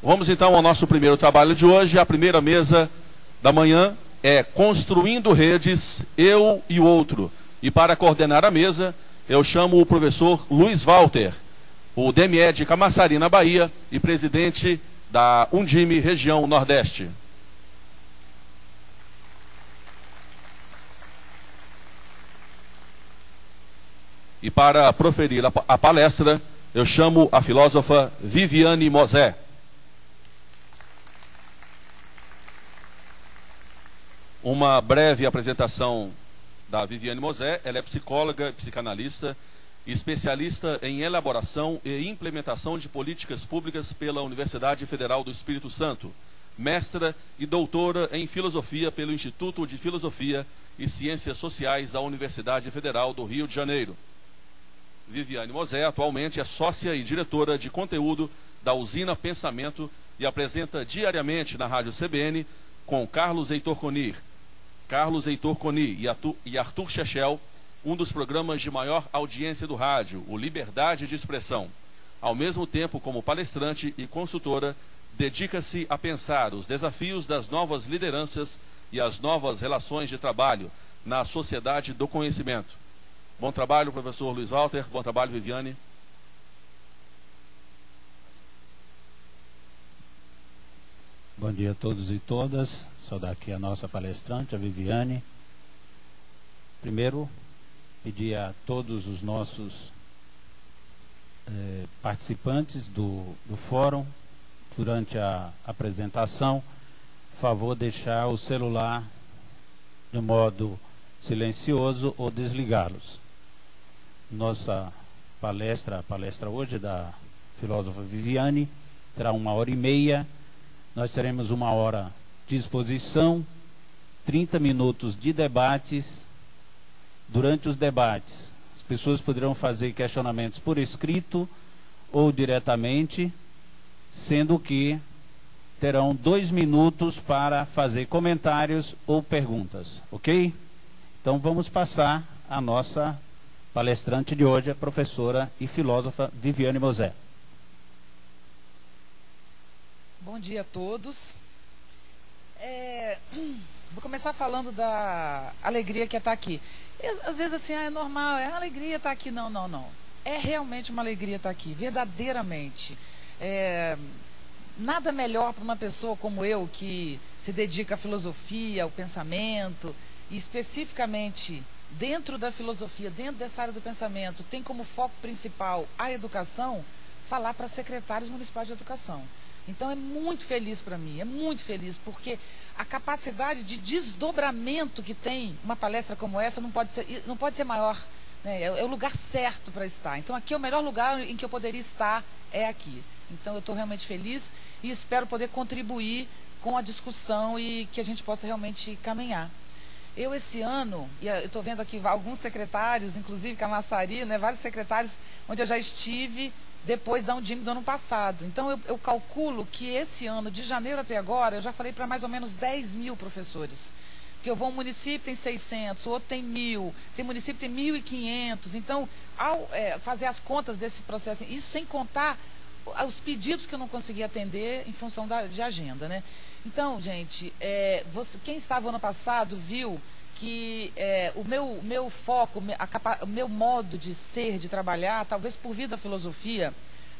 Vamos então ao nosso primeiro trabalho de hoje. A primeira mesa da manhã é Construindo Redes, Eu e o Outro. E para coordenar a mesa, eu chamo o professor Luiz Walter, o DME de Camaçari, na Bahia, e presidente da Undime, região Nordeste. E para proferir a palestra, eu chamo a filósofa Viviane Mosé. Uma breve apresentação da Viviane Mosé. Ela é psicóloga, psicanalista, especialista em elaboração e implementação de políticas públicas pela Universidade Federal do Espírito Santo, mestra e doutora em filosofia pelo Instituto de Filosofia e Ciências Sociais da Universidade Federal do Rio de Janeiro. Viviane Mosé atualmente é sócia e diretora de conteúdo da Usina Pensamento e apresenta diariamente na Rádio CBN com Carlos Heitor Coni e Arthur Chechel, um dos programas de maior audiência do rádio, o Liberdade de Expressão. Ao mesmo tempo, como palestrante e consultora, dedica-se a pensar os desafios das novas lideranças e as novas relações de trabalho na sociedade do conhecimento. Bom trabalho, professor Luiz Walter. Bom trabalho, Viviane. Bom dia a todos e todas. Saudar aqui a nossa palestrante, a Viviane. Primeiro, pedir a todos os nossos participantes do fórum, durante a apresentação, por favor, deixar o celular de modo silencioso ou desligá-los. Nossa palestra, a palestra hoje da filósofa Viviane, terá 1h30. Nós teremos 1 hora de exposição, 30 minutos de debates. Durante os debates, as pessoas poderão fazer questionamentos por escrito ou diretamente, sendo que terão 2 minutos para fazer comentários ou perguntas, ok? Então vamos passar a nossa palestrante de hoje, a professora e filósofa Viviane Mosé. Bom dia a todos. Vou começar falando da alegria que é estar aqui. Às vezes assim, é normal, é alegria estar aqui. Não, não, não. É realmente uma alegria estar aqui, verdadeiramente. Nada melhor para uma pessoa como eu, que se dedica à filosofia, ao pensamento, e especificamente dentro da filosofia, dentro dessa área do pensamento, tem como foco principal a educação, falar para secretários municipais de educação. Então é muito feliz para mim, é muito feliz, porque a capacidade de desdobramento que tem uma palestra como essa não pode ser maior, né? É o lugar certo para estar. Então aqui é o melhor lugar em que eu poderia estar, é aqui. Então eu estou realmente feliz e espero poder contribuir com a discussão e que a gente possa realmente caminhar. Eu esse ano, e eu estou vendo aqui alguns secretários, inclusive Camaçari, né, vários secretários onde eu já estive depois da Undime do ano passado. Então eu calculo que esse ano, de janeiro até agora, eu já falei para mais ou menos 10 mil professores. Porque eu vou a um município tem 600, o outro tem 1.000, tem município tem 1.500. Então, ao fazer as contas desse processo, isso sem contar os pedidos que eu não consegui atender em função de agenda, né? Então, gente, quem estava ano passado viu que o meu foco, o meu modo de ser, de trabalhar, talvez por vir da filosofia,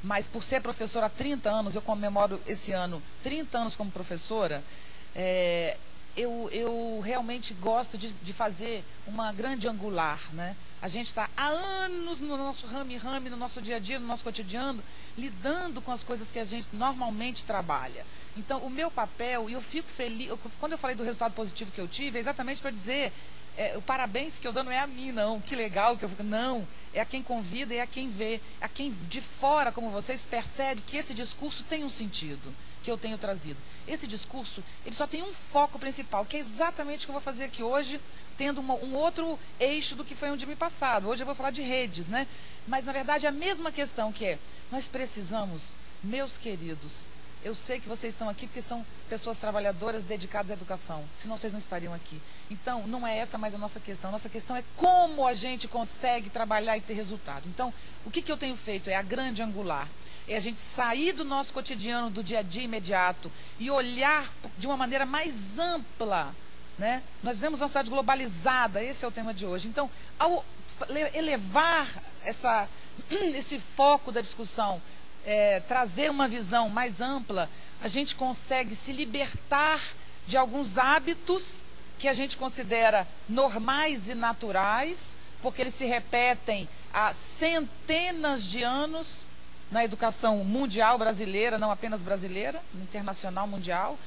mas por ser professora há 30 anos, eu comemoro esse ano 30 anos como professora, eu realmente gosto de fazer uma grande angular, né? A gente está há anos no nosso rame-rame, no nosso dia a dia, no nosso cotidiano, lidando com as coisas que a gente normalmente trabalha. Então, o meu papel, e eu fico feliz, quando eu falei do resultado positivo que eu tive, é exatamente para dizer, o parabéns que eu dou não é a mim, não, que legal que eu fico, não, é a quem convida, é a quem vê, a quem de fora, como vocês, percebe que esse discurso tem um sentido, que eu tenho trazido. Esse discurso, ele só tem um foco principal, que é exatamente o que eu vou fazer aqui hoje, tendo um outro eixo do que foi um dia passado. Hoje eu vou falar de redes, né? Mas, na verdade, é a mesma questão que nós precisamos, meus queridos, eu sei que vocês estão aqui porque são pessoas trabalhadoras dedicadas à educação, senão vocês não estariam aqui. Então, não é essa mais a nossa questão. A nossa questão é como a gente consegue trabalhar e ter resultado. Então, o que eu tenho feito é a grande angular. é a gente sair do nosso cotidiano, do dia a dia imediato, e olhar de uma maneira mais ampla, né? Nós vivemos uma sociedade globalizada, esse é o tema de hoje. Então, ao elevar esse foco da discussão, trazer uma visão mais ampla, a gente consegue se libertar de alguns hábitos que a gente considera normais e naturais, porque eles se repetem há centenas de anos na educação mundial brasileira, não apenas brasileira, internacional, mundial.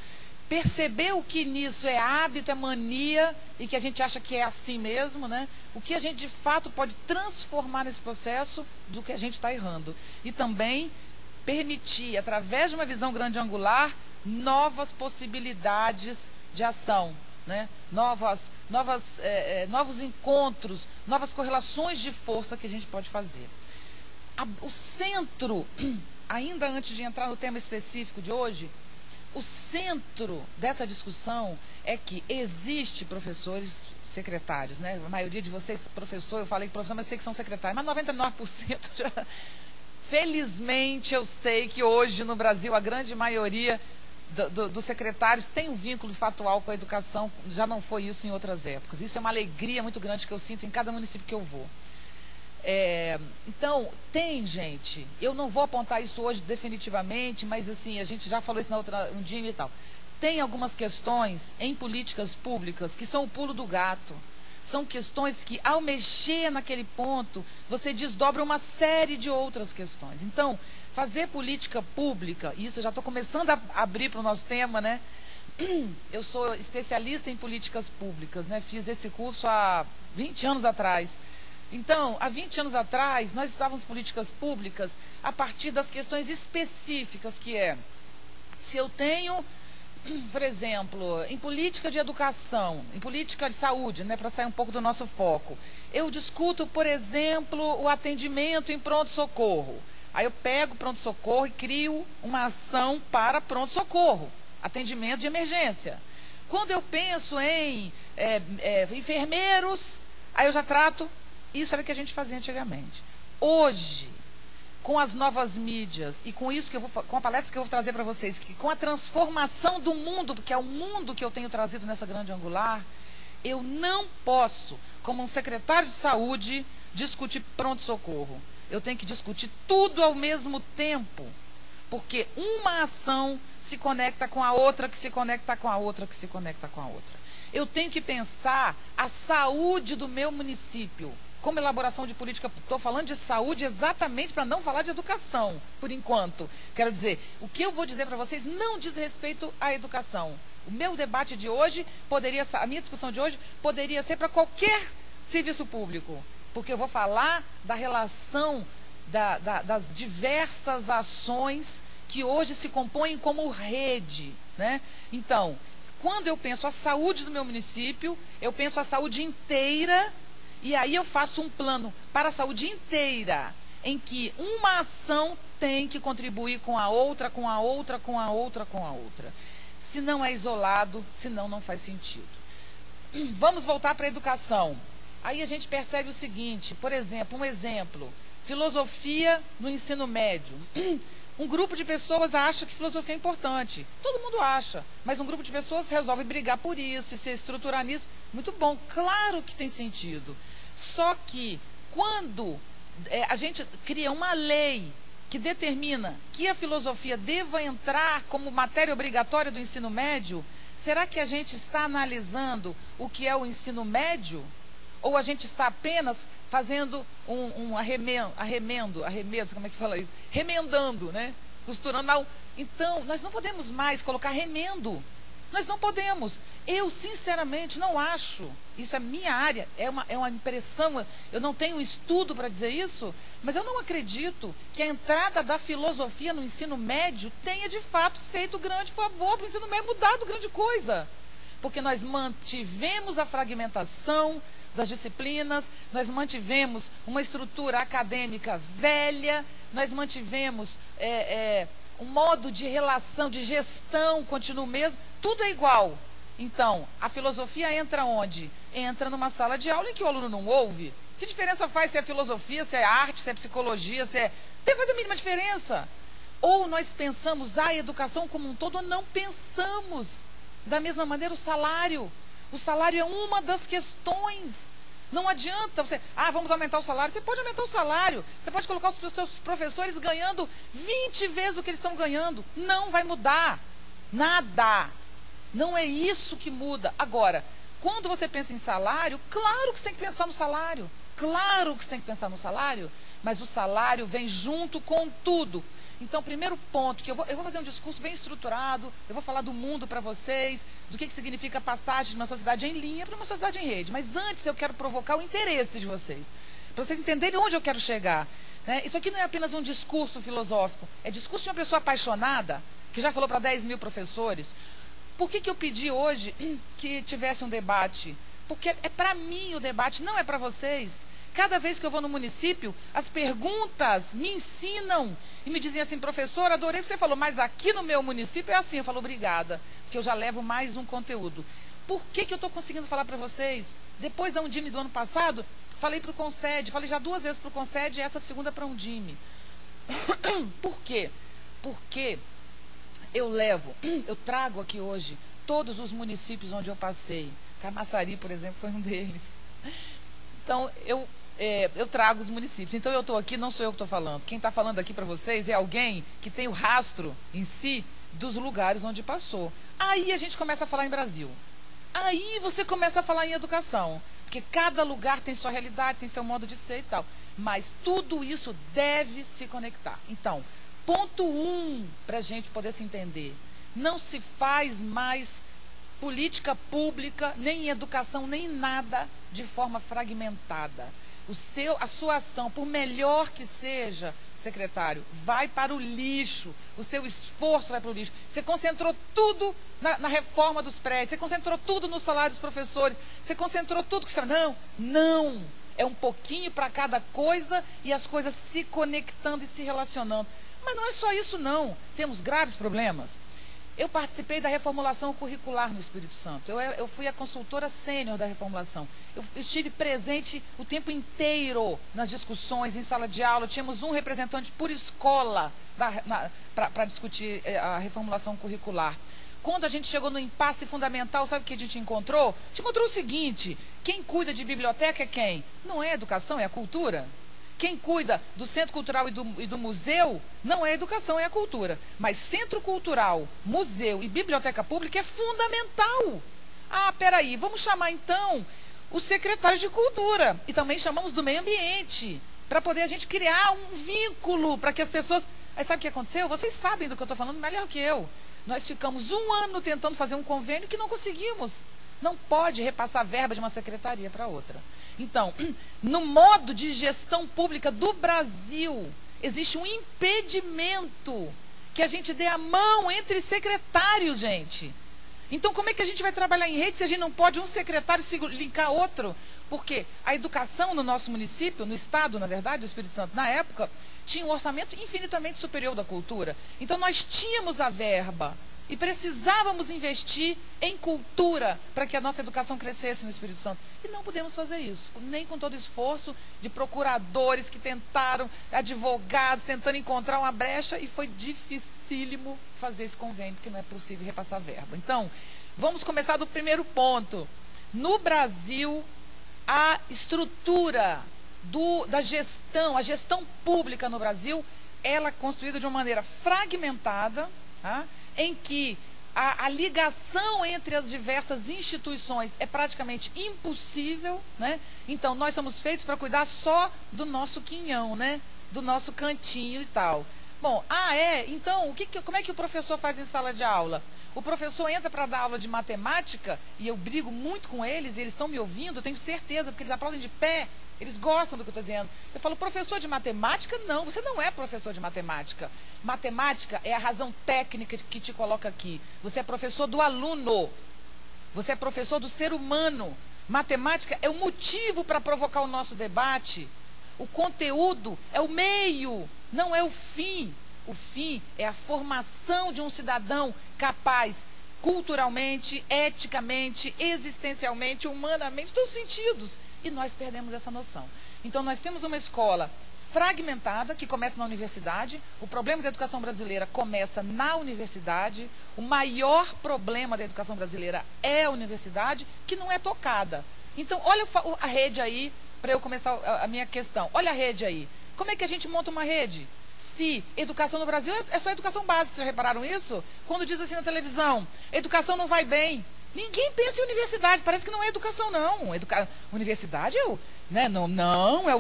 Perceber o que nisso é hábito, é mania, e que a gente acha que é assim mesmo, né? O que a gente de fato pode transformar nesse processo do que a gente está errando. E também permitir, através de uma visão grande angular, novas possibilidades de ação, né? Novos encontros, novas correlações de força que a gente pode fazer. O centro, ainda antes de entrar no tema específico de hoje, o centro dessa discussão é que existe professores secretários, né? A maioria de vocês, professor, eu falei professor, mas sei que são secretários, mas 99% já... Felizmente, eu sei que hoje no Brasil a grande maioria dos secretários tem um vínculo factual com a educação, já não foi isso em outras épocas. Isso é uma alegria muito grande que eu sinto em cada município que eu vou. Então, tem gente, eu não vou apontar isso hoje definitivamente, mas assim, a gente já falou isso um dia e tal. Tem algumas questões em políticas públicas que são o pulo do gato. São questões que, ao mexer naquele ponto, você desdobra uma série de outras questões. Então, fazer política pública, isso eu já estou começando a abrir para o nosso tema, né? Eu sou especialista em políticas públicas, né? Fiz esse curso há 20 anos atrás. Então, há 20 anos atrás, nós estávamos em políticas públicas a partir das questões específicas, que é, se eu tenho, por exemplo, em política de educação, em política de saúde, né, para sair um pouco do nosso foco, eu discuto, por exemplo, o atendimento em pronto-socorro. Aí eu pego pronto-socorro e crio uma ação para pronto-socorro, atendimento de emergência. Quando eu penso em enfermeiros, aí eu já trato, isso era o que a gente fazia antigamente. Hoje, com as novas mídias e com isso com a palestra que eu vou trazer para vocês, que com a transformação do mundo, que é o mundo que eu tenho trazido nessa grande angular, eu não posso, como um secretário de saúde, discutir pronto-socorro. Eu tenho que discutir tudo ao mesmo tempo, porque uma ação se conecta com a outra, que se conecta com a outra, que se conecta com a outra. Eu tenho que pensar a saúde do meu município, como elaboração de política. Estou falando de saúde exatamente para não falar de educação, por enquanto. Quero dizer, o que eu vou dizer para vocês não diz respeito à educação. O meu debate de hoje a minha discussão de hoje poderia ser para qualquer serviço público, porque eu vou falar da relação das diversas ações que hoje se compõem como rede, né? Então, quando eu penso a saúde do meu município, eu penso a saúde inteira. E aí eu faço um plano para a saúde inteira, em que uma ação tem que contribuir com a outra, com a outra, com a outra, com a outra. Se não é isolado, senão não faz sentido. Vamos voltar para a educação. Aí a gente percebe o seguinte, por exemplo, filosofia no ensino médio. Um grupo de pessoas acha que filosofia é importante. Todo mundo acha, mas um grupo de pessoas resolve brigar por isso e se estruturar nisso. Muito bom, claro que tem sentido. Só que quando a gente cria uma lei que determina que a filosofia deva entrar como matéria obrigatória do ensino médio, será que a gente está analisando o que é o ensino médio? Ou a gente está apenas fazendo um arremedo, como é que fala isso? Remendando, né? Costurando. Então, nós não podemos mais colocar remendo. Nós não podemos. Eu, sinceramente, não acho. Isso é minha área, é uma impressão. Eu não tenho estudo para dizer isso, mas eu não acredito que a entrada da filosofia no ensino médio tenha, de fato, feito grande favor para o ensino médio, mudado grande coisa. Porque nós mantivemos a fragmentação das disciplinas, nós mantivemos uma estrutura acadêmica velha, nós mantivemos um modo de relação, de gestão, continua o mesmo, tudo é igual. Então, a filosofia entra onde? Entra numa sala de aula em que o aluno não ouve. Que diferença faz se é filosofia, se é arte, se é psicologia, se é... Tem faz a mínima diferença. Ou nós pensamos a educação como um todo, ou não pensamos. Da mesma maneira, o salário. O salário é uma das questões. Não adianta você, vamos aumentar o salário. Você pode aumentar o salário. Você pode colocar os seus professores ganhando 20 vezes o que eles estão ganhando. Não vai mudar. Nada. Não é isso que muda. Agora, quando você pensa em salário, claro que você tem que pensar no salário. Claro que você tem que pensar no salário. Mas o salário vem junto com tudo. Então, primeiro ponto, que eu vou fazer um discurso bem estruturado, eu vou falar do mundo para vocês, do que significa passagem de uma sociedade em linha para uma sociedade em rede. Mas antes eu quero provocar o interesse de vocês, para vocês entenderem onde eu quero chegar. Né? Isso aqui não é apenas um discurso filosófico, é discurso de uma pessoa apaixonada, que já falou para 10 mil professores. Por que eu pedi hoje que tivesse um debate? Porque é para mim o debate, não é para vocês. Cada vez que eu vou no município, as perguntas me ensinam e me dizem assim, professor, adorei o que você falou, mas aqui no meu município é assim. Eu falo, obrigada, porque eu já levo mais um conteúdo. Por que eu estou conseguindo falar para vocês? Depois da Undime do ano passado, falei para o Concede, falei já 2 vezes para o Concede e essa segunda para a Undime. Por quê? Porque eu trago aqui hoje todos os municípios onde eu passei. Camaçari, por exemplo, foi um deles. Então, eu trago os municípios. Então, eu estou aqui, não sou eu que estou falando. Quem está falando aqui para vocês é alguém que tem o rastro em si dos lugares onde passou. Aí a gente começa a falar em Brasil. Aí você começa a falar em educação. Porque cada lugar tem sua realidade, tem seu modo de ser e tal. Mas tudo isso deve se conectar. Então, ponto 1, para a gente poder se entender. Não se faz mais política pública, nem em educação, nem em nada, de forma fragmentada. A sua ação, por melhor que seja, secretário, vai para o lixo. O seu esforço vai para o lixo. Você concentrou tudo na reforma dos prédios, você concentrou tudo no salário dos professores, você concentrou tudo que você... Não. É um pouquinho para cada coisa e as coisas se conectando e se relacionando. Mas não é só isso, não. Temos graves problemas. Eu participei da reformulação curricular no Espírito Santo. Eu fui a consultora sênior da reformulação. Eu estive presente o tempo inteiro nas discussões, em sala de aula. Tínhamos um representante por escola para discutir a reformulação curricular. Quando a gente chegou no impasse fundamental, sabe o que a gente encontrou? A gente encontrou o seguinte: quem cuida de biblioteca é quem? Não é a educação, é a cultura. Quem cuida do centro cultural e do museu não é a educação, é a cultura. Mas centro cultural, museu e biblioteca pública é fundamental. Peraí, vamos chamar então o secretário de cultura. E também chamamos do meio ambiente, para poder a gente criar um vínculo, para que as pessoas... Aí sabe o que aconteceu? Vocês sabem do que eu estou falando melhor que eu. Nós ficamos 1 ano tentando fazer um convênio que não conseguimos. Não pode repassar verba de uma secretaria para outra. Então, no modo de gestão pública do Brasil, existe um impedimento que a gente dê a mão entre secretários, gente. Então, como é que a gente vai trabalhar em rede se a gente não pode um secretário se linkar outro? Porque a educação no nosso município, no estado, na verdade, do Espírito Santo, na época, tinha um orçamento infinitamente superior da cultura. Então, nós tínhamos a verba e precisávamos investir em cultura para que a nossa educação crescesse no Espírito Santo. E não podemos fazer isso, nem com todo o esforço de procuradores que tentaram, advogados, tentando encontrar uma brecha, e foi dificílimo fazer esse convênio, porque não é possível repassar verba. Então, vamos começar do primeiro ponto. No Brasil, a estrutura da gestão, a gestão pública no Brasil, ela é construída de uma maneira fragmentada, em que a ligação entre as diversas instituições é praticamente impossível, né? Então, nós somos feitos para cuidar só do nosso quinhão, né? Do nosso cantinho e tal. Bom, então, como é que o professor faz em sala de aula? O professor entra para dar aula de matemática, e eu brigo muito com eles, e eles estão me ouvindo, eu tenho certeza, porque eles aplaudem de pé, eles gostam do que eu estou dizendo. Eu falo, professor de matemática? Não, você não é professor de matemática. Matemática é a razão técnica que te coloca aqui. Você é professor do aluno. Você é professor do ser humano. Matemática é o motivo para provocar o nosso debate. O conteúdo é o meio, não é o fim. O fim é a formação de um cidadão capaz, culturalmente, eticamente, existencialmente, humanamente, todos os sentidos. E nós perdemos essa noção. Então, nós temos uma escola fragmentada, que começa na universidade. O problema da educação brasileira começa na universidade. O maior problema da educação brasileira é a universidade, que não é tocada. Então, olha a rede aí, para eu começar a minha questão. Olha a rede aí. Como é que a gente monta uma rede? Se educação no Brasil é só educação básica, vocês já repararam isso? Quando diz assim na televisão, educação não vai bem, ninguém pensa em universidade, parece que não é educação não. Universidade é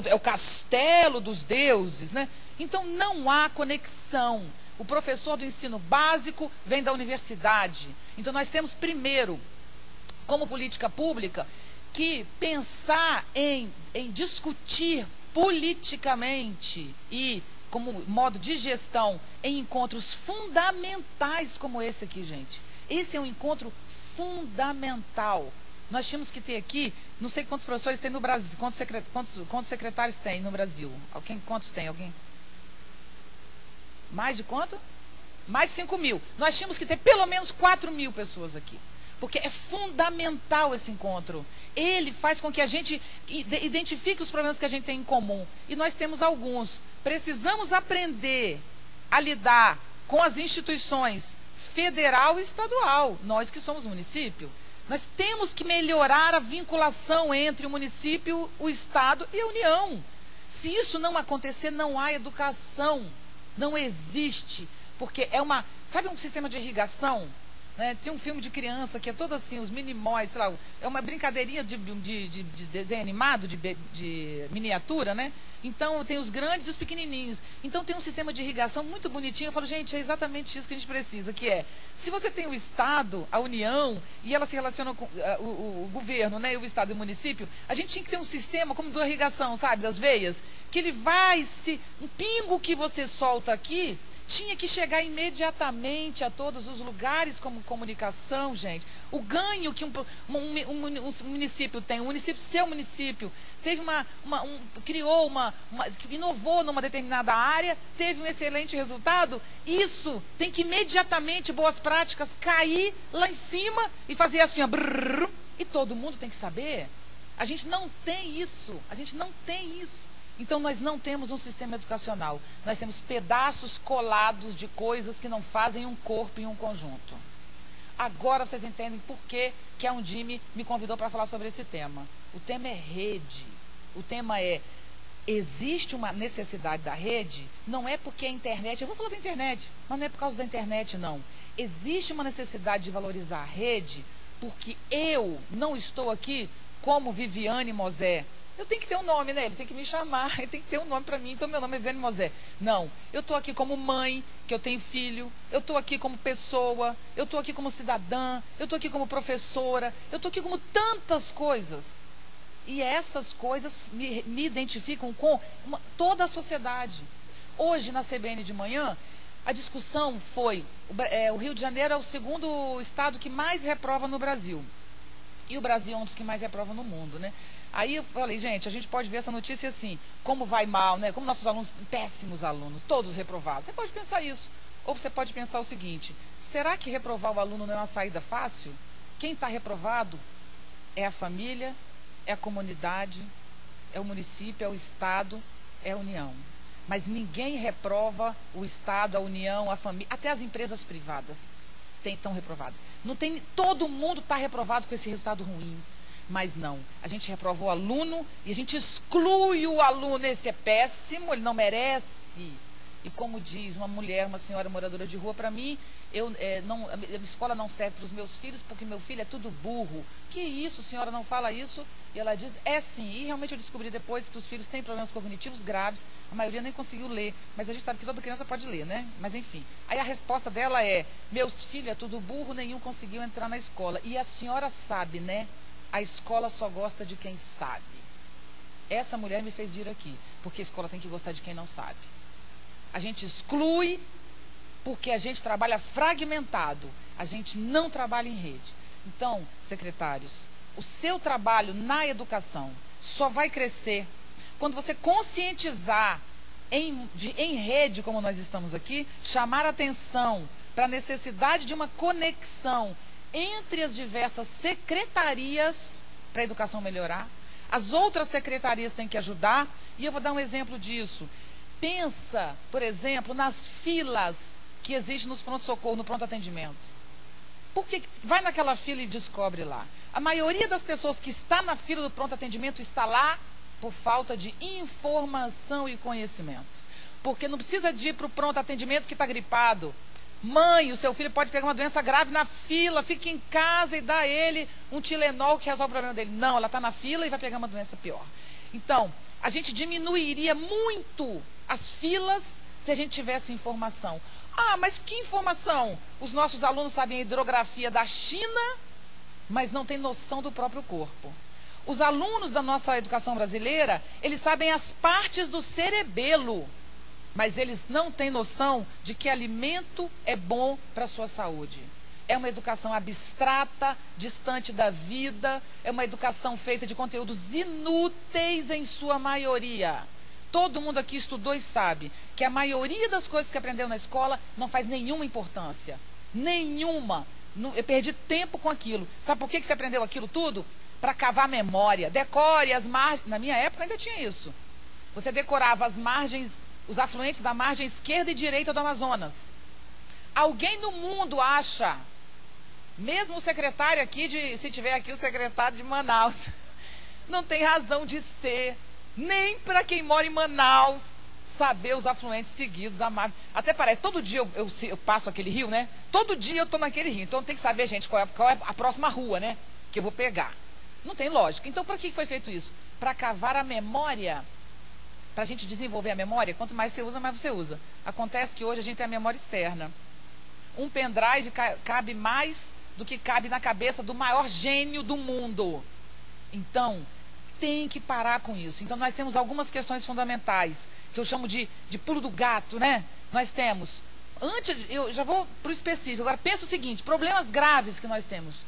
é o castelo dos deuses, né? Então não há conexão. O professor do ensino básico vem da universidade. Então nós temos primeiro, como política pública, que pensar em discutir politicamente e como modo de gestão em encontros fundamentais como esse aqui, gente. Esse é um encontro fundamental. Nós tínhamos que ter aqui, não sei quantos professores tem no Brasil, quantos secretários tem no Brasil? Quantos tem? Alguém? Mais de quanto? Mais de 5.000. Nós tínhamos que ter pelo menos 4.000 pessoas aqui. Porque é fundamental esse encontro. Ele faz com que a gente identifique os problemas que a gente tem em comum. E nós temos alguns. Precisamos aprender a lidar com as instituições federal e estadual. Nós que somos município. Nós temos que melhorar a vinculação entre o município, o estado e a União. Se isso não acontecer, não há educação. Não existe. Porque é uma... Sabe um sistema de irrigação? Né? Tem um filme de criança que é todo assim, os minimóis, sei lá, é uma brincadeirinha de desenho animado, de miniatura, né? Então tem os grandes e os pequenininhos. Então tem um sistema de irrigação muito bonitinho. Eu falo, gente, é exatamente isso que a gente precisa, que é, se você tem o Estado, a União, e ela se relaciona com o governo, né? E o Estado e o município, a gente tinha que ter um sistema como da irrigação, sabe, das veias, que ele vai um pingo que você solta aqui, tinha que chegar imediatamente a todos os lugares como comunicação, gente. O ganho que um município tem, seu município, teve inovou numa determinada área, teve um excelente resultado, isso tem que imediatamente, boas práticas, cair lá em cima e fazer assim, ó, brrr, e todo mundo tem que saber. A gente não tem isso, Então, nós não temos um sistema educacional. Nós temos pedaços colados de coisas que não fazem um corpo em um conjunto. Agora vocês entendem por que a Undime me convidou para falar sobre esse tema. O tema é rede. O tema é, existe uma necessidade da rede? Não é porque a internet... Eu vou falar da internet, mas não é por causa da internet, não. Existe uma necessidade de valorizar a rede porque eu não estou aqui como Viviane Mosé. Eu tenho que ter um nome, né? Ele tem que me chamar, ele tem que ter um nome para mim, então meu nome é Viviane Mosé. Não, eu estou aqui como mãe, que eu tenho filho, eu estou aqui como pessoa, eu estou aqui como cidadã, eu estou aqui como professora, eu estou aqui como tantas coisas. E essas coisas me identificam com toda a sociedade. Hoje, na CBN de manhã, a discussão foi, o Rio de Janeiro é o segundo estado que mais reprova no Brasil. E o Brasil é um dos que mais reprova no mundo, né? Aí eu falei, gente, a gente pode ver essa notícia assim, como vai mal, né? Como nossos alunos, péssimos alunos, todos reprovados. Você pode pensar isso. Ou você pode pensar o seguinte, será que reprovar o aluno não é uma saída fácil? Quem está reprovado é a família, é a comunidade, é o município, é o Estado, é a União. Mas ninguém reprova o Estado, a União, a família, até as empresas privadas estão reprovadas. Todo mundo está reprovado com esse resultado ruim. Mas não, a gente reprova o aluno e a gente exclui o aluno. Esse é péssimo, ele não merece. E como diz uma mulher, uma senhora moradora de rua, para mim, a escola não serve para os meus filhos porque meu filho é tudo burro. Que isso, senhora não fala isso? E ela diz, é sim. E realmente eu descobri depois que os filhos têm problemas cognitivos graves, a maioria nem conseguiu ler, mas a gente sabe que toda criança pode ler, né? Mas enfim, aí a resposta dela é, meus filhos é tudo burro, nenhum conseguiu entrar na escola. E a senhora sabe, né? A escola só gosta de quem sabe. Essa mulher me fez vir aqui, porque a escola tem que gostar de quem não sabe. A gente exclui porque a gente trabalha fragmentado, a gente não trabalha em rede. Então, secretários, o seu trabalho na educação só vai crescer quando você conscientizar em rede, como nós estamos aqui, chamar atenção para a necessidade de uma conexão entre as diversas secretarias para a educação melhorar, As outras secretarias têm que ajudar, e eu vou dar um exemplo disso. Pensa, por exemplo, nas filas que existem nos pronto-socorro, no pronto-atendimento. Por que vai naquela fila e descobre lá? A maioria das pessoas que está na fila do pronto-atendimento está lá por falta de informação e conhecimento. Porque não precisa de ir para o pronto-atendimento que está gripado. Mãe, o seu filho pode pegar uma doença grave na fila, fica em casa e dá a ele um Tilenol que resolve o problema dele. Não, ela está na fila e vai pegar uma doença pior. Então, a gente diminuiria muito as filas se a gente tivesse informação. Ah, mas que informação? Os nossos alunos sabem a hidrografia da China, mas não têm noção do próprio corpo. Os alunos da nossa educação brasileira, eles sabem as partes do cerebelo, mas eles não têm noção de que alimento é bom para a sua saúde. É uma educação abstrata, distante da vida, é uma educação feita de conteúdos inúteis em sua maioria. Todo mundo aqui estudou e sabe que a maioria das coisas que aprendeu na escola não faz nenhuma importância. Nenhuma. Eu perdi tempo com aquilo. Sabe por que você aprendeu aquilo tudo? Para cavar memória. Decore as margens. Na minha época ainda tinha isso. Você decorava as margens, os afluentes da margem esquerda e direita do Amazonas. Alguém no mundo acha, mesmo o secretário aqui, se tiver aqui o secretário de Manaus, não tem razão de ser, nem para quem mora em Manaus, saber os afluentes seguidos da margem. Até parece, todo dia eu passo aquele rio, né? Todo dia eu estou naquele rio, então tem que saber, gente, qual é a próxima rua, né? Que eu vou pegar. Não tem lógica. Então, para que foi feito isso? Para cavar a memória. Para a gente desenvolver a memória, quanto mais você usa, mais você usa. Acontece que hoje a gente tem a memória externa. Um pendrive cabe mais do que cabe na cabeça do maior gênio do mundo. Então, tem que parar com isso. Então, nós temos algumas questões fundamentais, que eu chamo de pulo do gato, né? Nós temos, eu já vou para o específico, agora pensa o seguinte, problemas graves que nós temos.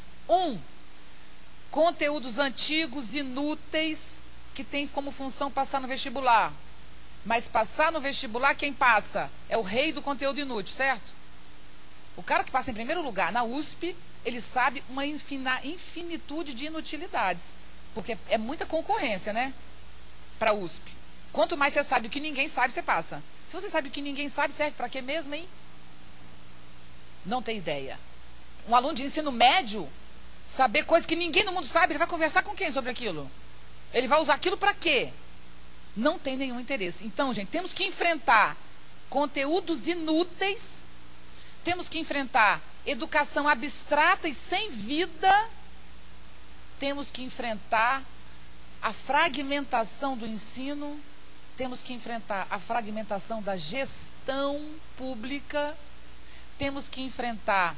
Conteúdos antigos, inúteis, que tem como função passar no vestibular. Mas passar no vestibular, quem passa? É o rei do conteúdo inútil, certo? O cara que passa em primeiro lugar na USP, ele sabe uma infinitude de inutilidades. Porque é muita concorrência, né? Para a USP. Quanto mais você sabe o que ninguém sabe, você passa. Se você sabe o que ninguém sabe, serve para quê mesmo, hein? Não tem ideia. Um aluno de ensino médio, saber coisas que ninguém no mundo sabe, ele vai conversar com quem sobre aquilo? Ele vai usar aquilo para quê? Não tem nenhum interesse. Então, gente, temos que enfrentar conteúdos inúteis, temos que enfrentar educação abstrata e sem vida, temos que enfrentar a fragmentação do ensino, temos que enfrentar a fragmentação da gestão pública, temos que enfrentar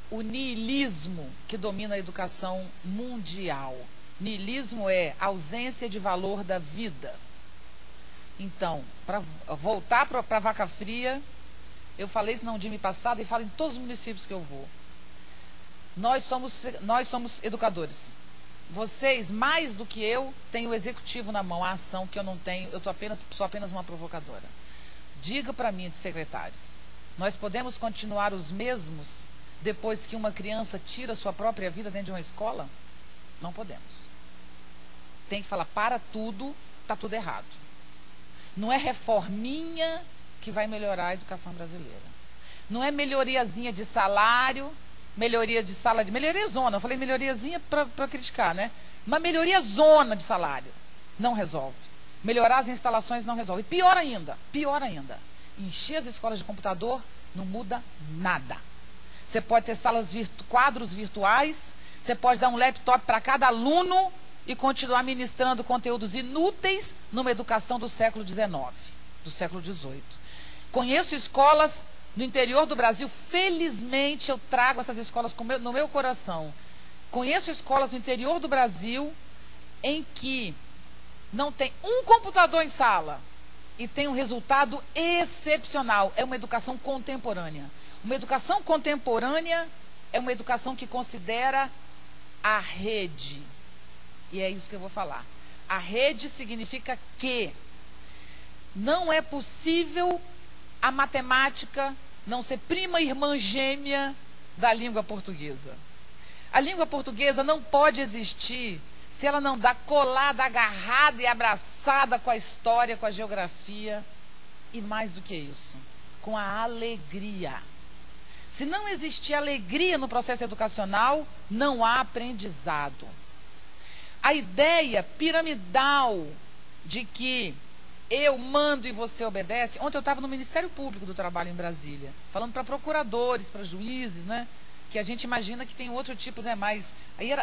o niilismo que domina a educação mundial. Niilismo é ausência de valor da vida. Então, para voltar para a vaca fria, eu falei isso no time passado e falo em todos os municípios que eu vou. Nós somos educadores. Vocês, mais do que eu, têm o executivo na mão, a ação que eu não tenho, eu sou apenas uma provocadora. Diga para mim, secretários, nós podemos continuar os mesmos depois que uma criança tira sua própria vida dentro de uma escola? Não podemos. Tem que falar, para tudo, está tudo errado. Não é reforminha que vai melhorar a educação brasileira. Não é melhoriazinha de salário, melhoria de sala de... Melhoria zona, eu falei melhoriazinha para criticar, né? Uma melhoria zona de salário não resolve. Melhorar as instalações não resolve. Pior ainda, encher as escolas de computador não muda nada. Você pode ter quadros virtuais, você pode dar um laptop para cada aluno e continuar ministrando conteúdos inúteis numa educação do século XIX, do século XVIII. Conheço escolas no interior do Brasil, felizmente eu trago essas escolas no meu coração. Conheço escolas no interior do Brasil em que não tem um computador em sala e tem um resultado excepcional. É uma educação contemporânea. Uma educação contemporânea é uma educação que considera a rede. E é isso que eu vou falar. A rede significa que não é possível a matemática não ser prima irmã gêmea da língua portuguesa. A língua portuguesa não pode existir se ela não dá colada, agarrada e abraçada com a história, com a geografia, e mais do que isso, com a alegria. Se não existir alegria no processo educacional, não há aprendizado. A ideia piramidal de que eu mando e você obedece. Ontem eu estava no Ministério Público do Trabalho em Brasília, falando para procuradores, para juízes, né? Que a gente imagina que tem outro tipo, né?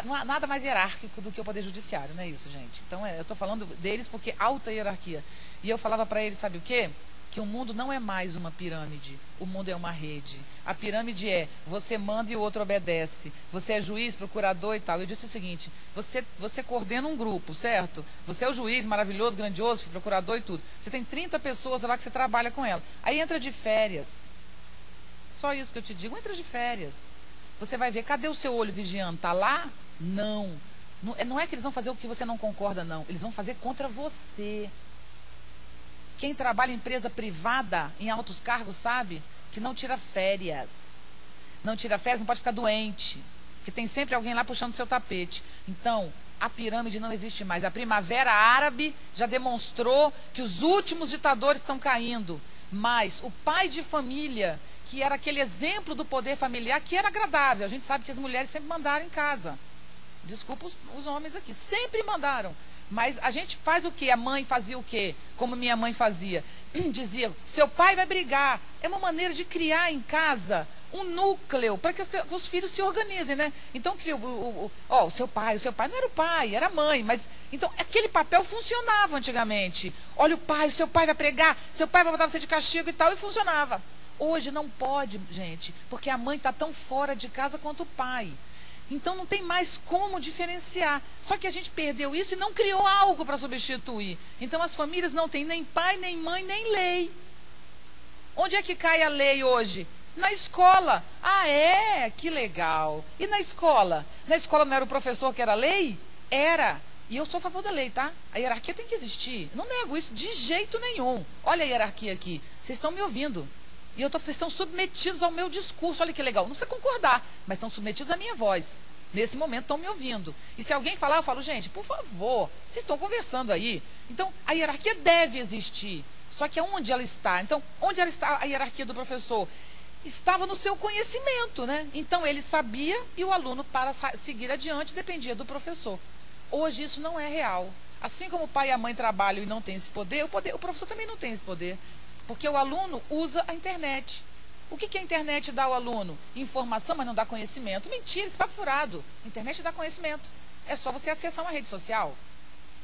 Não há nada mais hierárquico do que o Poder Judiciário, não é isso, gente? Então, eu estou falando deles porque alta hierarquia. E eu falava para eles, sabe o quê? Que o mundo não é mais uma pirâmide, o mundo é uma rede. A pirâmide é, você manda e o outro obedece. Você é juiz, procurador e tal. Eu disse o seguinte, você coordena um grupo, certo? Você é o juiz maravilhoso, grandioso, procurador e tudo. Você tem 30 pessoas lá que você trabalha com ela. Aí entra de férias. Só isso que eu te digo, entra de férias. Você vai ver, cadê o seu olho vigiando? Está lá? Não. Não é que eles vão fazer o que você não concorda, não. Eles vão fazer contra você. Quem trabalha em empresa privada, em altos cargos, sabe que não tira férias. Não tira férias, não pode ficar doente. Porque tem sempre alguém lá puxando o seu tapete. Então, a pirâmide não existe mais. A Primavera Árabe já demonstrou que os últimos ditadores estão caindo. Mas o pai de família, que era aquele exemplo do poder familiar, que era agradável. A gente sabe que as mulheres sempre mandaram em casa. Desculpa os homens aqui. Sempre mandaram. Mas a gente faz o quê? A mãe fazia o quê? Como minha mãe fazia. Dizia, seu pai vai brigar. É uma maneira de criar em casa um núcleo para que os filhos se organizem, né? Então, cria o seu pai não era o pai, era a mãe. Mas, então, aquele papel funcionava antigamente. Olha o seu pai vai pregar, seu pai vai botar você de castigo e tal, e funcionava. Hoje não pode, gente, porque a mãe está tão fora de casa quanto o pai. Então não tem mais como diferenciar. Só que a gente perdeu isso e não criou algo para substituir. Então as famílias não têm nem pai, nem mãe, nem lei. Onde é que cai a lei hoje? Na escola. Ah, é? Que legal. E na escola? Na escola não era o professor que era lei? Era. E eu sou a favor da lei, tá? A hierarquia tem que existir. Não nego isso de jeito nenhum. Olha a hierarquia aqui. Vocês estão me ouvindo. E vocês estão submetidos ao meu discurso. Olha que legal. Não precisa concordar, mas estão submetidos à minha voz. Nesse momento estão me ouvindo. E se alguém falar, eu falo, gente, por favor, vocês estão conversando aí. Então, a hierarquia deve existir. Só que onde ela está? Então, onde ela está a hierarquia do professor? Estava no seu conhecimento, né? Então, ele sabia e o aluno, para seguir adiante, dependia do professor. Hoje, isso não é real. Assim como o pai e a mãe trabalham e não têm esse poder, o professor também não tem esse poder. Porque o aluno usa a internet. O que a internet dá ao aluno? Informação, mas não dá conhecimento. Mentira, esse papo furado. A internet dá conhecimento. É só você acessar uma rede social.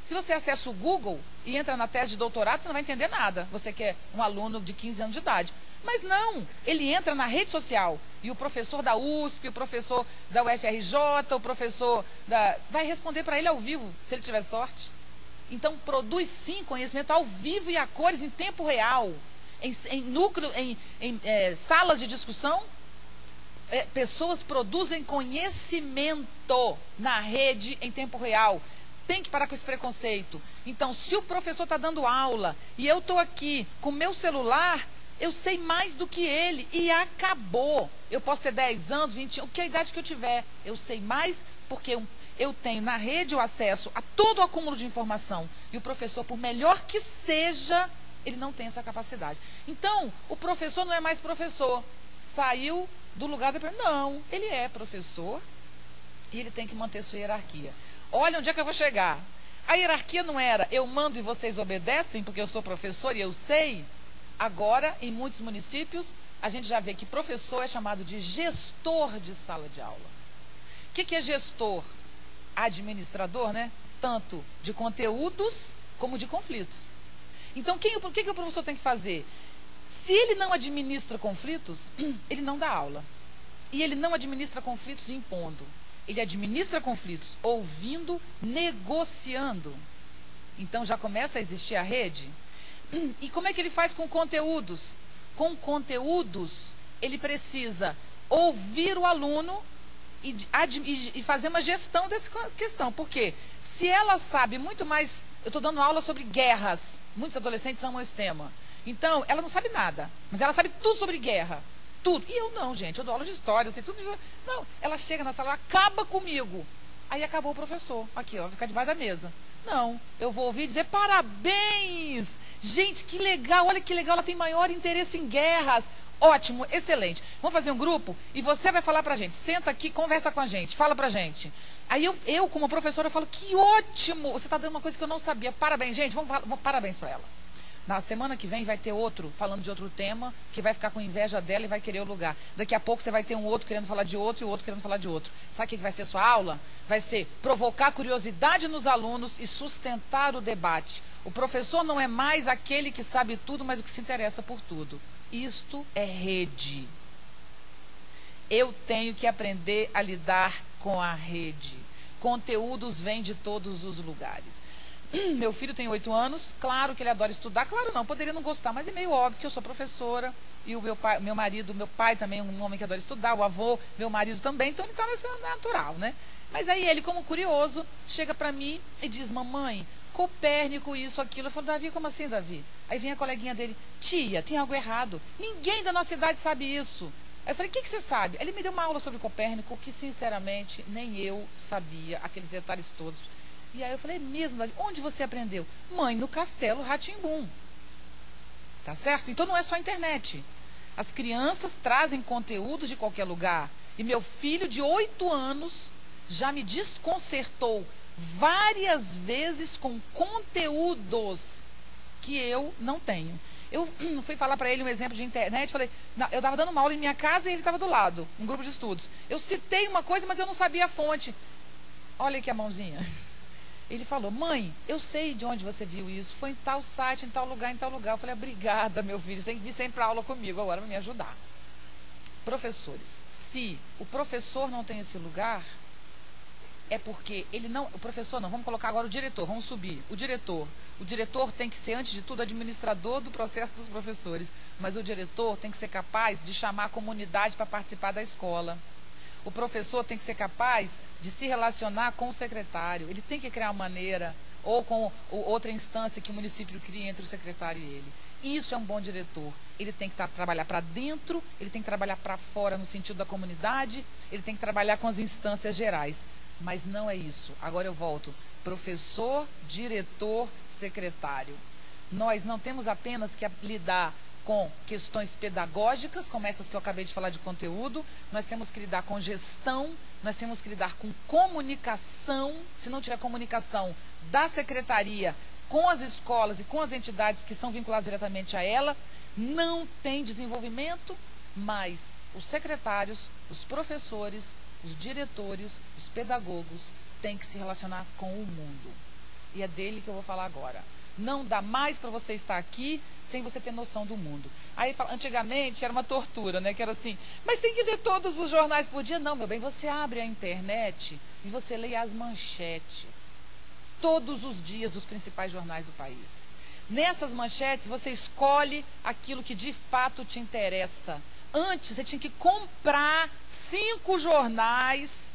Se você acessa o Google e entra na tese de doutorado, você não vai entender nada. Você que é um aluno de 15 anos de idade. Mas não, ele entra na rede social. E o professor da USP, o professor da UFRJ, o professor vai responder para ele ao vivo, se ele tiver sorte. Então, produz sim conhecimento ao vivo e a cores em tempo real. Em salas de discussão, pessoas produzem conhecimento na rede em tempo real. Tem que parar com esse preconceito. Então, se o professor está dando aula e eu estou aqui com o meu celular, eu sei mais do que ele e acabou. Eu posso ter 10 anos, 20 anos, que é a idade que eu tiver. Eu sei mais porque eu tenho na rede o acesso a todo o acúmulo de informação. E o professor, por melhor que seja, ele não tem essa capacidade. Então, o professor não é mais professor. Saiu do lugar da... Não, ele é professor e ele tem que manter sua hierarquia. Olha onde é que eu vou chegar. A hierarquia não era eu mando e vocês obedecem porque eu sou professor e eu sei. Agora, em muitos municípios, a gente já vê que professor é chamado de gestor de sala de aula. O que é gestor? Administrador, né? Tanto de conteúdos como de conflitos. Então, o que o professor tem que fazer? Se ele não administra conflitos, ele não dá aula. E ele não administra conflitos impondo. Ele administra conflitos ouvindo, negociando. Então, já começa a existir a rede. E como é que ele faz com conteúdos? Com conteúdos, ele precisa ouvir o aluno e fazer uma gestão dessa questão. Por quê? Se ela sabe muito mais... Eu estou dando aula sobre guerras. Muitos adolescentes amam esse tema. Então, ela não sabe nada. Mas ela sabe tudo sobre guerra. Tudo. E eu não, gente. Eu dou aula de história, eu sei tudo. Não, ela chega na sala, ela acaba comigo. Aí acabou o professor. Aqui, ó, vai ficar debaixo da mesa. Não, eu vou ouvir dizer parabéns. Gente, que legal, olha que legal, ela tem maior interesse em guerras. Ótimo, excelente. Vamos fazer um grupo e você vai falar pra gente. Senta aqui, conversa com a gente, fala pra gente. Aí eu como professora, falo, que ótimo, você está dando uma coisa que eu não sabia. Parabéns, gente, vamos parabéns para ela. Na semana que vem vai ter outro, falando de outro tema, que vai ficar com inveja dela e vai querer o lugar. Daqui a pouco você vai ter um outro querendo falar de outro e o outro querendo falar de outro. Sabe o que vai ser a sua aula? Vai ser provocar curiosidade nos alunos e sustentar o debate. O professor não é mais aquele que sabe tudo, mas o que se interessa por tudo. Isto é rede. Eu tenho que aprender a lidar com a rede. Conteúdos vêm de todos os lugares. Meu filho tem 8 anos, claro que ele adora estudar, claro não, poderia não gostar, mas é meio óbvio que eu sou professora, e o meu pai também é um homem que adora estudar, o avô, meu marido também, então ele está nessa natural, né? Mas aí ele, como curioso, chega para mim e diz, mamãe, Copérnico, isso, aquilo. Eu falo, Davi, como assim, Davi? Aí vem a coleguinha dele, tia, tem algo errado, ninguém da nossa idade sabe isso. Aí eu falei, o que você sabe? Ele me deu uma aula sobre Copérnico, que sinceramente nem eu sabia aqueles detalhes todos. E aí eu falei, mesmo, Davi, onde você aprendeu? Mãe, no Castelo Rá-Tim-Bum. Tá certo? Então não é só a internet. As crianças trazem conteúdos de qualquer lugar. E meu filho de 8 anos já me desconcertou várias vezes com conteúdos que eu não tenho. Eu fui falar para ele um exemplo de internet, falei, não, eu estava dando uma aula em minha casa e ele estava do lado, um grupo de estudos. Eu citei uma coisa, mas eu não sabia a fonte. Olha aqui a mãozinha. Ele falou, mãe, eu sei de onde você viu isso, foi em tal site, em tal lugar, em tal lugar. Eu falei, obrigada, meu filho, você tem que vir sempre para aula comigo agora para me ajudar. Professores, se o professor não tem esse lugar, é porque ele não, o professor não, vamos colocar agora o diretor, vamos subir, o diretor tem que ser, antes de tudo, administrador do processo dos professores, mas o diretor tem que ser capaz de chamar a comunidade para participar da escola. O professor tem que ser capaz de se relacionar com o secretário. Ele tem que criar uma maneira, ou com outra instância que o município cria entre o secretário e ele. Isso é um bom diretor. Ele tem que trabalhar para dentro, ele tem que trabalhar para fora no sentido da comunidade, ele tem que trabalhar com as instâncias gerais. Mas não é isso. Agora eu volto. Professor, diretor, secretário. Nós não temos apenas que lidar com questões pedagógicas, como essas que eu acabei de falar de conteúdo, nós temos que lidar com gestão, nós temos que lidar com comunicação. Se não tiver comunicação da secretaria com as escolas e com as entidades que são vinculadas diretamente a ela, não tem desenvolvimento, mas os secretários, os professores, os diretores, os pedagogos têm que se relacionar com o mundo. E é dele que eu vou falar agora. Não dá mais para você estar aqui sem você ter noção do mundo. Aí, antigamente, era uma tortura, né? Que era assim, mas tem que ler todos os jornais por dia. Não, meu bem, você abre a internet e você lê as manchetes. Todos os dias dos principais jornais do país. Nessas manchetes, você escolhe aquilo que de fato te interessa. Antes, você tinha que comprar 5 jornais,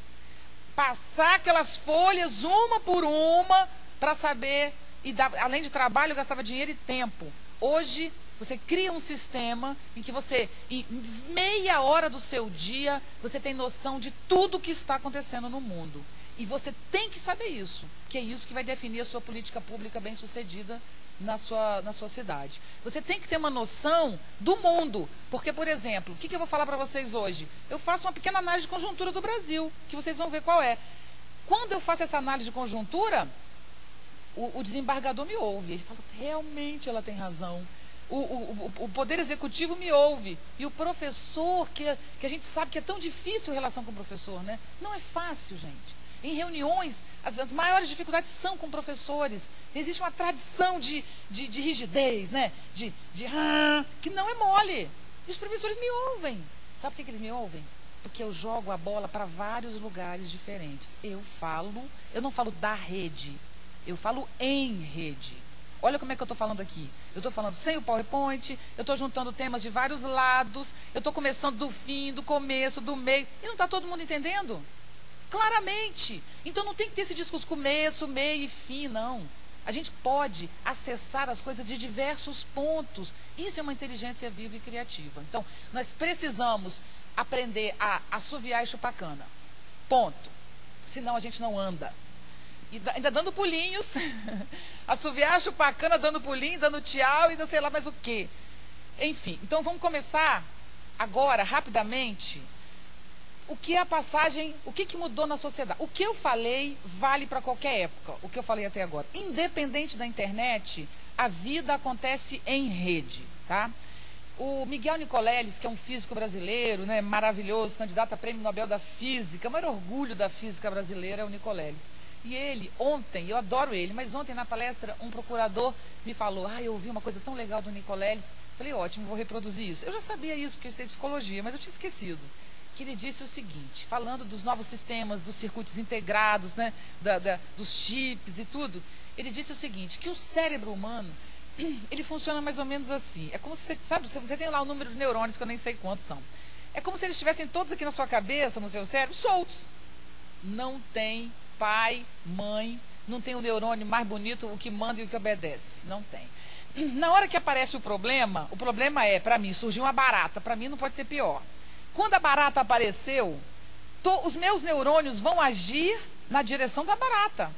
passar aquelas folhas uma por uma, para saber... E além de trabalho, gastava dinheiro e tempo. Hoje, você cria um sistema em que você, em meia hora do seu dia, você tem noção de tudo que está acontecendo no mundo. E você tem que saber isso, que é isso que vai definir a sua política pública bem-sucedida na sua cidade. Você tem que ter uma noção do mundo. Porque, por exemplo, o que eu vou falar para vocês hoje? Eu faço uma pequena análise de conjuntura do Brasil, que vocês vão ver qual é. Quando eu faço essa análise de conjuntura... O desembargador me ouve, ele fala, realmente ela tem razão. O Poder Executivo me ouve. E o professor, que a gente sabe que é tão difícil a relação com o professor, né? Não é fácil, gente. Em reuniões, as maiores dificuldades são com professores. Existe uma tradição de rigidez, né? Que não é mole. E os professores me ouvem. Sabe por que eles me ouvem? Porque eu jogo a bola para vários lugares diferentes. Eu não falo da rede. Eu falo em rede. Olha como é que eu estou falando aqui. Eu estou falando sem o PowerPoint, eu estou juntando temas de vários lados, eu estou começando do fim, do começo, do meio. E não está todo mundo entendendo? Claramente. Então não tem que ter esse discurso começo, meio e fim, não. A gente pode acessar as coisas de diversos pontos. Isso é uma inteligência viva e criativa. Então, nós precisamos aprender a assoviar e chupar cana. Ponto. senão a gente não anda. E ainda dando pulinhos, assoviar, chupar a cana, dando pulinho, dando tchau e não sei lá mais o quê. Enfim, então vamos começar agora, rapidamente, o que é a passagem, o que mudou na sociedade. O que eu falei vale para qualquer época, o que eu falei até agora. Independente da internet, a vida acontece em rede, tá? O Miguel Nicoleles, que é um físico brasileiro, né, maravilhoso, candidato a prêmio Nobel da Física, o maior orgulho da física brasileira é o Nicoleles. E ele, ontem, eu adoro ele, mas ontem na palestra um procurador me falou, eu ouvi uma coisa tão legal do Nicoleles. Falei, ótimo, vou reproduzir isso. Eu já sabia isso, porque eu estudei psicologia, mas eu tinha esquecido. Que ele disse o seguinte, falando dos novos sistemas, dos circuitos integrados, né, dos chips e tudo, ele disse o seguinte, que o cérebro humano, ele funciona mais ou menos assim. É como se você, sabe, você tem lá o número de neurônios, que eu nem sei quantos são. É como se eles estivessem todos aqui na sua cabeça, no seu cérebro, soltos. Não tem pai, mãe, não tem o neurônio mais bonito, o que manda e o que obedece. Não tem. Na hora que aparece o problema é, para mim, surgiu uma barata. Para mim não pode ser pior. Quando a barata apareceu, os meus neurônios vão agir na direção da barata.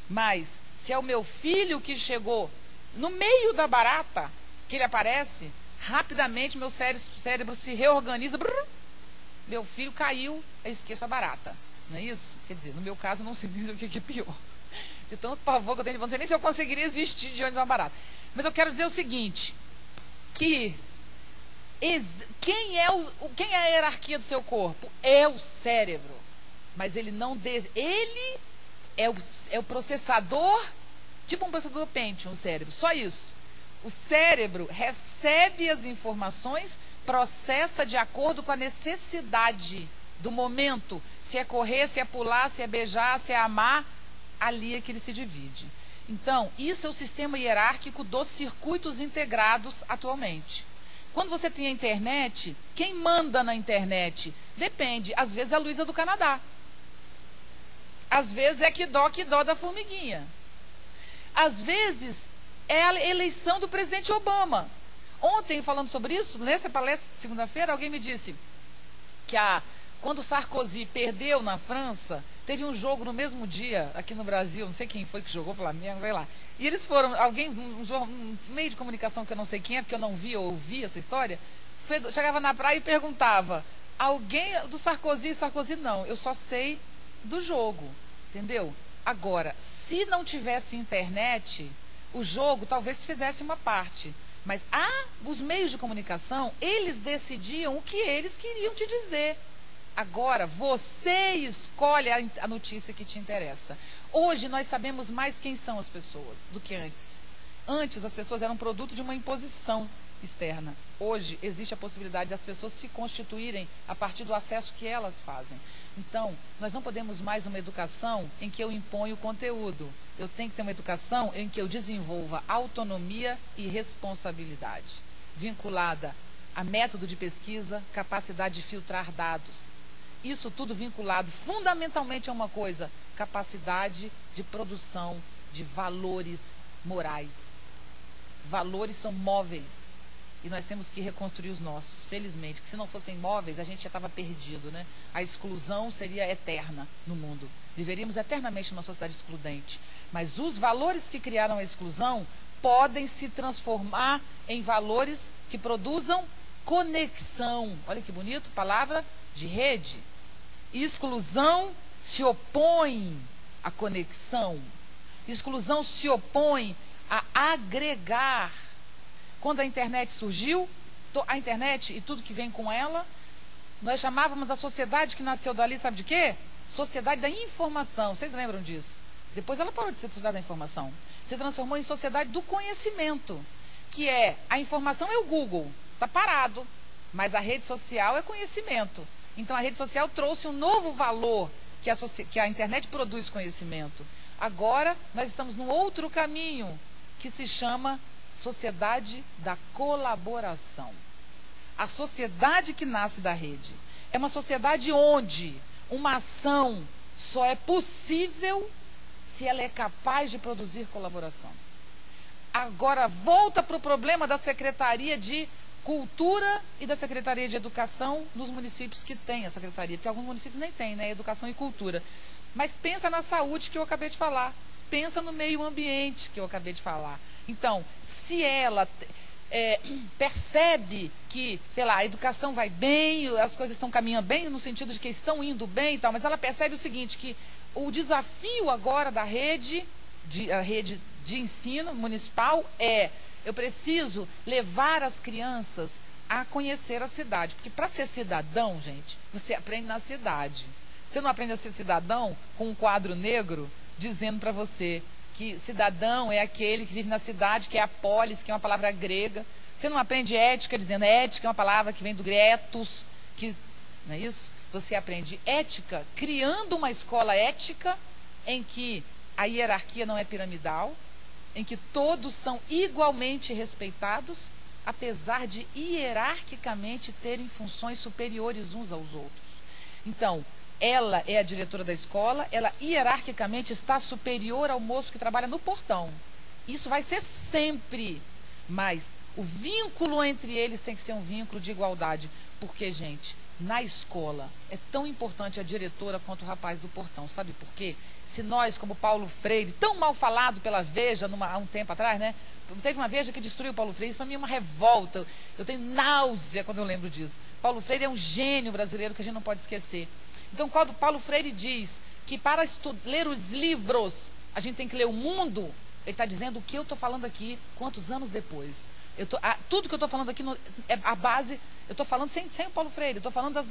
Mas, se é o meu filho que chegou no meio da barata, que ele aparece, rapidamente meu cérebro se reorganiza. Meu filho caiu, eu esqueço a barata. Não é isso? Quer dizer, no meu caso, não sei nem o que é pior. De tanto pavor que eu tenho, não sei nem se eu conseguiria existir diante de uma barata. Mas eu quero dizer o seguinte, que quem é a hierarquia do seu corpo? É o cérebro. Mas ele não... Ele é o processador, tipo um processador Pentium, o cérebro. Só isso. O cérebro recebe as informações, processa de acordo com a necessidade do momento. Se é correr, se é pular, se é beijar, se é amar, ali é que ele se divide. Então, isso é o sistema hierárquico dos circuitos integrados atualmente. Quando você tem a internet, quem manda na internet? Depende. Às vezes é a Luísa do Canadá. Às vezes é que dó da formiguinha. Às vezes é a eleição do presidente Obama. Ontem, falando sobre isso, nessa palestra de segunda-feira, alguém me disse que quando o Sarkozy perdeu na França, teve um jogo no mesmo dia, aqui no Brasil, não sei quem foi que jogou, Flamengo, sei lá. E eles foram, um meio de comunicação que eu não sei quem é, porque eu não vi ou ouvi essa história, chegava na praia e perguntava, alguém do Sarkozy não, eu só sei do jogo, entendeu? Agora, se não tivesse internet, o jogo talvez fizesse uma parte, mas os meios de comunicação, eles decidiam o que eles queriam te dizer. Agora, você escolhe a notícia que te interessa. Hoje, nós sabemos mais quem são as pessoas do que antes. Antes, as pessoas eram produto de uma imposição externa. Hoje, existe a possibilidade das pessoas se constituírem a partir do acesso que elas fazem. Então, nós não podemos mais uma educação em que eu imponho o conteúdo. Eu tenho que ter uma educação em que eu desenvolva autonomia e responsabilidade, vinculada a método de pesquisa, capacidade de filtrar dados. Isso tudo vinculado fundamentalmente a uma coisa, capacidade de produção de valores morais. Valores são móveis e nós temos que reconstruir os nossos, felizmente, que se não fossem móveis a gente já estava perdido, né? A exclusão seria eterna no mundo. Viveríamos eternamente numa sociedade excludente. Mas os valores que criaram a exclusão podem se transformar em valores que produzam conexão. Olha que bonito, palavra de rede. Exclusão se opõe à conexão. Exclusão se opõe a agregar. Quando a internet surgiu, a internet e tudo que vem com ela, nós chamávamos a sociedade que nasceu dali, sabe de quê? Sociedade da informação. Vocês lembram disso? Depois ela parou de ser sociedade da informação. Se transformou em sociedade do conhecimento, que é, a informação é o Google, está parado, mas a rede social é conhecimento. Então, a rede social trouxe um novo valor, que a internet produz conhecimento. Agora, nós estamos num outro caminho, que se chama sociedade da colaboração. A sociedade que nasce da rede é uma sociedade onde uma ação só é possível se ela é capaz de produzir colaboração. Agora, volta para o problema da Secretaria de Cultura e da Secretaria de Educação nos municípios que têm a secretaria, porque alguns municípios nem têm, né? Educação e Cultura. Mas pensa na saúde que eu acabei de falar. Pensa no meio ambiente que eu acabei de falar. Então, se ela percebe que, sei lá, a educação vai bem, as coisas estão caminhando bem, no sentido de que estão indo bem e tal, mas ela percebe o seguinte, que o desafio agora da rede de ensino municipal eu preciso levar as crianças a conhecer a cidade. Porque para ser cidadão, gente, você aprende na cidade. Você não aprende a ser cidadão com um quadro negro dizendo para você que cidadão é aquele que vive na cidade, que é a polis, que é uma palavra grega. Você não aprende ética dizendo ética é uma palavra que vem do gretos, que, não é isso? Você aprende ética criando uma escola ética em que a hierarquia não é piramidal, em que todos são igualmente respeitados, apesar de hierarquicamente terem funções superiores uns aos outros. Então, ela é a diretora da escola, ela hierarquicamente está superior ao moço que trabalha no portão. Isso vai ser sempre, mas o vínculo entre eles tem que ser um vínculo de igualdade, porque, gente, na escola é tão importante a diretora quanto o rapaz do portão. Sabe por quê? Se nós, como Paulo Freire, tão mal falado pela Veja há um tempo atrás, né? Teve uma Veja que destruiu Paulo Freire, isso para mim é uma revolta, eu tenho náusea quando eu lembro disso. Paulo Freire é um gênio brasileiro que a gente não pode esquecer. Então, quando Paulo Freire diz que para ler os livros, a gente tem que ler o mundo, ele está dizendo o que eu estou falando aqui, quantos anos depois. Tudo que eu estou falando aqui é a base, eu estou falando sem o Paulo Freire, eu estou falando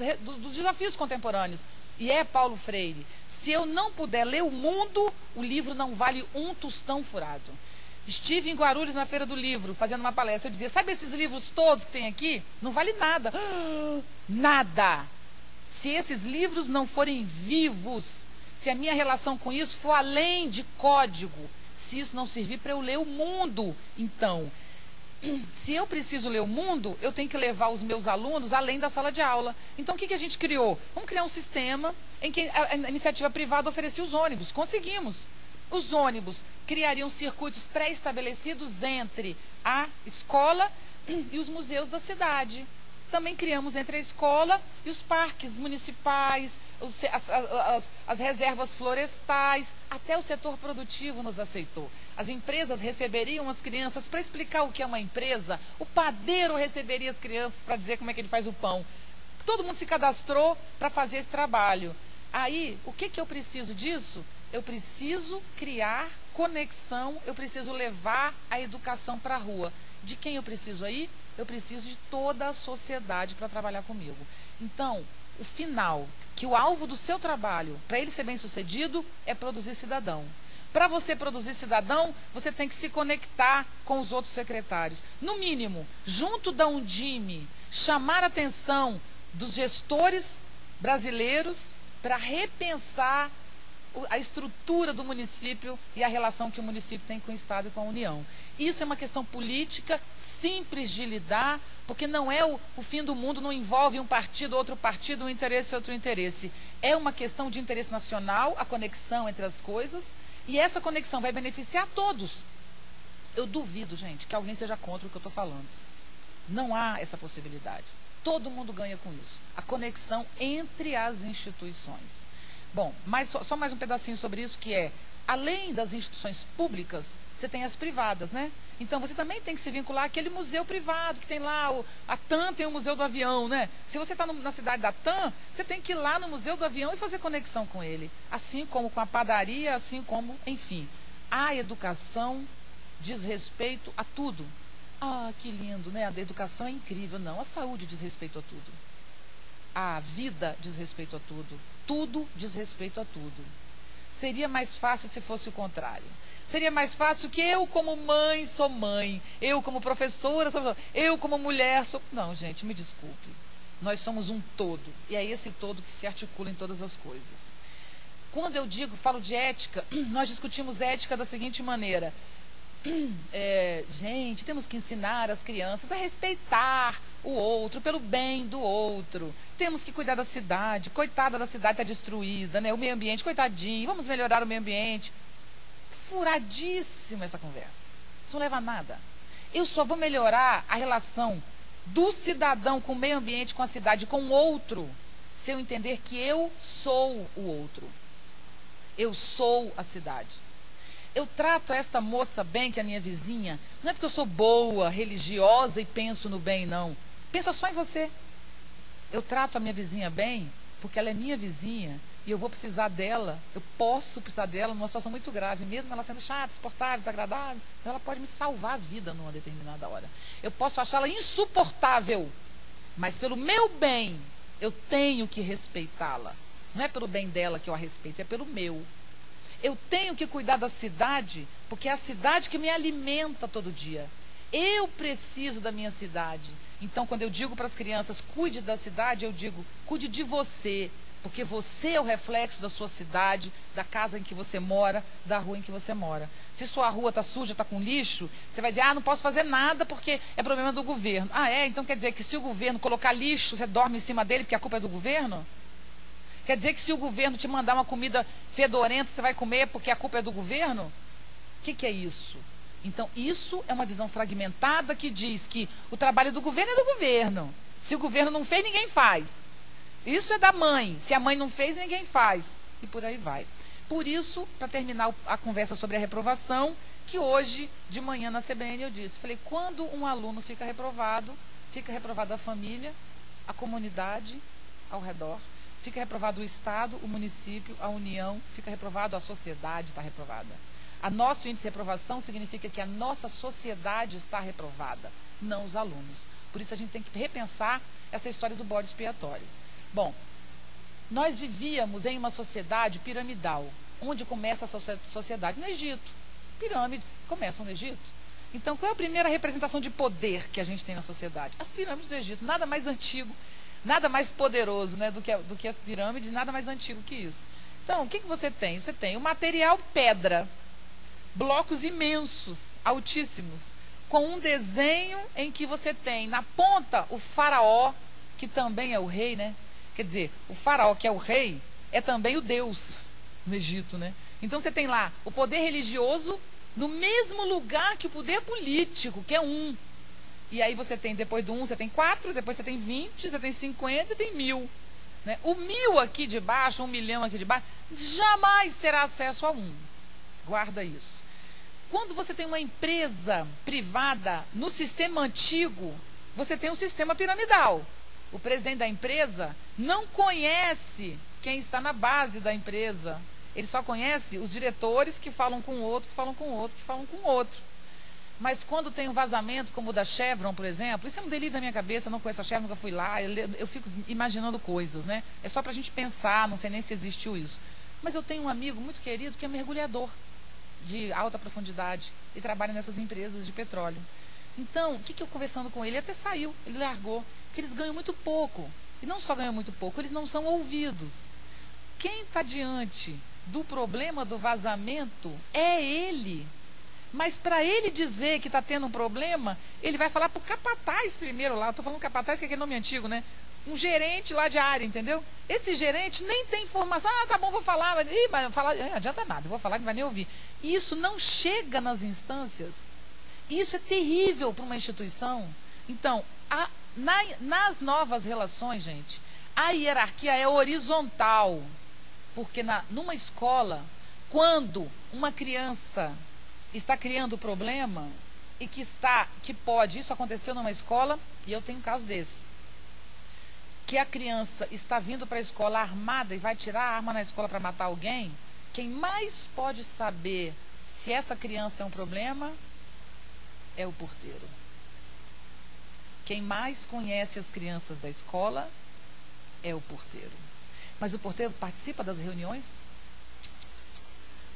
dos desafios contemporâneos. E é Paulo Freire. Se eu não puder ler o mundo, o livro não vale um tostão furado. Estive em Guarulhos na Feira do Livro, fazendo uma palestra. Eu dizia, sabe esses livros todos que tem aqui? Não vale nada. Nada. Se esses livros não forem vivos, se a minha relação com isso for além de código, se isso não servir para eu ler o mundo, então, se eu preciso ler o mundo, eu tenho que levar os meus alunos além da sala de aula. Então, o que a gente criou? Vamos criar um sistema em que a iniciativa privada oferecia os ônibus. Conseguimos. Os ônibus criariam circuitos pré-estabelecidos entre a escola e os museus da cidade. Também criamos entre a escola e os parques municipais, as reservas florestais, até o setor produtivo nos aceitou. As empresas receberiam as crianças para explicar o que é uma empresa, o padeiro receberia as crianças para dizer como é que ele faz o pão. Todo mundo se cadastrou para fazer esse trabalho. Aí, o que eu preciso disso? Eu preciso criar conexão, eu preciso levar a educação para a rua. De quem eu preciso aí? Eu preciso de toda a sociedade para trabalhar comigo. Então, o final, que o alvo do seu trabalho, para ele ser bem sucedido, é produzir cidadão. Para você produzir cidadão, você tem que se conectar com os outros secretários. No mínimo, junto da Undime, chamar a atenção dos gestores brasileiros para repensar a estrutura do município e a relação que o município tem com o Estado e com a União. Isso é uma questão política, simples de lidar, porque não é o fim do mundo, não envolve um partido, outro partido, um interesse, outro interesse. É uma questão de interesse nacional, a conexão entre as coisas, e essa conexão vai beneficiar todos. Eu duvido, gente, que alguém seja contra o que eu estou falando. Não há essa possibilidade. Todo mundo ganha com isso. A conexão entre as instituições. Bom, mas só mais um pedacinho sobre isso, que é, além das instituições públicas, você tem as privadas, né? Então, você também tem que se vincular àquele museu privado que tem lá, a TAM tem o Museu do Avião, né? Se você está na cidade da TAM, você tem que ir lá no Museu do Avião e fazer conexão com ele. Assim como com a padaria, assim como, enfim. A educação diz respeito a tudo. Ah, que lindo, né? A educação é incrível. Não, a saúde diz respeito a tudo. A vida diz respeito a tudo. Tudo diz respeito a tudo. Seria mais fácil se fosse o contrário. Seria mais fácil que eu, como mãe, sou mãe. Eu, como professora, sou professora. Eu, como mulher, sou... Não, gente, me desculpe. Nós somos um todo. E é esse todo que se articula em todas as coisas. Quando eu falo de ética, nós discutimos ética da seguinte maneira. Gente, temos que ensinar as crianças a respeitar o outro, pelo bem do outro. Temos que cuidar da cidade. Coitada da cidade, está destruída, né? O meio ambiente, coitadinho, vamos melhorar o meio ambiente. Furadíssima essa conversa. Isso não leva a nada. Eu só vou melhorar a relação do cidadão com o meio ambiente, com a cidade, com o outro, se eu entender que eu sou o outro. Eu sou a cidade. Eu trato esta moça bem, que é a minha vizinha, não é porque eu sou boa, religiosa e penso no bem, não. Pensa só em você. Eu trato a minha vizinha bem porque ela é minha vizinha e eu vou precisar dela, eu posso precisar dela numa situação muito grave, mesmo ela sendo chata, insuportável, desagradável, ela pode me salvar a vida numa determinada hora. Eu posso achá-la insuportável, mas pelo meu bem, eu tenho que respeitá-la. Não é pelo bem dela que eu a respeito, é pelo meu. Eu tenho que cuidar da cidade, porque é a cidade que me alimenta todo dia. Eu preciso da minha cidade. Então, quando eu digo para as crianças, cuide da cidade, eu digo, cuide de você, porque você é o reflexo da sua cidade, da casa em que você mora, da rua em que você mora. Se sua rua está suja, está com lixo, você vai dizer, não posso fazer nada porque é problema do governo. Então quer dizer que se o governo colocar lixo, você dorme em cima dele porque a culpa é do governo? Quer dizer que se o governo te mandar uma comida fedorenta, você vai comer porque a culpa é do governo? O que é isso? Então, isso é uma visão fragmentada que diz que o trabalho do governo é do governo. Se o governo não fez, ninguém faz. Isso é da mãe. Se a mãe não fez, ninguém faz. E por aí vai. Por isso, para terminar a conversa sobre a reprovação, que hoje, de manhã na CBN, eu disse, falei, quando um aluno fica reprovado a família, a comunidade ao redor, fica reprovado o Estado, o município, a União, fica reprovado a sociedade, está reprovada. A nosso índice de reprovação significa que a nossa sociedade está reprovada, não os alunos. Por isso a gente tem que repensar essa história do bode expiatório. Bom, nós vivíamos em uma sociedade piramidal. Onde começa a sociedade? No Egito. Pirâmides começam no Egito. Então, qual é a primeira representação de poder que a gente tem na sociedade? As pirâmides do Egito. Nada mais antigo, nada mais poderoso, né, do que as pirâmides, nada mais antigo que isso. Então, o que você tem? Você tem o material pedra, blocos imensos, altíssimos, com um desenho em que você tem na ponta o faraó, que também é o rei, né? Quer dizer, o faraó, que é o rei, é também o Deus no Egito, né? Então você tem lá o poder religioso no mesmo lugar que o poder político, que é um. E aí você tem, depois do 1, você tem 4, depois você tem 20, você tem 50, você tem 1000. Né? O 1000 aqui de baixo, 1 milhão aqui de baixo, jamais terá acesso a 1. Guarda isso. Quando você tem uma empresa privada no sistema antigo, você tem um sistema piramidal. O presidente da empresa não conhece quem está na base da empresa. Ele só conhece os diretores que falam com o outro, que falam com o outro, que falam com o outro. Mas quando tem um vazamento, como o da Chevron, por exemplo, isso é um delírio da minha cabeça, eu não conheço a Chevron, nunca fui lá, eu fico imaginando coisas, né? É só para a gente pensar, não sei nem se existiu isso. Mas eu tenho um amigo muito querido que é mergulhador de alta profundidade e trabalha nessas empresas de petróleo. Então, o que eu conversando com ele, até saiu, ele largou, porque eles ganham muito pouco. E não só ganham muito pouco, eles não são ouvidos. Quem está diante do problema do vazamento é ele. Mas para ele dizer que está tendo um problema, ele vai falar para o capataz primeiro lá. Estou falando capataz, que é aquele nome antigo, né? Um gerente lá de área, entendeu? Esse gerente nem tem informação. Tá bom, vou falar. Mas falar, não adianta nada, vou falar, não vai nem ouvir. E isso não chega nas instâncias. Isso é terrível para uma instituição. Então, nas novas relações, gente, a hierarquia é horizontal. Porque numa escola, quando uma criança está criando problema e que pode, isso aconteceu numa escola, e eu tenho um caso desse, que a criança está vindo para a escola armada e vai tirar a arma na escola para matar alguém, quem mais pode saber se essa criança é um problema é o porteiro. Quem mais conhece as crianças da escola é o porteiro. Mas o porteiro participa das reuniões?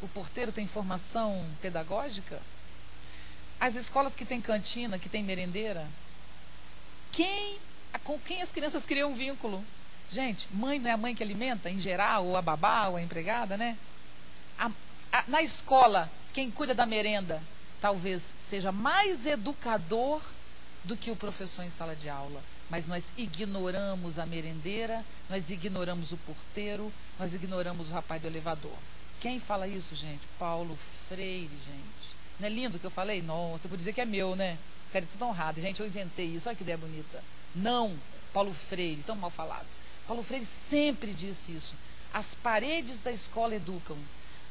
O porteiro tem formação pedagógica? As escolas que têm cantina, que têm merendeira, com quem as crianças criam um vínculo? Gente, mãe não é a mãe que alimenta, em geral, ou a babá, ou a empregada, né? Na escola, quem cuida da merenda, talvez seja mais educador do que o professor em sala de aula. Mas nós ignoramos a merendeira, nós ignoramos o porteiro, nós ignoramos o rapaz do elevador. Quem fala isso, gente? Paulo Freire, gente. Não é lindo o que eu falei? Nossa, você pode dizer que é meu, né? Quero tudo honrado. Gente, eu inventei isso, olha que ideia bonita. Não, Paulo Freire, tão mal falado. Paulo Freire sempre disse isso. As paredes da escola educam.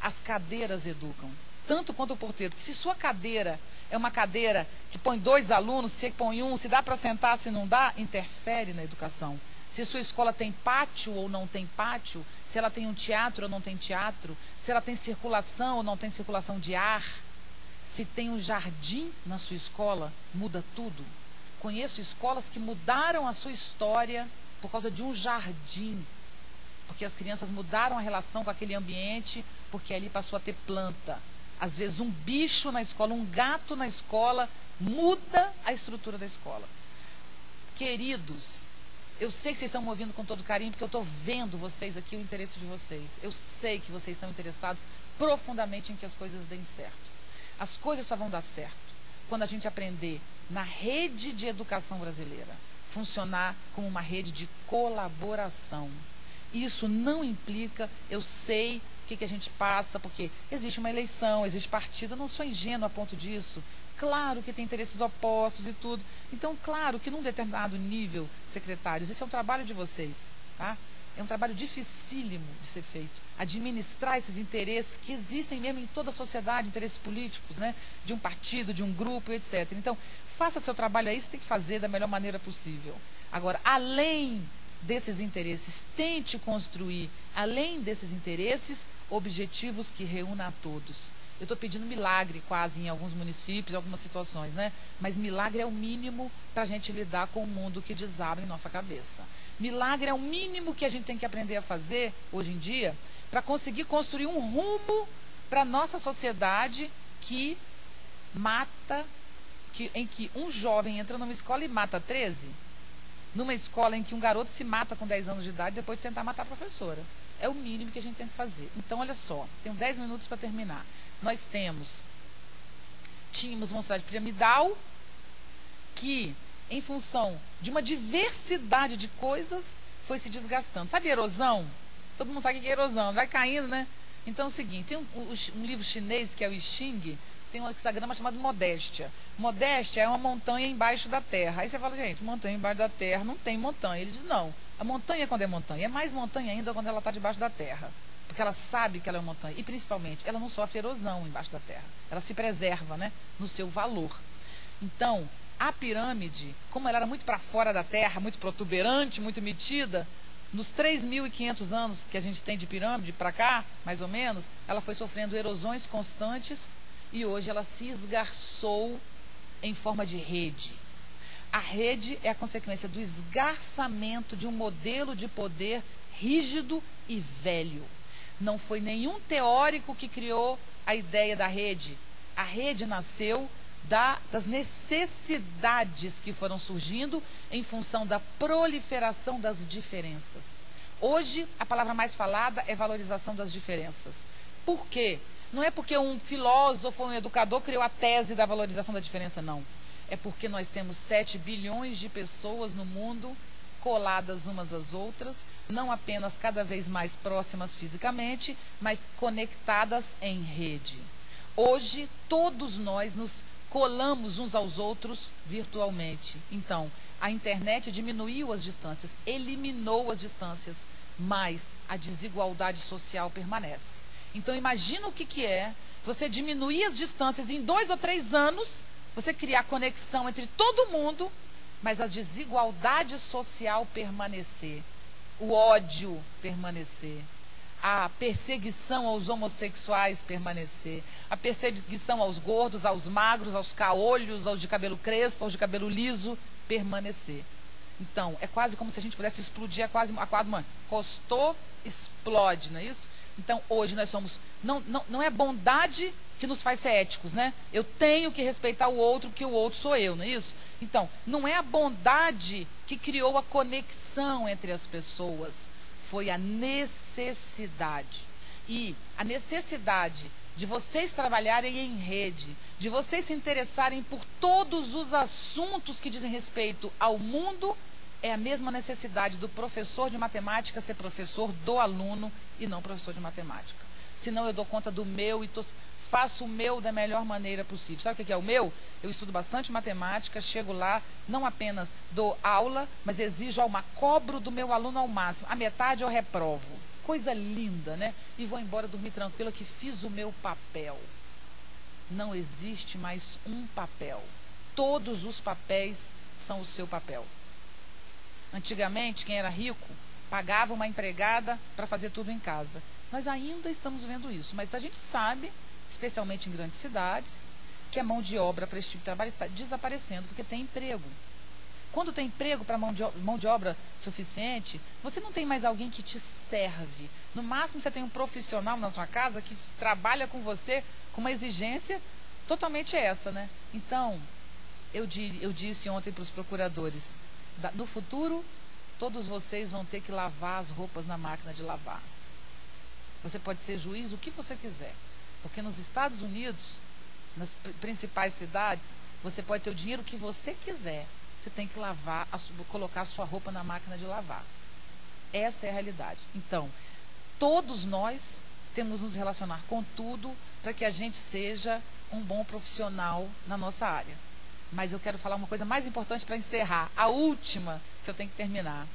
As cadeiras educam, tanto quanto o porteiro. Porque se sua cadeira é uma cadeira que põe 2 alunos, se põe um, se dá para sentar, se não dá, interfere na educação. Se sua escola tem pátio ou não tem pátio, se ela tem um teatro ou não tem teatro, se ela tem circulação ou não tem circulação de ar, se tem um jardim na sua escola, muda tudo. Conheço escolas que mudaram a sua história por causa de um jardim, porque as crianças mudaram a relação com aquele ambiente, porque ali passou a ter planta. Às vezes um bicho na escola, um gato na escola, muda a estrutura da escola. Queridos, eu sei que vocês estão me ouvindo com todo carinho, porque eu estou vendo vocês aqui, o interesse de vocês. Eu sei que vocês estão interessados profundamente em que as coisas deem certo. As coisas só vão dar certo quando a gente aprender na rede de educação brasileira funcionar como uma rede de colaboração. Isso não implica, eu sei o que a gente passa, porque existe uma eleição, existe partido, eu não sou ingênuo a ponto disso. Claro que tem interesses opostos e tudo. Então, claro que num determinado nível, secretários, esse é um trabalho de vocês, tá? É um trabalho dificílimo de ser feito. Administrar esses interesses que existem mesmo em toda a sociedade, interesses políticos, né? De um partido, de um grupo, etc. Então, faça seu trabalho aí, você tem que fazer da melhor maneira possível. Agora, além desses interesses, tente construir, além desses interesses, objetivos que reúnam a todos. Eu estou pedindo milagre quase em alguns municípios, em algumas situações, né? Mas milagre é o mínimo para a gente lidar com o mundo que desaba em nossa cabeça. Milagre é o mínimo que a gente tem que aprender a fazer, hoje em dia, para conseguir construir um rumo para a nossa sociedade que mata, em que um jovem entra numa escola e mata 13, numa escola em que um garoto se mata com 10 anos de idade depois de tentar matar a professora. É o mínimo que a gente tem que fazer. Então, olha só, tenho 10 minutos para terminar. Nós tínhamos uma sociedade piramidal que, em função de uma diversidade de coisas, foi se desgastando. Sabe erosão? Todo mundo sabe o que é erosão, vai caindo, né? Então é o seguinte, tem um livro chinês que é o I Ching, tem um hexagrama chamado Modéstia. Modéstia é uma montanha embaixo da terra. Aí você fala, gente, montanha embaixo da terra não tem montanha. Ele diz, não, a montanha quando é montanha, é mais montanha ainda quando ela está debaixo da terra. Porque ela sabe que ela é uma montanha. E principalmente, ela não sofre erosão embaixo da terra. Ela se preserva, né, no seu valor. Então, a pirâmide, como ela era muito para fora da terra, muito protuberante, muito metida, nos 3.500 anos que a gente tem de pirâmide para cá, mais ou menos, ela foi sofrendo erosões constantes e hoje ela se esgarçou em forma de rede. A rede é a consequência do esgarçamento de um modelo de poder rígido e velho. Não foi nenhum teórico que criou a ideia da rede. A rede nasceu das necessidades que foram surgindo em função da proliferação das diferenças. Hoje, a palavra mais falada é valorização das diferenças. Por quê? Não é porque um filósofo ou um educador criou a tese da valorização da diferença, não. É porque nós temos 7 bilhões de pessoas no mundo coladas umas às outras, não apenas cada vez mais próximas fisicamente, mas conectadas em rede. Hoje, todos nós nos colamos uns aos outros virtualmente. Então, a internet diminuiu as distâncias, eliminou as distâncias, mas a desigualdade social permanece. Então, imagina o que é você diminuir as distâncias em 2 ou 3 anos, você criar conexão entre todo mundo, mas a desigualdade social permanecer, o ódio permanecer, a perseguição aos homossexuais permanecer, a perseguição aos gordos, aos magros, aos caolhos, aos de cabelo crespo, aos de cabelo liso, permanecer. Então, é quase como se a gente pudesse explodir a quadra, encostou, explode, não é isso? Então, hoje nós somos, não é bondade que nos faz ser éticos, né? Eu tenho que respeitar o outro, porque o outro sou eu, não é isso? Então, não é a bondade que criou a conexão entre as pessoas, foi a necessidade. E a necessidade de vocês trabalharem em rede, de vocês se interessarem por todos os assuntos que dizem respeito ao mundo, é a mesma necessidade do professor de matemática ser professor do aluno e não professor de matemática. Senão eu dou conta do meu e faço o meu da melhor maneira possível. Sabe o que é o meu? Eu estudo bastante matemática, chego lá, não apenas dou aula, mas exijo, cobro do meu aluno ao máximo. A metade eu reprovo. coisa linda, né? E vou embora dormir tranquila que fiz o meu papel. Não existe mais um papel. Todos os papéis são o seu papel. Antigamente, quem era rico pagava uma empregada para fazer tudo em casa. Nós ainda estamos vendo isso, mas a gente sabe, especialmente em grandes cidades, que a mão de obra para esse tipo de trabalho está desaparecendo, porque tem emprego. Quando tem emprego para mão de obra suficiente, você não tem mais alguém que te serve. No máximo, você tem um profissional na sua casa que trabalha com você com uma exigência totalmente essa, né? Então, eu disse ontem para os procuradores, no futuro, todos vocês vão ter que lavar as roupas na máquina de lavar. Você pode ser juiz o que você quiser, porque nos Estados Unidos, nas principais cidades, você pode ter o dinheiro que você quiser. Você tem que lavar, colocar a sua roupa na máquina de lavar. Essa é a realidade. Então, todos nós temos que nos relacionar com tudo para que a gente seja um bom profissional na nossa área. Mas eu quero falar uma coisa mais importante para encerrar, a última que eu tenho que terminar.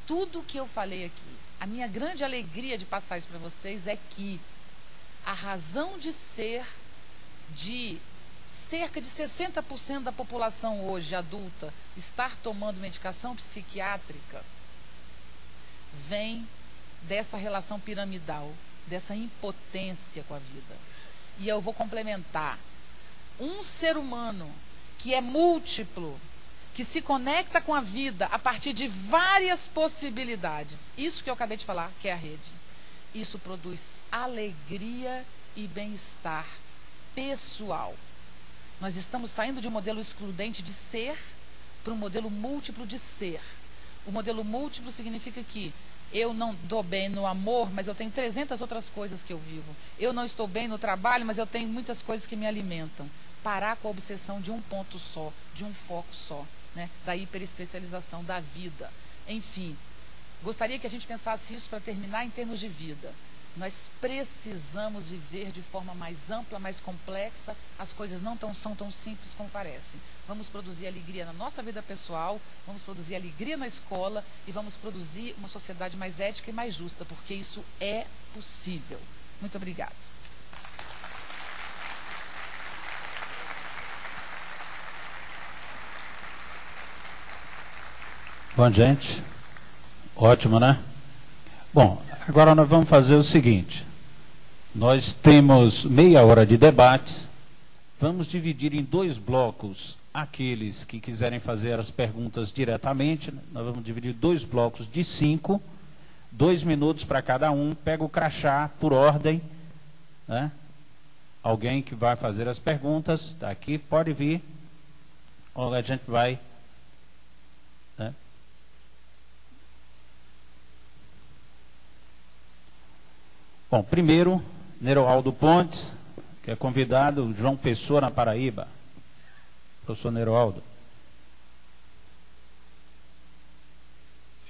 Tudo que eu falei aqui, a minha grande alegria de passar isso para vocês é que a razão de ser de cerca de 60% da população hoje adulta estar tomando medicação psiquiátrica vem dessa relação piramidal, dessa impotência com a vida. E eu vou complementar. Um ser humano que é múltiplo, que se conecta com a vida a partir de várias possibilidades, isso que eu acabei de falar, que é a rede, isso produz alegria e bem-estar pessoal. Nós estamos saindo de um modelo excludente de ser para um modelo múltiplo de ser. O modelo múltiplo significa que eu não dou bem no amor, mas eu tenho 300 outras coisas que eu vivo. Eu não estou bem no trabalho, mas eu tenho muitas coisas que me alimentam. Parar com a obsessão de um ponto só, de um foco só, né? Da hiperespecialização da vida. Enfim, gostaria que a gente pensasse isso para terminar em termos de vida. Nós precisamos viver de forma mais ampla, mais complexa. As coisas não são tão simples como parecem. Vamos produzir alegria na nossa vida pessoal, vamos produzir alegria na escola e vamos produzir uma sociedade mais ética e mais justa, porque isso é possível. Muito obrigada. Bom, gente, ótimo, né? Bom, agora nós vamos fazer o seguinte, nós temos meia hora de debate, vamos dividir em 2 blocos aqueles que quiserem fazer as perguntas diretamente, nós vamos dividir 2 blocos de 5, 2 minutos para cada um, pega o crachá por ordem, né? Alguém que vai fazer as perguntas, está aqui, pode vir, ou a gente vai... né? Bom, primeiro, Neroaldo Pontes, que é convidado, João Pessoa, na Paraíba. Professor Neroaldo.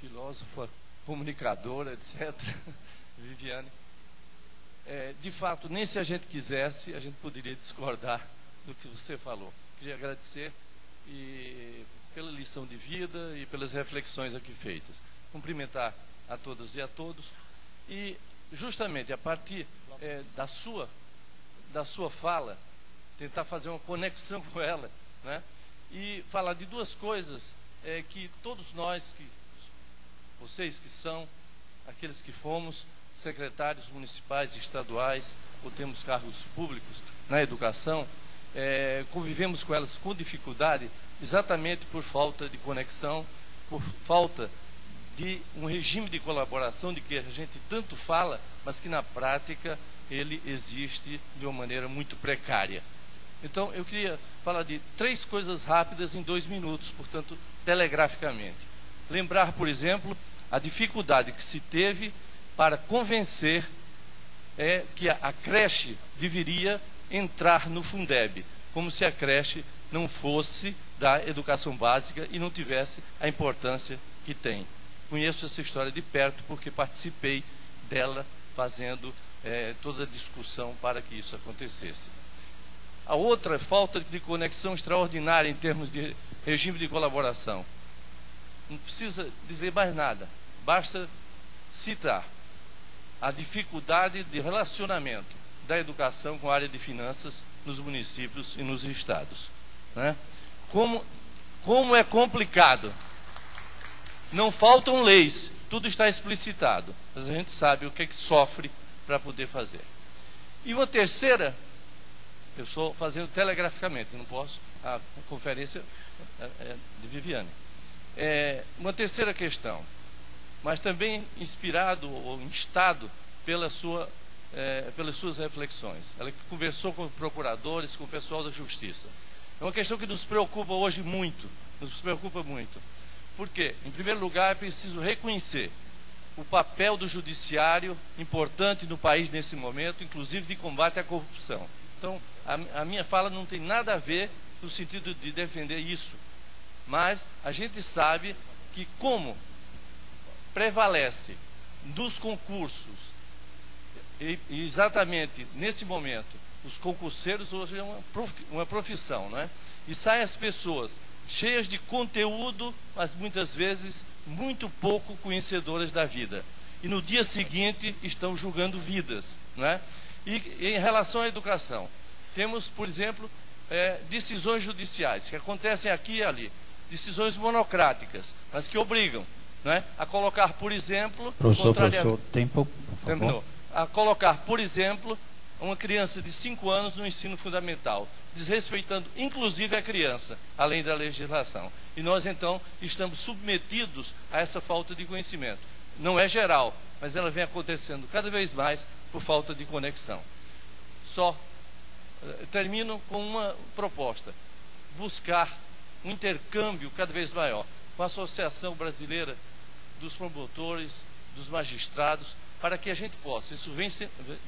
Filósofa, comunicadora, etc. Viviane. De fato, nem se a gente quisesse, a gente poderia discordar do que você falou. Queria agradecer pela lição de vida e pelas reflexões aqui feitas. Cumprimentar a todas e a todos. E justamente a partir da sua fala, tentar fazer uma conexão com ela, né? E falar de 2 coisas que todos nós, vocês que são, aqueles que fomos secretários municipais e estaduais, ou temos cargos públicos na educação, convivemos com elas com dificuldade, exatamente por falta de conexão, por falta de um regime de colaboração de que a gente tanto fala, mas que na prática ele existe de uma maneira muito precária. Então eu queria falar de 3 coisas rápidas em 2 minutos, portanto telegraficamente. Lembrar, por exemplo, a dificuldade que se teve para convencer que a creche deveria entrar no Fundeb, como se a creche não fosse da educação básica e não tivesse a importância que tem. Conheço essa história de perto porque participei dela fazendo toda a discussão para que isso acontecesse. A outra, falta de conexão extraordinária em termos de regime de colaboração. Não precisa dizer mais nada, basta citar a dificuldade de relacionamento da educação com a área de finanças nos municípios e nos estados, né? Como é complicado. Não faltam leis, tudo está explicitado, mas a gente sabe o que é que sofre para poder fazer. E uma terceira, eu estou fazendo telegraficamente, não posso, a conferência é de Viviane. Uma terceira questão, mas também inspirado ou instado pelas suas reflexões. Ela conversou com procuradores, com o pessoal da Justiça. É uma questão que nos preocupa hoje muito, nos preocupa muito. Por quê? Em primeiro lugar, é preciso reconhecer o papel do judiciário importante no país nesse momento, inclusive de combate à corrupção. Então, a minha fala não tem nada a ver no sentido de defender isso, mas a gente sabe que como prevalece dos concursos, e exatamente nesse momento, os concurseiros hoje é uma profissão, né? E saem as pessoas cheias de conteúdo, mas muitas vezes muito pouco conhecedoras da vida. E no dia seguinte estão julgando vidas, né? E em relação à educação, temos, por exemplo, decisões judiciais que acontecem aqui e ali, decisões monocráticas, mas que obrigam, né, a colocar, por exemplo, professor, tempo, por favor. Terminou. A colocar, por exemplo, uma criança de 5 anos no ensino fundamental, desrespeitando inclusive a criança, além da legislação. E nós então estamos submetidos a essa falta de conhecimento. Não é geral, mas ela vem acontecendo cada vez mais por falta de conexão. Só termino com uma proposta: buscar um intercâmbio cada vez maior com a Associação Brasileira dos Promotores, dos Magistrados, para que a gente possa, isso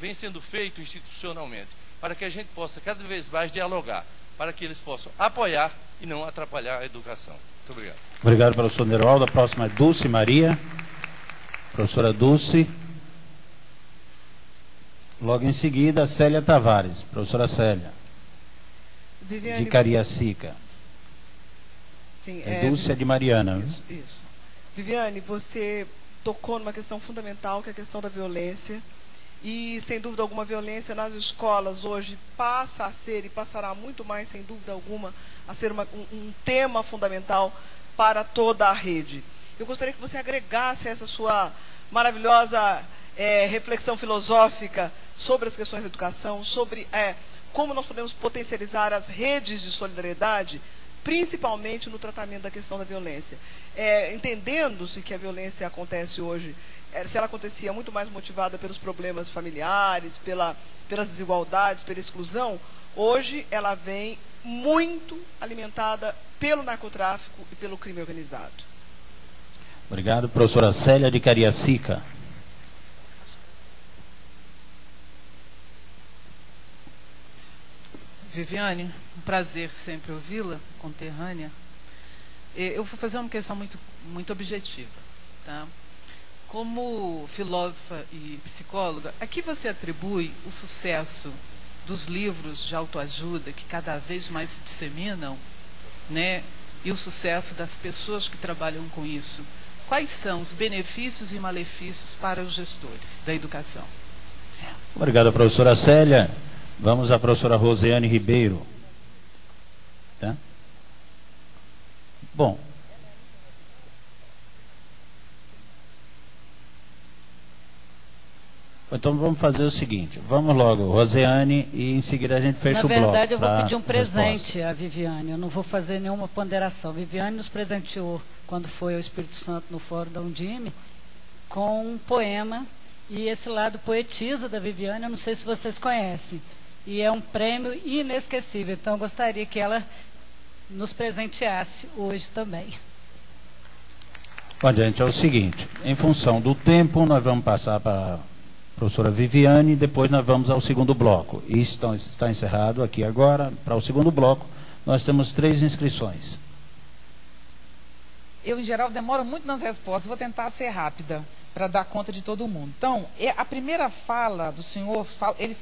vem sendo feito institucionalmente, para que a gente possa cada vez mais dialogar, para que eles possam apoiar e não atrapalhar a educação. Muito obrigado. Obrigado, professor Neroaldo. A próxima é Dulce Maria. Professora Dulce. Logo em seguida, Célia Tavares. Professora Célia. Viviane, de Cariacica. Sim, Dulce é de Mariana. Isso. Viviane, você tocou numa questão fundamental, que é a questão da violência. E, sem dúvida alguma, a violência nas escolas hoje passa a ser, e passará muito mais, sem dúvida alguma, a ser um tema fundamental para toda a rede. Eu gostaria que você agregasse essa sua maravilhosa reflexão filosófica sobre as questões da educação, sobre como nós podemos potencializar as redes de solidariedade, principalmente no tratamento da questão da violência. Entendendo-se que a violência acontece hoje, se ela acontecia muito mais motivada pelos problemas familiares, pelas desigualdades, pela exclusão, hoje ela vem muito alimentada pelo narcotráfico e pelo crime organizado. Obrigado. Professora Célia de Cariacica. Viviane, um prazer sempre ouvi-la, conterrânea. Eu vou fazer uma questão muito objetiva, tá? Como filósofa e psicóloga, a que você atribui o sucesso dos livros de autoajuda que cada vez mais se disseminam, né? E o sucesso das pessoas que trabalham com isso? Quais são os benefícios e malefícios para os gestores da educação? Obrigado, professora Célia. Vamos à professora Rosiane Ribeiro. Tá? Bom. Então vamos fazer o seguinte, vamos logo, Rosiane, e em seguida a gente fecha o bloco. Na verdade, eu vou pedir um presente à Viviane, eu não vou fazer nenhuma ponderação. A Viviane nos presenteou, quando foi ao Espírito Santo no Fórum da Undime, com um poema, e esse lado poetisa da Viviane, eu não sei se vocês conhecem, e é um prêmio inesquecível, então eu gostaria que ela nos presenteasse hoje também. Bom, gente, é o seguinte, em função do tempo, nós vamos passar para professora Viviane, depois nós vamos ao segundo bloco. Isso está encerrado aqui agora. Para o segundo bloco, nós temos 3 inscrições. Eu, em geral, demoro muito nas respostas, vou tentar ser rápida, para dar conta de todo mundo. Então, a primeira fala do senhor, ele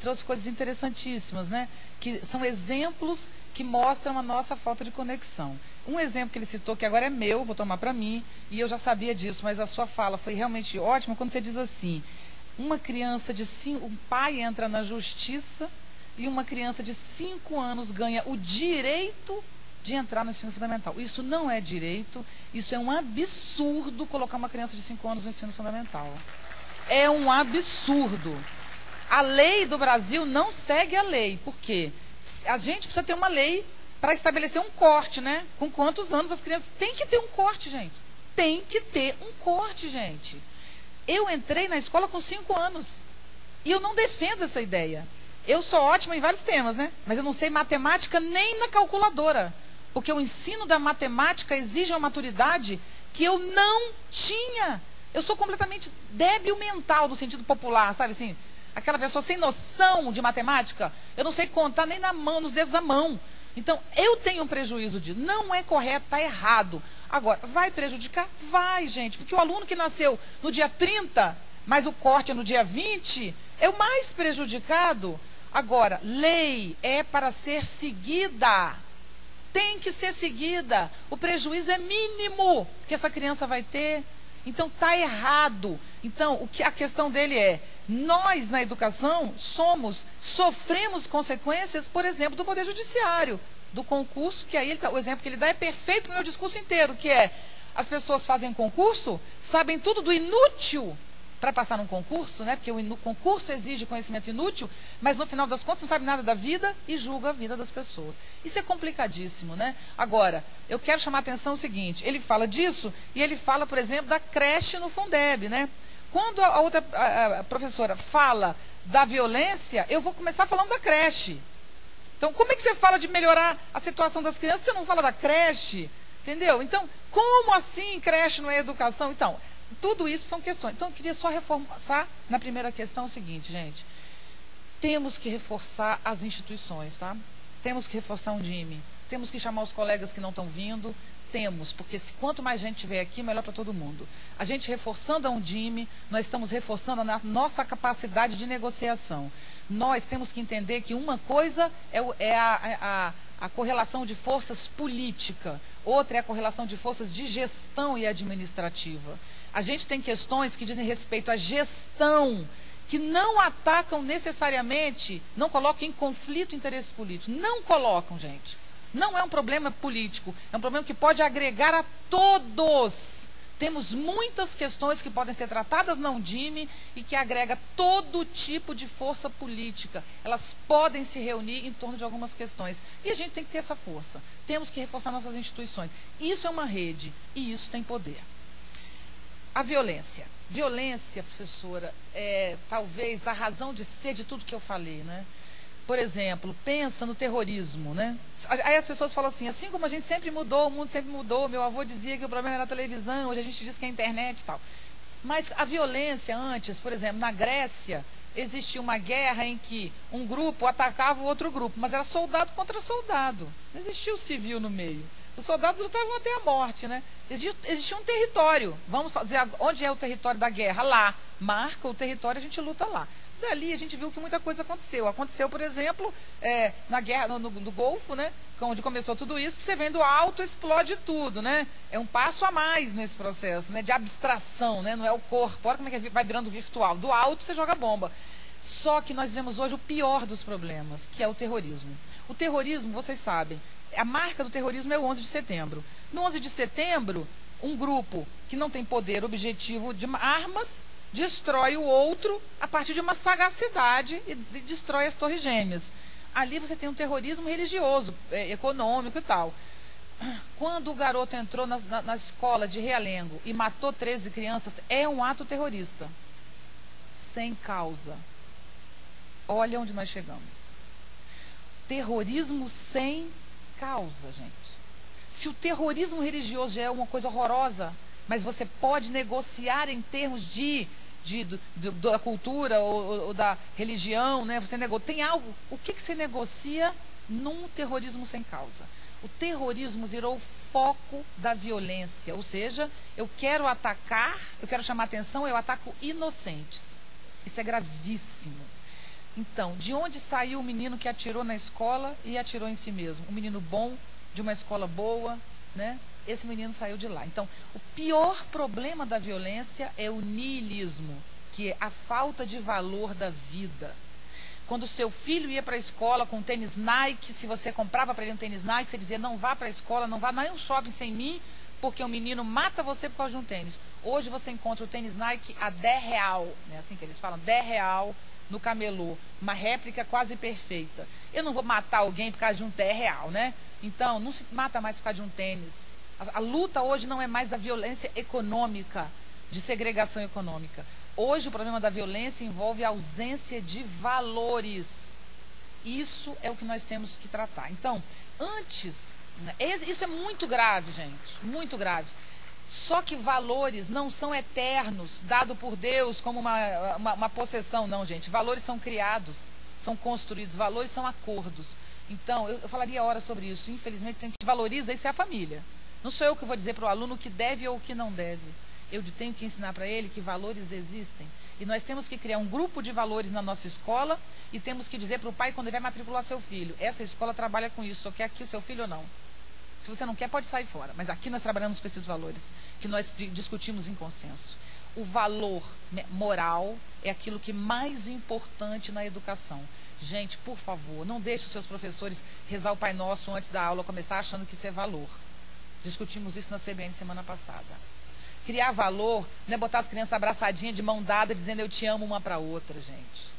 trouxe coisas interessantíssimas, né? Que são exemplos que mostram a nossa falta de conexão. Um exemplo que ele citou, que agora é meu, vou tomar para mim, e eu já sabia disso, mas a sua fala foi realmente ótima, quando você diz assim: uma criança de 5, um pai entra na justiça e uma criança de 5 anos ganha o direito de entrar no ensino fundamental. Isso não é direito, isso é um absurdo colocar uma criança de 5 anos no ensino fundamental. É um absurdo. A lei do Brasil não segue a lei. Por quê? A gente precisa ter uma lei para estabelecer um corte, né? Com quantos anos as crianças... Tem que ter um corte, gente. Tem que ter um corte, gente. Eu entrei na escola com 5 anos. E eu não defendo essa ideia. Eu sou ótima em vários temas, né? Mas eu não sei matemática nem na calculadora. Porque o ensino da matemática exige uma maturidade que eu não tinha. Eu sou completamente débil mental, no sentido popular, sabe assim? Aquela pessoa sem noção de matemática, eu não sei contar nem na mão, nos dedos da mão. Então, eu tenho um prejuízo de não é correto, está errado. Agora, vai prejudicar? Vai, gente. Porque o aluno que nasceu no dia 30, mas o corte é no dia 20, é o mais prejudicado. Agora, lei é para ser seguida. Tem que ser seguida. O prejuízo é mínimo que essa criança vai ter. Então, está errado. Então, a questão dele é, nós na educação sofremos consequências, por exemplo, do Poder Judiciário, do concurso, que aí o exemplo que ele dá é perfeito para o meu discurso inteiro, que é, as pessoas fazem concurso, sabem tudo do inútil para passar num concurso, né? Porque o concurso exige conhecimento inútil, mas no final das contas não sabe nada da vida e julga a vida das pessoas. Isso é complicadíssimo, né? Agora, eu quero chamar a atenção o seguinte, ele fala disso e ele fala, por exemplo, da creche no Fundeb, né? Quando a outra professora fala da violência, eu vou começar falando da creche. Então, como é que você fala de melhorar a situação das crianças se você não fala da creche? Entendeu? Então, como assim creche não é educação? Então, tudo isso são questões. Então, eu queria só reforçar na primeira questão o seguinte, gente. Temos que reforçar as instituições, tá? Temos que reforçar um DIME. Temos que chamar os colegas que não estão vindo. Temos, porque quanto mais gente tiver aqui, melhor para todo mundo. A gente reforçando a Undime, nós estamos reforçando a nossa capacidade de negociação. Nós temos que entender que uma coisa é a correlação de forças política, outra é a correlação de forças de gestão e administrativa. A gente tem questões que dizem respeito à gestão, que não atacam necessariamente, não colocam em conflito interesse político. Não colocam, gente. Não é um problema político, é um problema que pode agregar a todos. Temos muitas questões que podem ser tratadas na Undime e que agrega todo tipo de força política. Elas podem se reunir em torno de algumas questões. E a gente tem que ter essa força. Temos que reforçar nossas instituições. Isso é uma rede e isso tem poder. A violência. Violência, professora, é talvez a razão de ser de tudo que eu falei, né? Por exemplo, pensa no terrorismo, né? Aí as pessoas falam assim como a gente sempre mudou, o mundo sempre mudou, meu avô dizia que o problema era a televisão, hoje a gente diz que é a internet e tal. Mas a violência antes, por exemplo, na Grécia, existia uma guerra em que um grupo atacava o outro grupo, mas era soldado contra soldado. Não existia o civil no meio. Os soldados lutavam até a morte, né? Existia um território. Vamos dizer, onde é o território da guerra? Lá. Marca o território, a gente luta lá. Dali a gente viu que muita coisa aconteceu. Aconteceu, por exemplo, na guerra no Golfo, né? Onde começou tudo isso, que você vem do alto, explode tudo, né? É um passo a mais nesse processo, né? De abstração, né? Não é o corpo. Olha como é que vai virando virtual. Do alto você joga bomba. Só que nós vemos hoje o pior dos problemas, que é o terrorismo. O terrorismo, vocês sabem, a marca do terrorismo é o 11 de setembro. No 11 de setembro, um grupo que não tem poder objetivo de armas destrói o outro a partir de uma sagacidade e destrói as Torres Gêmeas. Ali você tem um terrorismo religioso, econômico e tal. Quando o garoto entrou na escola de Realengo e matou 13 crianças, é um ato terrorista. Sem causa. Olha onde nós chegamos. Terrorismo sem causa, gente. Se o terrorismo religioso já é uma coisa horrorosa, mas você pode negociar em termos da cultura ou da religião, né? Você tem algo. O que você negocia num terrorismo sem causa? O terrorismo virou o foco da violência, ou seja, eu quero atacar, eu quero chamar atenção, eu ataco inocentes. Isso é gravíssimo. Então, de onde saiu o menino que atirou na escola e atirou em si mesmo? Um menino bom, de uma escola boa, né? Esse menino saiu de lá. Então, o pior problema da violência é o niilismo, que é a falta de valor da vida. Quando o seu filho ia para a escola com um tênis Nike, se você comprava para ele um tênis Nike, você dizia, não vá para a escola, não vá nem um shopping sem mim, porque o menino mata você por causa de um tênis. Hoje você encontra o tênis Nike a R$10, né? Assim que eles falam, R$10 no camelô, uma réplica quase perfeita. Eu não vou matar alguém por causa de um R$10, né? Então, não se mata mais por causa de um tênis. A luta hoje não é mais da violência econômica, de segregação econômica. Hoje o problema da violência envolve a ausência de valores. Isso é o que nós temos que tratar. Então, antes, isso é muito grave, gente, muito grave. Só que valores não são eternos, dado por Deus como uma possessão, não, gente. Valores são criados, são construídos, valores são acordos. Então, eu falaria horas sobre isso. Infelizmente, quem valoriza isso é a família. Não sou eu que vou dizer para o aluno o que deve ou o que não deve. Eu tenho que ensinar para ele que valores existem. E nós temos que criar um grupo de valores na nossa escola e temos que dizer para o pai quando ele vai matricular seu filho, essa escola trabalha com isso, só quer aqui o seu filho ou não? Se você não quer, pode sair fora. Mas aqui nós trabalhamos com esses valores, que nós discutimos em consenso. O valor moral é aquilo que é mais importante na educação. Gente, por favor, não deixe os seus professores rezar o Pai Nosso antes da aula começar achando que isso é valor. Discutimos isso na CBN semana passada. Criar valor não é botar as crianças abraçadinhas de mão dada dizendo eu te amo uma para outra, gente.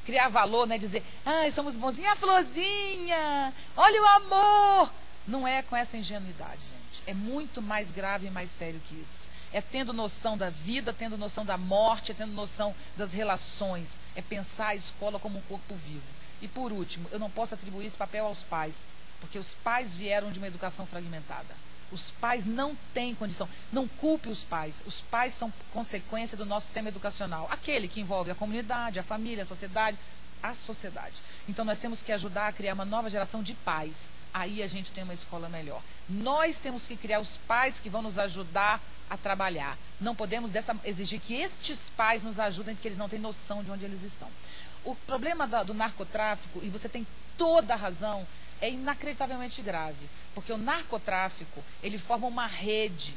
Criar valor não é dizer, ai, somos bonzinhos, a florzinha, olha o amor. Não é com essa ingenuidade, gente. É muito mais grave e mais sério que isso. É tendo noção da vida, tendo noção da morte, é tendo noção das relações. É pensar a escola como um corpo vivo. E por último, eu não posso atribuir esse papel aos pais, porque os pais vieram de uma educação fragmentada. Os pais não têm condição. Não culpe os pais. Os pais são consequência do nosso sistema educacional. Aquele que envolve a comunidade, a família, a sociedade. Então nós temos que ajudar a criar uma nova geração de pais. Aí a gente tem uma escola melhor. Nós temos que criar os pais que vão nos ajudar a trabalhar. Não podemos exigir que estes pais nos ajudem, porque eles não têm noção de onde eles estão. O problema do narcotráfico, e você tem toda a razão, é inacreditavelmente grave, porque o narcotráfico, ele forma uma rede.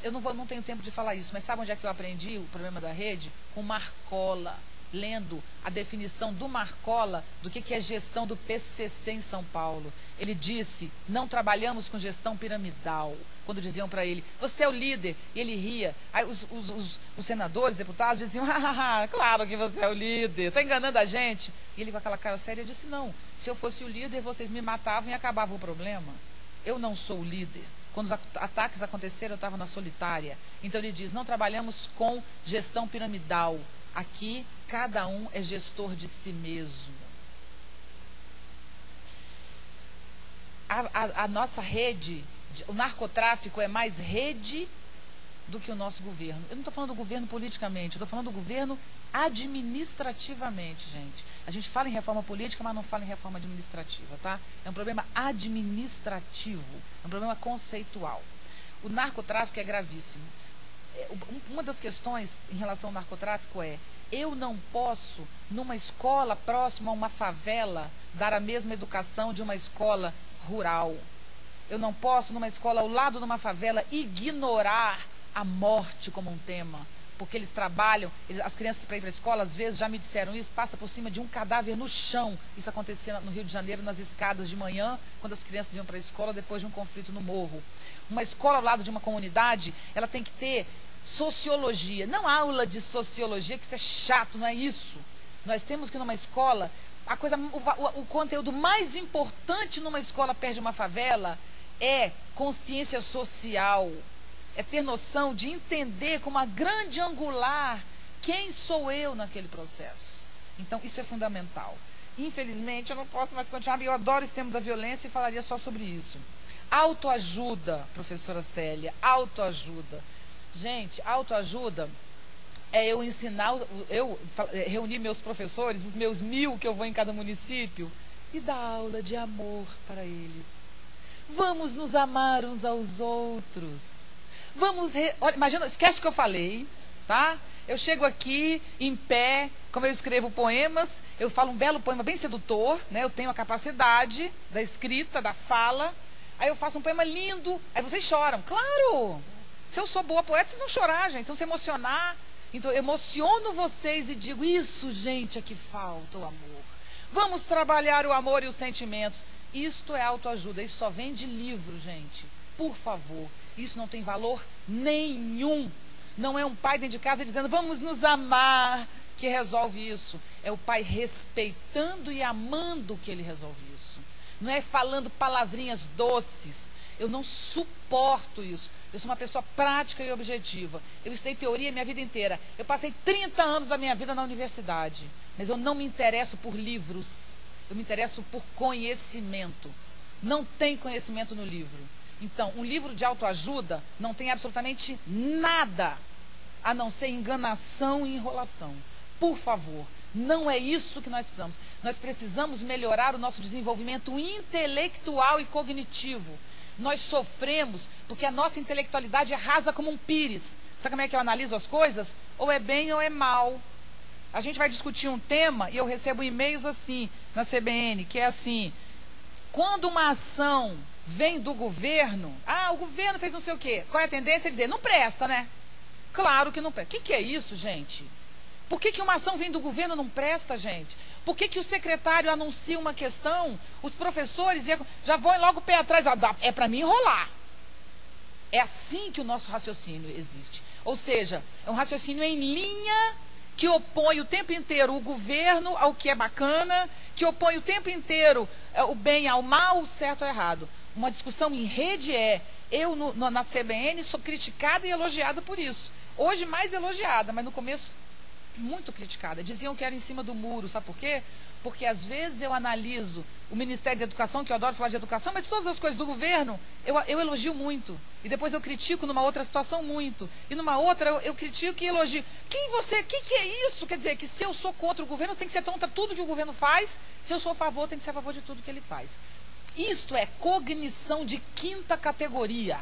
Eu não tenho tempo de falar isso, mas sabe onde é que eu aprendi o problema da rede? Com Marcola, lendo a definição do Marcola do que é gestão do PCC em São Paulo. Ele disse, não trabalhamos com gestão piramidal. Quando diziam para ele, você é o líder, e ele ria. Aí os senadores, deputados diziam, claro que você é o líder, está enganando a gente. E ele com aquela cara séria disse, não, se eu fosse o líder, vocês me matavam e acabava o problema. Eu não sou o líder. Quando os ataques aconteceram, eu estava na solitária. Então ele diz, não trabalhamos com gestão piramidal. Aqui, cada um é gestor de si mesmo. A nossa rede, o narcotráfico é mais rede do que o nosso governo. Eu não estou falando do governo politicamente, eu estou falando do governo administrativamente, gente. A gente fala em reforma política, mas não fala em reforma administrativa, tá? É um problema administrativo, é um problema conceitual. O narcotráfico é gravíssimo. Uma das questões em relação ao narcotráfico é, eu não posso, numa escola próxima a uma favela, dar a mesma educação de uma escola rural. Eu não posso, numa escola ao lado de uma favela, ignorar a morte como um tema. Porque eles trabalham, as crianças para ir para a escola, às vezes, já me disseram isso, passa por cima de um cadáver no chão. Isso acontecia no Rio de Janeiro, nas escadas de manhã, quando as crianças iam para a escola, depois de um conflito no morro. Uma escola ao lado de uma comunidade, ela tem que ter sociologia. Não aula de sociologia, que isso é chato, não é isso. Nós temos que, numa escola, o conteúdo mais importante numa escola perto de uma favela é consciência social. É ter noção de entender com uma grande angular quem sou eu naquele processo. Então, isso é fundamental. Infelizmente, eu não posso mais continuar, eu adoro esse tema da violência e falaria só sobre isso. Autoajuda, professora Célia, autoajuda. Gente, autoajuda é eu ensinar, eu reunir meus professores, os meus 1000 que eu vou em cada município, e dar aula de amor para eles. Vamos nos amar uns aos outros. Olha, imagina, esquece o que eu falei, tá? Eu chego aqui, em pé, como eu escrevo poemas, eu falo um belo poema bem sedutor, né? Eu tenho a capacidade da escrita, da fala, aí eu faço um poema lindo, aí vocês choram. Claro! Se eu sou boa poeta, vocês vão chorar, gente, vocês vão se emocionar. Então, eu emociono vocês e digo, isso, gente, é que falta o amor. Vamos trabalhar o amor e os sentimentos. Isto é autoajuda, isso só vem de livro, gente. Por favor, isso não tem valor nenhum. Não é um pai dentro de casa dizendo, vamos nos amar, que resolve isso. É o pai respeitando e amando que ele resolve isso. Não é falando palavrinhas doces. Eu não suporto isso. Eu sou uma pessoa prática e objetiva. Eu estudei teoria minha vida inteira. Eu passei 30 anos da minha vida na universidade. Mas eu não me interesso por livros. Eu me interesso por conhecimento. Não tem conhecimento no livro. Então, um livro de autoajuda não tem absolutamente nada a não ser enganação e enrolação. Por favor, não é isso que nós precisamos. Nós precisamos melhorar o nosso desenvolvimento intelectual e cognitivo. Nós sofremos porque a nossa intelectualidade é rasa como um pires. Sabe como é que eu analiso as coisas? Ou é bem ou é mal. A gente vai discutir um tema e eu recebo e-mails assim na CBN, que é assim, quando uma ação vem do governo, o governo fez não sei o quê, qual é a tendência? É dizer, não presta, né? Claro que não presta. O que é isso, gente? Por que uma ação vem do governo não presta, gente? Por que o secretário anuncia uma questão, os professores já vão logo o pé atrás, é para mim enrolar. É assim que o nosso raciocínio existe. Ou seja, é um raciocínio em linha que opõe o tempo inteiro o governo ao que é bacana, que opõe o tempo inteiro o bem ao mal, o certo ao errado. Uma discussão em rede eu na CBN sou criticada e elogiada por isso. Hoje mais elogiada, mas no começo muito criticada. Diziam que era em cima do muro, sabe por quê? Porque às vezes eu analiso o Ministério da Educação, que eu adoro falar de educação, mas todas as coisas do governo eu elogio muito. E depois eu critico numa outra situação muito. E numa outra eu critico e elogio. Que é isso? Quer dizer, que se eu sou contra o governo, tem que ser contra tudo que o governo faz. Se eu sou a favor, tem que ser a favor de tudo que ele faz. Isto é cognição de quinta categoria.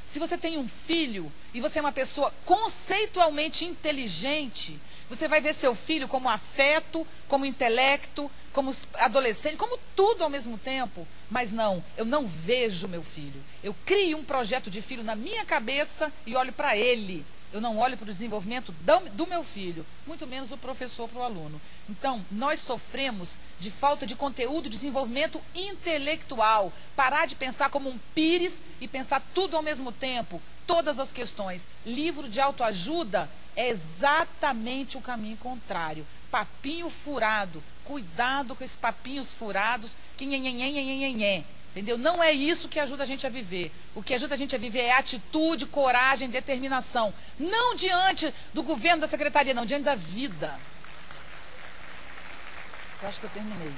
Se você tem um filho e você é uma pessoa conceitualmente inteligente, você vai ver seu filho como afeto, como intelecto, como adolescente, como tudo ao mesmo tempo. Mas não, eu não vejo meu filho. Eu crio um projeto de filho na minha cabeça e olho para ele. Eu não olho para o desenvolvimento do meu filho, muito menos o professor para o aluno. Então, nós sofremos de falta de conteúdo, desenvolvimento intelectual. Parar de pensar como um pires e pensar tudo ao mesmo tempo, todas as questões. Livro de autoajuda é exatamente o caminho contrário. Papinho furado. Cuidado com esses papinhos furados, que nhenhenhenhenhenhenhen. Entendeu? Não é isso que ajuda a gente a viver. O que ajuda a gente a viver é atitude, coragem, determinação. Não diante do governo, da secretaria, não, diante da vida. Eu acho que eu terminei.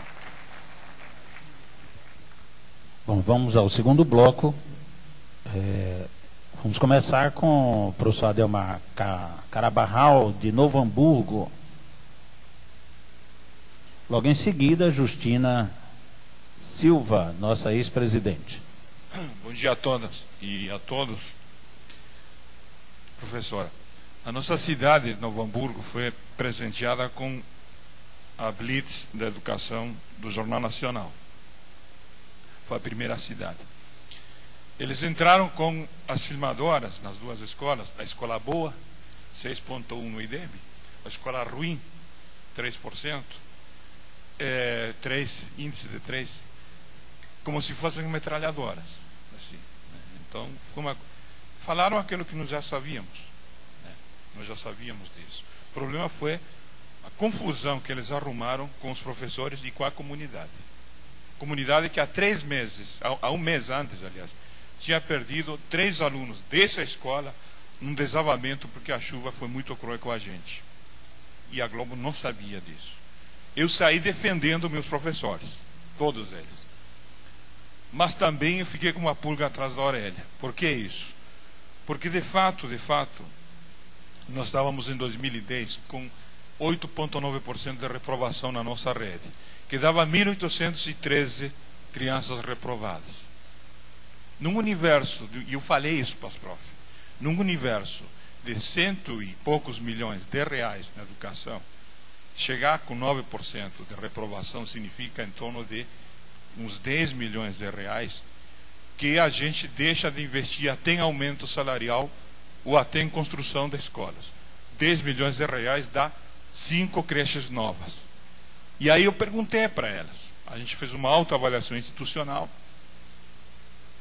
Bom, vamos ao segundo bloco. Vamos começar com o professor Adelmar Carabarral, de Novo Hamburgo. Logo em seguida, Justina Silva, nossa ex-presidente. Bom dia a todas e a todos. Professora, a nossa cidade de Novo Hamburgo foi presenteada com a Blitz da Educação do Jornal Nacional. Foi a primeira cidade. Eles entraram com as filmadoras nas duas escolas, a escola boa, 6,1 no IDEB, a escola ruim, 3%, índice de 3%, como se fossem metralhadoras. Assim, né? Então, falaram aquilo que nós já sabíamos. Né? Nós já sabíamos disso. O problema foi a confusão que eles arrumaram com os professores e com a comunidade. Comunidade que há 3 meses, há um mês antes, aliás, tinha perdido 3 alunos dessa escola num desabamento porque a chuva foi muito cruel com a gente. E a Globo não sabia disso. Eu saí defendendo meus professores, todos eles. Mas também eu fiquei com uma pulga atrás da orelha. Por que isso? Porque de fato, nós estávamos em 2010 com 8,9% de reprovação na nossa rede, que dava 1.813 crianças reprovadas. Num universo, e eu falei isso para os profs, num universo de 100 e poucos milhões de reais na educação, chegar com 9% de reprovação significa em torno de uns 10 milhões de reais que a gente deixa de investir até em aumento salarial ou até em construção de escolas. 10 milhões de reais dá 5 creches novas. E aí eu perguntei para elas. A gente fez uma autoavaliação institucional.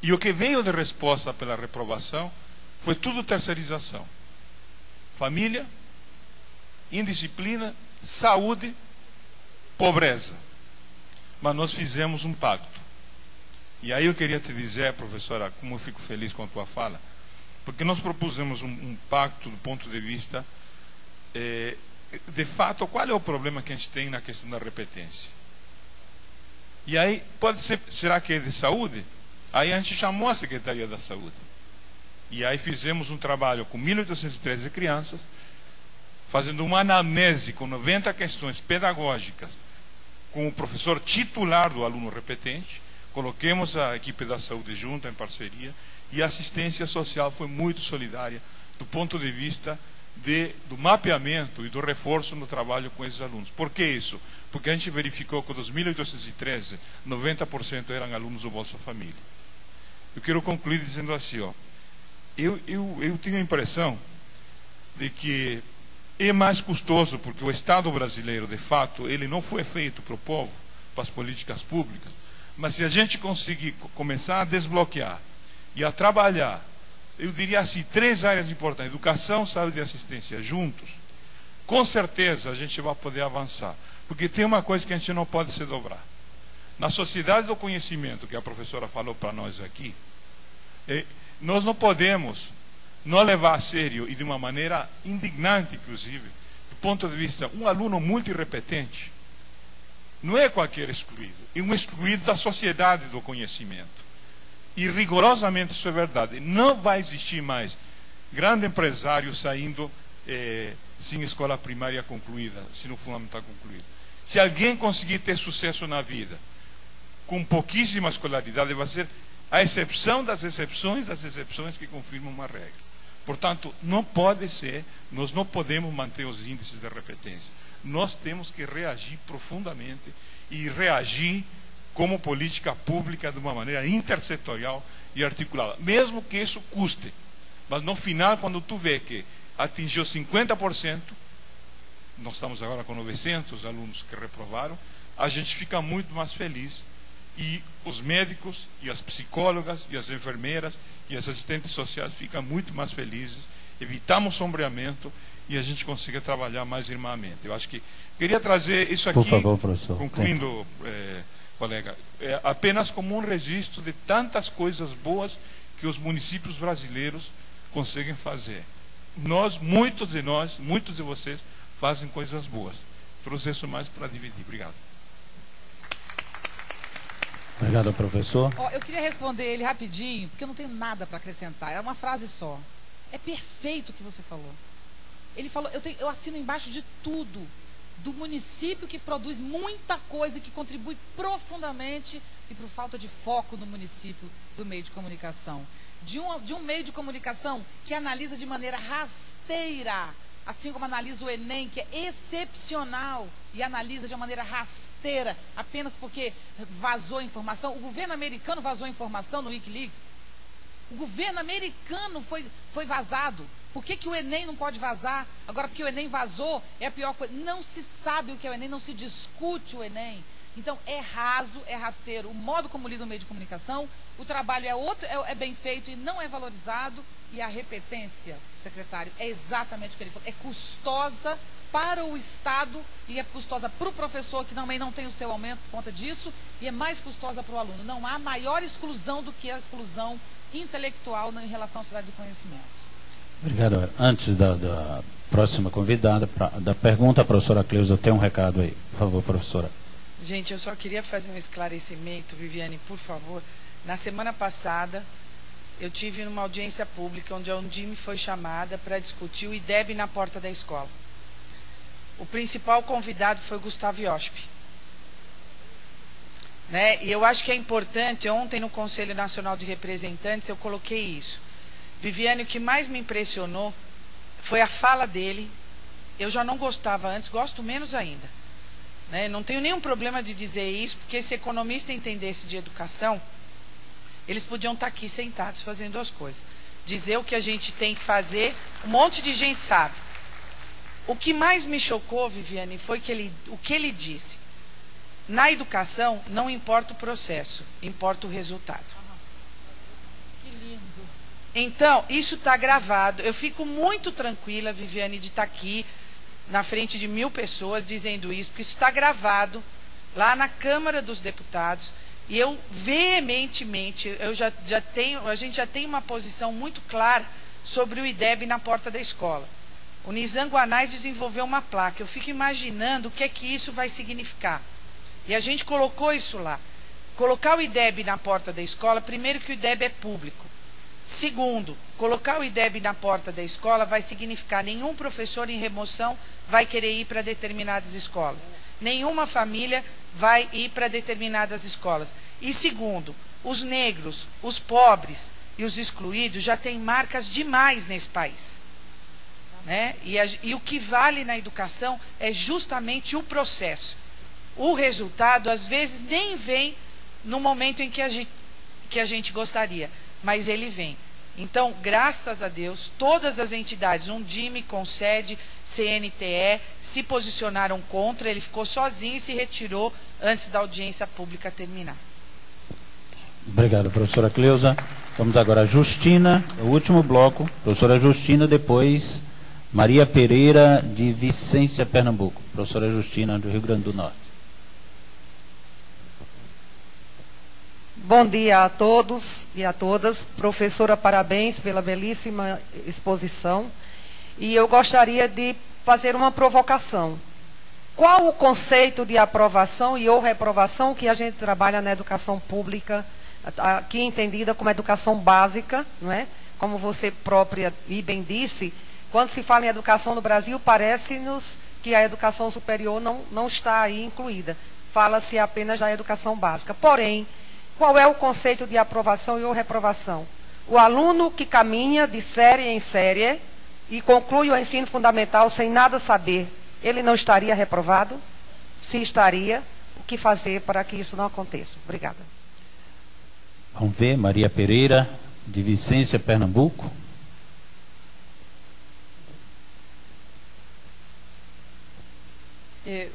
E o que veio de resposta pela reprovação foi tudo terceirização. Família, indisciplina, saúde, pobreza. Mas nós fizemos um pacto. E aí eu queria te dizer, professora, como eu fico feliz com a tua fala, porque nós propusemos um pacto do ponto de vista, de fato, qual é o problema que a gente tem na questão da repetência? E aí, pode ser, será que é de saúde? Aí a gente chamou a Secretaria da Saúde. E aí fizemos um trabalho com 1.813 crianças, fazendo uma anamnese com 90 questões pedagógicas, com o professor titular do aluno repetente. Coloquemos a equipe da saúde junto, em parceria, e a assistência social foi muito solidária do ponto de vista do mapeamento e do reforço no trabalho com esses alunos. Por que isso? Porque a gente verificou que dos 1.813, 90% eram alunos do Bolsa Família. Eu quero concluir dizendo assim, ó, eu tenho a impressão de que é mais custoso, porque o Estado brasileiro, de fato, ele não foi feito para o povo, para as políticas públicas, mas se a gente conseguir começar a desbloquear e a trabalhar, eu diria assim, 3 áreas importantes: educação, saúde e assistência juntos, com certeza a gente vai poder avançar. Porque tem uma coisa que a gente não pode se dobrar. Na sociedade do conhecimento, que a professora falou para nós aqui, nós não podemos não levar a sério, e de uma maneira indignante, inclusive, do ponto de vista, um aluno multirepetente não é qualquer excluído, é um excluído da sociedade do conhecimento. E rigorosamente isso é verdade. Não vai existir mais grande empresário saindo sem escola primária concluída, sem o fundamental concluído. Se alguém conseguir ter sucesso na vida com pouquíssima escolaridade, vai ser a exceção das exceções que confirmam uma regra. Portanto, não pode ser, nós não podemos manter os índices de repetência. Nós temos que reagir profundamente e reagir como política pública de uma maneira intersetorial e articulada, mesmo que isso custe. Mas no final, quando tu vê que atingiu 50%, nós estamos agora com 900 alunos que reprovaram, a gente fica muito mais feliz, e os médicos e as psicólogas e as enfermeiras e as assistentes sociais ficam muito mais felizes, evitamos sombreamento e a gente consegue trabalhar mais irmãmente. Eu acho que queria trazer isso aqui, por favor, professor, concluindo, colega, apenas como um registro de tantas coisas boas que os municípios brasileiros conseguem fazer. Muitos de vocês fazem coisas boas. Trouxe isso mais para dividir. Obrigado. Obrigado, professor. Eu queria responder ele rapidinho, porque eu não tenho nada para acrescentar. É uma frase só. É perfeito o que você falou. Ele falou, eu assino embaixo de tudo, do município que produz muita coisa e que contribui profundamente e por falta de foco no município do meio de comunicação. De um meio de comunicação que analisa de maneira rasteira, assim como analisa o Enem, que é excepcional, e analisa de uma maneira rasteira, apenas porque vazou informação. O governo americano vazou informação no Wikileaks. O governo americano foi vazado. Por que o Enem não pode vazar? Agora, porque o Enem vazou, é a pior coisa. Não se sabe o que é o Enem, não se discute o Enem. Então, é raso, é rasteiro. O modo como lida o meio de comunicação, o trabalho é bem feito e não é valorizado. E a repetência, secretário, é exatamente o que ele falou. É custosa para o Estado e é custosa para o professor, que também não tem o seu aumento por conta disso, e é mais custosa para o aluno. Não há maior exclusão do que a exclusão intelectual em relação à sociedade do conhecimento. Obrigado. Antes da próxima convidada, da pergunta, a professora Cleusa tem um recado aí. Por favor, professora. Gente, eu só queria fazer um esclarecimento, Viviane, por favor. Na semana passada, eu tive uma audiência pública onde a Undime foi chamada para discutir o IDEB na porta da escola. O principal convidado foi Gustavo Iosp. Né? E eu acho que é importante, ontem no Conselho Nacional de Representantes eu coloquei isso. Viviane, o que mais me impressionou foi a fala dele. Eu já não gostava antes, gosto menos ainda. Né? Não tenho nenhum problema de dizer isso, porque se economista entendesse de educação, eles podiam estar aqui sentados fazendo as coisas. Dizer o que a gente tem que fazer, um monte de gente sabe. O que mais me chocou, Viviane, foi o que ele disse. Na educação, não importa o processo, importa o resultado. Que lindo. Então, isso está gravado. Eu fico muito tranquila, Viviane, de estar aqui na frente de 1000 pessoas dizendo isso, porque isso está gravado lá na Câmara dos Deputados. E eu veementemente, a gente já tem uma posição muito clara sobre o IDEB na porta da escola. O Nizam Guanais desenvolveu uma placa. Eu fico imaginando o que é que isso vai significar. E a gente colocou isso lá. Colocar o IDEB na porta da escola, primeiro que o IDEB é público. Segundo, colocar o IDEB na porta da escola vai significar nenhum professor em remoção vai querer ir para determinadas escolas. Nenhuma família vai ir para determinadas escolas. E segundo, os negros, os pobres e os excluídos já têm marcas demais nesse país. Né? E o que vale na educação é justamente o processo. O resultado, às vezes, nem vem no momento em que a gente gostaria, mas ele vem. Então, graças a Deus, todas as entidades, Undime, Concede, CNTE, se posicionaram contra, ele ficou sozinho e se retirou antes da audiência pública terminar. Obrigado, professora Cleusa. Vamos agora a Justina, o último bloco. Professora Justina, depois Maria Pereira, de Vicência, Pernambuco. Professora Justina, do Rio Grande do Norte. Bom dia a todos e a todas. Professora, parabéns pela belíssima exposição. E eu gostaria de fazer uma provocação. Qual o conceito de aprovação e ou reprovação que a gente trabalha na educação pública, aqui entendida como educação básica, não é? Como você própria e bem disse, quando se fala em educação no Brasil, parece-nos que a educação superior não está aí incluída. Fala-se apenas da educação básica. Porém, qual é o conceito de aprovação e ou reprovação? O aluno que caminha de série em série e conclui o ensino fundamental sem nada saber, ele não estaria reprovado? Se estaria, o que fazer para que isso não aconteça? Obrigada. Vamos ver, Maria Pereira, de Vicência, Pernambuco.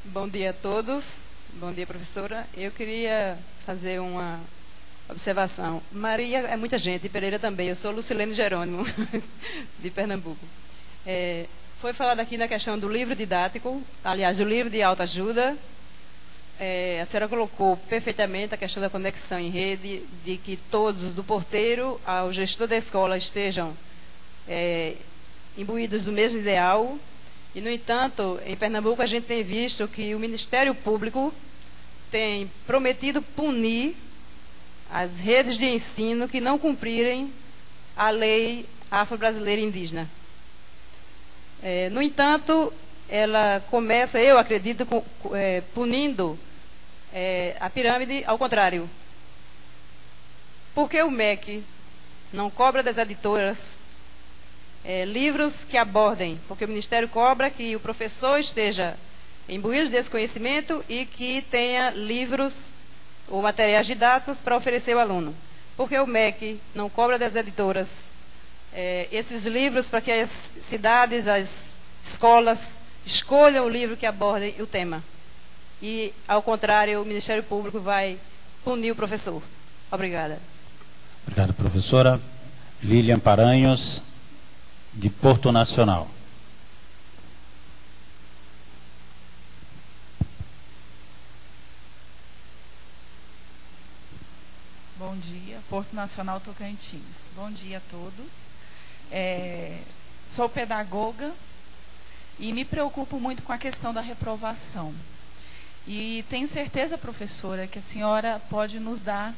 Bom dia a todos. Bom dia, professora. Eu queria fazer uma observação. Maria é muita gente, Pereira também. Eu sou Lucilene Jerônimo, de Pernambuco. Foi falado aqui na questão do livro didático, aliás, do livro de autoajuda. A senhora colocou perfeitamente a questão da conexão em rede, de que todos, do porteiro ao gestor da escola, estejam imbuídos do mesmo ideal. E, no entanto, em Pernambuco a gente tem visto que o Ministério Público tem prometido punir as redes de ensino que não cumprirem a lei afro-brasileira indígena. No entanto, ela começa, eu acredito, punindo a pirâmide ao contrário. Porque o MEC não cobra das editoras livros que abordem, porque o Ministério cobra que o professor esteja imbuído desse conhecimento e que tenha livros ou materiais didáticos para oferecer ao aluno. Porque o MEC não cobra das editoras esses livros para que as cidades, as escolas escolham o livro que aborde o tema. E, ao contrário, o Ministério Público vai punir o professor. Obrigada. Obrigado, professora. Lilian Paranhos, de Porto Nacional. Bom dia, Porto Nacional Tocantins. Bom dia a todos. Sou pedagoga e me preocupo muito com a questão da reprovação. E tenho certeza, professora, que a senhora pode nos dar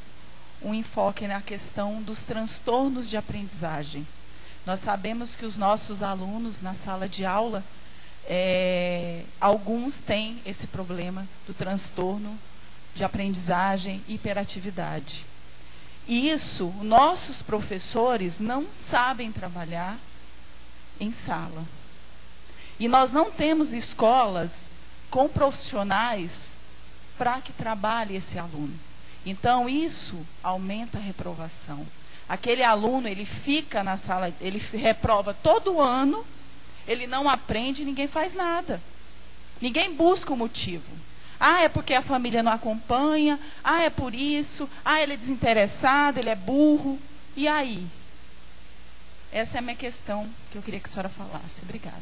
um enfoque na questão dos transtornos de aprendizagem. Nós sabemos que os nossos alunos na sala de aula, alguns têm esse problema do transtorno de aprendizagem e hiperatividade. E isso, nossos professores não sabem trabalhar em sala. E nós não temos escolas com profissionais para que trabalhe esse aluno. Então, isso aumenta a reprovação. Aquele aluno, ele fica na sala, ele reprova todo ano, Ele não aprende, ninguém faz nada. Ninguém busca o motivo. Ah, é porque a família não acompanha. Ah, é por isso. Ah, ele é desinteressado, ele é burro. E aí? Essa é a minha questão que eu queria que a senhora falasse. Obrigada.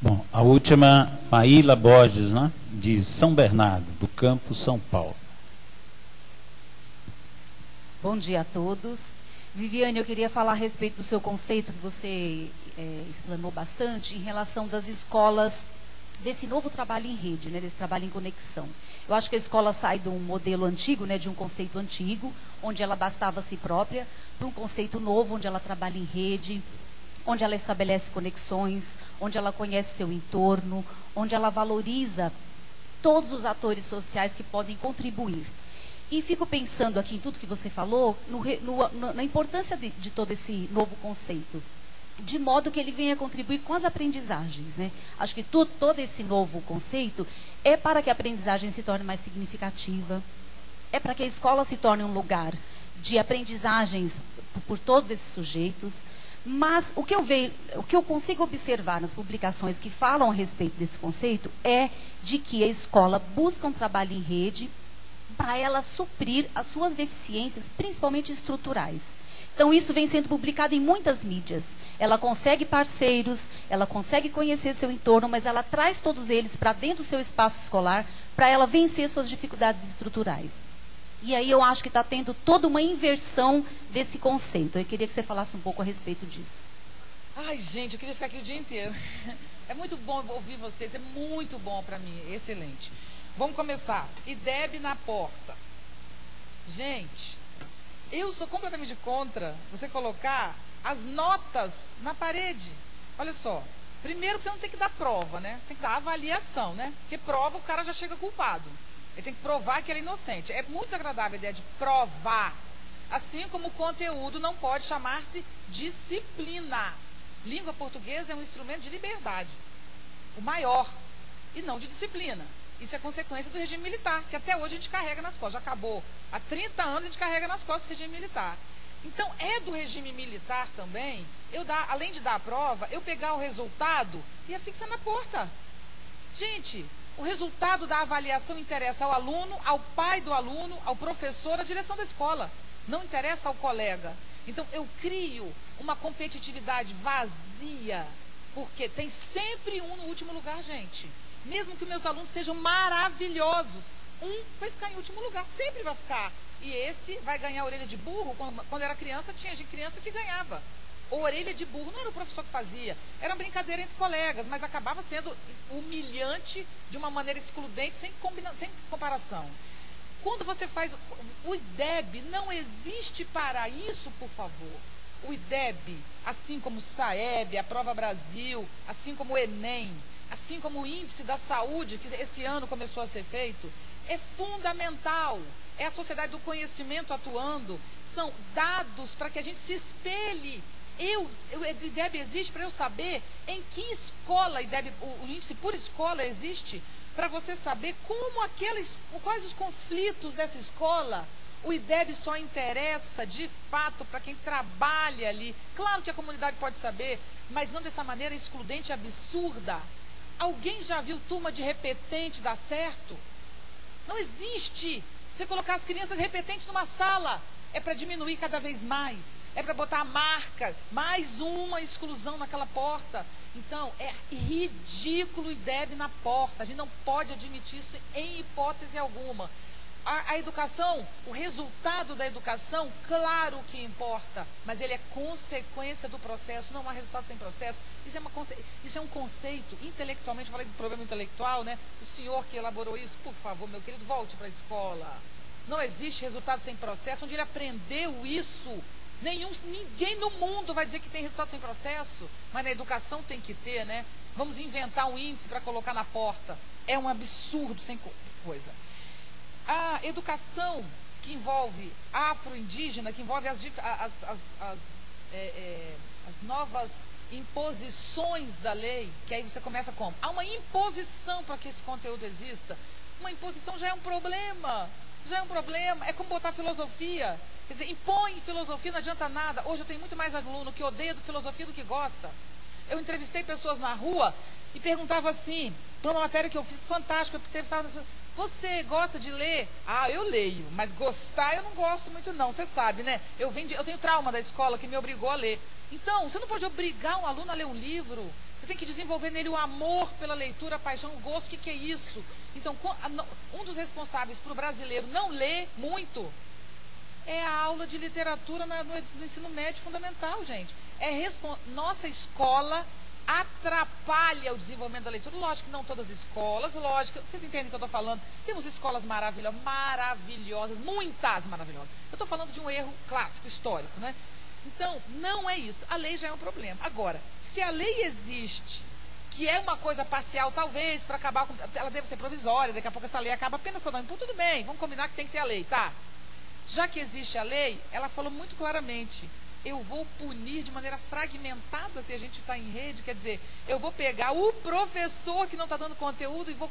Bom, a última, Maíla Borges, né, de São Bernardo, do Campo, São Paulo. Bom dia a todos. Viviane, eu queria falar a respeito do seu conceito que você explanou bastante em relação das escolas, desse novo trabalho em rede, né, desse trabalho em conexão. Eu acho que a escola sai de um modelo antigo, né, de um conceito antigo, onde ela bastava a si própria, para um conceito novo, onde ela trabalha em rede, onde ela estabelece conexões, onde ela conhece seu entorno, onde ela valoriza todos os atores sociais que podem contribuir. E fico pensando aqui em tudo que você falou, na importância de todo esse novo conceito, de modo que ele venha contribuir com as aprendizagens, né? Acho que todo esse novo conceito é para que a aprendizagem se torne mais significativa, é para que a escola se torne um lugar de aprendizagens por todos esses sujeitos. Mas o que eu consigo observar nas publicações que falam a respeito desse conceito é de que a escola busca um trabalho em rede para ela suprir as suas deficiências, principalmente estruturais. Então, isso vem sendo publicado em muitas mídias. Ela consegue parceiros, ela consegue conhecer seu entorno, mas ela traz todos eles para dentro do seu espaço escolar para ela vencer suas dificuldades estruturais. E aí eu acho que está tendo toda uma inversão desse conceito. Eu queria que você falasse um pouco a respeito disso. Ai, gente, eu queria ficar aqui o dia inteiro. É muito bom ouvir vocês, é muito bom para mim, excelente. Vamos começar. IDEB na porta. Gente, eu sou completamente contra você colocar as notas na parede. Olha só, primeiro que você não tem que dar prova, né? Você tem que dar avaliação, né? Porque prova o cara já chega culpado. Ele tem que provar que ele é inocente. É muito desagradável a ideia de provar. Assim como o conteúdo não pode chamar-se disciplina. Língua portuguesa é um instrumento de liberdade. O maior. E não de disciplina. Isso é consequência do regime militar, que até hoje a gente carrega nas costas. Já acabou. Há 30 anos a gente carrega nas costas o regime militar. Então, é do regime militar também, além de dar a prova, eu pegar o resultado e afixar na porta. Gente, o resultado da avaliação interessa ao aluno, ao pai do aluno, ao professor, à direção da escola. Não interessa ao colega. Então, eu crio uma competitividade vazia, porque tem sempre um no último lugar, gente. Mesmo que meus alunos sejam maravilhosos, um vai ficar em último lugar, sempre vai ficar. E esse vai ganhar a orelha de burro. Quando era criança, tinha gente criança que ganhava. Orelha de burro não era o professor que fazia, era uma brincadeira entre colegas, mas acabava sendo humilhante de uma maneira excludente, sem comparação. Quando você faz o IDEB, não existe para isso, por favor. O IDEB, assim como o SAEB, a Prova Brasil, assim como o Enem, assim como o Índice da Saúde, que esse ano começou a ser feito, é fundamental. É a sociedade do conhecimento atuando. São dados para que a gente se espelhe. O IDEB existe para eu saber em que escola o índice por escola existe, para você saber quais os conflitos dessa escola. O IDEB só interessa, de fato, para quem trabalha ali. Claro que a comunidade pode saber, mas não dessa maneira excludente e absurda. Alguém já viu turma de repetente dar certo? Não existe. Você colocar as crianças repetentes numa sala é para diminuir cada vez mais. É para botar a marca, mais uma exclusão naquela porta. Então, é ridículo o IDEB na porta. A gente não pode admitir isso em hipótese alguma. A educação, o resultado da educação, claro que importa, mas ele é consequência do processo, não há resultado sem processo. Isso é um conceito, intelectualmente, eu falei do problema intelectual, né? O senhor que elaborou isso, por favor, meu querido, volte para a escola. Não existe resultado sem processo. Onde ele aprendeu isso, ninguém no mundo vai dizer que tem resultado sem processo, mas na educação tem que ter, né? Vamos inventar um índice para colocar na porta. É um absurdo, sem coisa. A educação que envolve afro-indígena, que envolve as novas imposições da lei, que aí você começa como? Há uma imposição para que esse conteúdo exista. Uma imposição já é um problema. É como botar filosofia. Quer dizer, impõe filosofia, não adianta nada. Hoje eu tenho muito mais aluno que odeia filosofia do que gosta. Eu entrevistei pessoas na rua e perguntava assim, para uma matéria que eu fiz fantástica, eu entrevistava as pessoas, você gosta de ler? Ah, eu leio, mas gostar eu não gosto muito não, você sabe, né? Eu tenho trauma da escola que me obrigou a ler. Então, você não pode obrigar um aluno a ler um livro. Você tem que desenvolver nele o amor pela leitura, a paixão, o gosto. O que é isso? Então, um dos responsáveis para o brasileiro não ler muito é a aula de literatura no ensino médio fundamental, gente. Nossa escola atrapalha o desenvolvimento da leitura. Lógico que não todas as escolas, lógico, vocês entendem o que eu estou falando. Temos escolas maravilhosas, muitas maravilhosas. Eu estou falando de um erro clássico, histórico, né? Então, não é isso. A lei já é um problema. Agora, se a lei existe, que é uma coisa parcial, talvez, para acabar com... Ela deve ser provisória, daqui a pouco essa lei acaba apenas para dar um input, tudo bem, vamos combinar que tem que ter a lei, tá? Já que existe a lei, ela falou muito claramente, eu vou punir de maneira fragmentada se a gente está em rede, quer dizer, eu vou pegar o professor que não está dando conteúdo e vou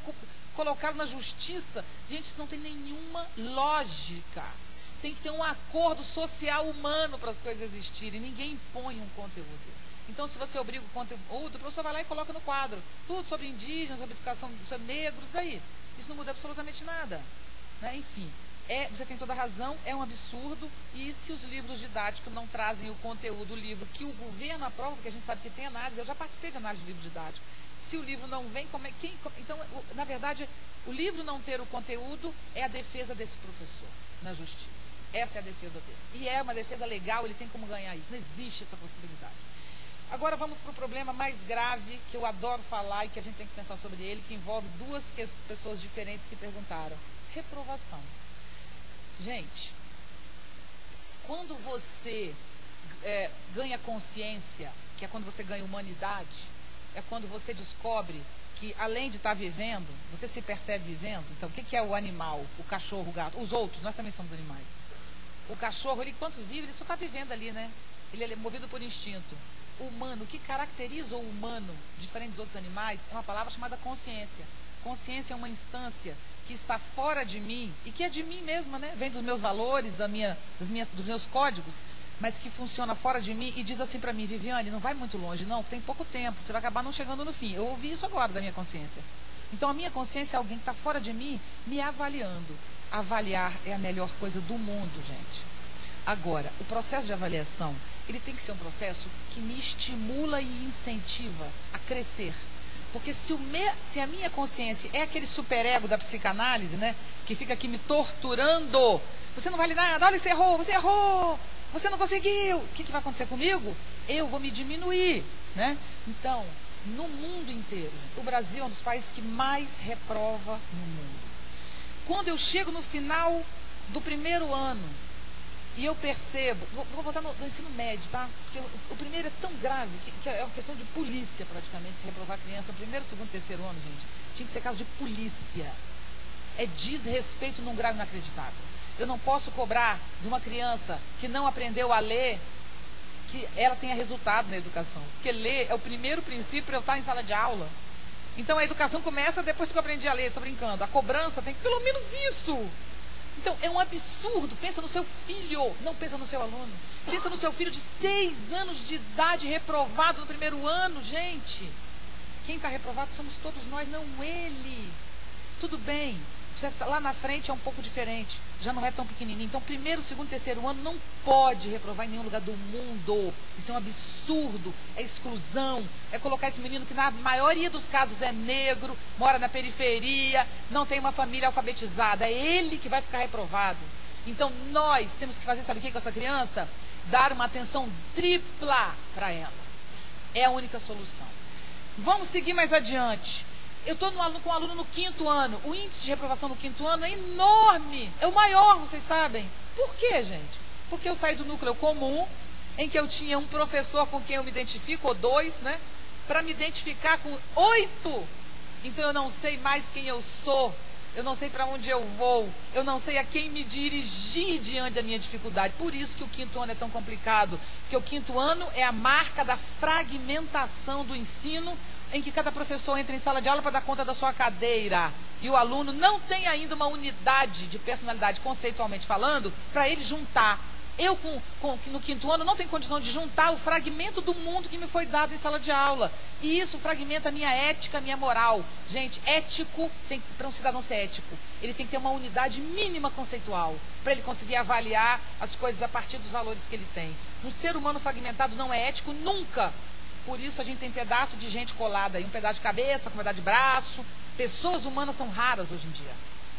colocá-lo na justiça. Gente, isso não tem nenhuma lógica. Tem que ter um acordo social humano para as coisas existirem. Ninguém impõe um conteúdo. Então, se você obriga o conteúdo, o professor vai lá e coloca no quadro tudo sobre indígenas, sobre educação, sobre negros, daí. Isso não muda absolutamente nada. Né? Enfim, você tem toda a razão, é um absurdo. E se os livros didáticos não trazem o conteúdo, o livro que o governo aprova, porque a gente sabe que tem análise, eu já participei de análise de livro didático. Se o livro não vem, então, na verdade, o livro não ter o conteúdo é a defesa desse professor na justiça. Essa é a defesa dele. E é uma defesa legal, ele tem como ganhar isso. Não existe essa possibilidade. Agora vamos para o problema mais grave, que eu adoro falar e que a gente tem que pensar sobre ele, que envolve duas pessoas diferentes que perguntaram. Reprovação. Gente, quando você ganha consciência, que é quando você ganha humanidade, é quando você descobre que, além de estar vivendo, você se percebe vivendo. Então, o que é o animal, o cachorro, o gato? Os outros, nós também somos animais. O cachorro, ele enquanto vive, ele só está vivendo ali, né? Ele é movido por instinto. O humano, o que caracteriza o humano, diferente dos outros animais, é uma palavra chamada consciência. Consciência é uma instância que está fora de mim, e que é de mim mesma, né? Vem dos meus valores, dos meus códigos, mas que funciona fora de mim e diz assim para mim, Viviane, não vai muito longe, não, tem pouco tempo, você vai acabar não chegando no fim. Eu ouvi isso agora da minha consciência. Então, a minha consciência é alguém que está fora de mim, me avaliando. Avaliar é a melhor coisa do mundo, gente. Agora, o processo de avaliação, ele tem que ser um processo que me estimula e incentiva a crescer. Porque se a minha consciência é aquele superego da psicanálise, né, que fica aqui me torturando, você não vale nada, olha, você errou, você não conseguiu, o que vai acontecer comigo? Eu vou me diminuir, né? Então, no mundo inteiro, o Brasil é um dos países que mais reprova no mundo. Quando eu chego no final do primeiro ano e eu percebo, vou botar no ensino médio, tá? Porque o primeiro é tão grave que é uma questão de polícia praticamente, se reprovar criança. No primeiro, segundo, terceiro ano, gente, tinha que ser caso de polícia. É desrespeito num grau inacreditável. Eu não posso cobrar de uma criança que não aprendeu a ler que ela tenha resultado na educação. Porque ler é o primeiro princípio para eu estar em sala de aula. Então a educação começa depois que eu aprendi a ler, estou brincando. A cobrança tem que pelo menos isso. Então é um absurdo. Pensa no seu filho, não pensa no seu aluno. Pensa no seu filho de 6 anos de idade reprovado no primeiro ano, gente. Quem está reprovado somos todos nós, não ele. Tudo bem. Lá na frente é um pouco diferente, já não é tão pequenininho. Então, primeiro, segundo, terceiro ano não pode reprovar em nenhum lugar do mundo. Isso é um absurdo, é exclusão, é colocar esse menino que na maioria dos casos é negro, mora na periferia, não tem uma família alfabetizada, é ele que vai ficar reprovado. Então, nós temos que fazer, sabe o que com essa criança? Dar uma atenção tripla para ela. É a única solução. Vamos seguir mais adiante. Eu estou com um aluno no 5º ano. O índice de reprovação no 5º ano é enorme. É o maior, vocês sabem. Por quê, gente? Porque eu saí do núcleo comum, em que eu tinha um professor com quem eu me identifico, ou 2, né? Para me identificar com 8. Então eu não sei mais quem eu sou. Eu não sei para onde eu vou. Eu não sei a quem me dirigir diante da minha dificuldade. Por isso que o 5º ano é tão complicado. Porque o 5º ano é a marca da fragmentação do ensino, em que cada professor entra em sala de aula para dar conta da sua cadeira. E o aluno não tem ainda uma unidade de personalidade, conceitualmente falando, para ele juntar. Eu, no 5º ano, não tenho condição de juntar o fragmento do mundo que me foi dado em sala de aula. E isso fragmenta a minha ética, a minha moral. Gente, ético, para um cidadão ser ético, ele tem que ter uma unidade mínima conceitual, para ele conseguir avaliar as coisas a partir dos valores que ele tem. Um ser humano fragmentado não é ético nunca. Por isso a gente tem pedaço de gente colada aí, um pedaço de cabeça, um pedaço de braço. Pessoas humanas são raras hoje em dia.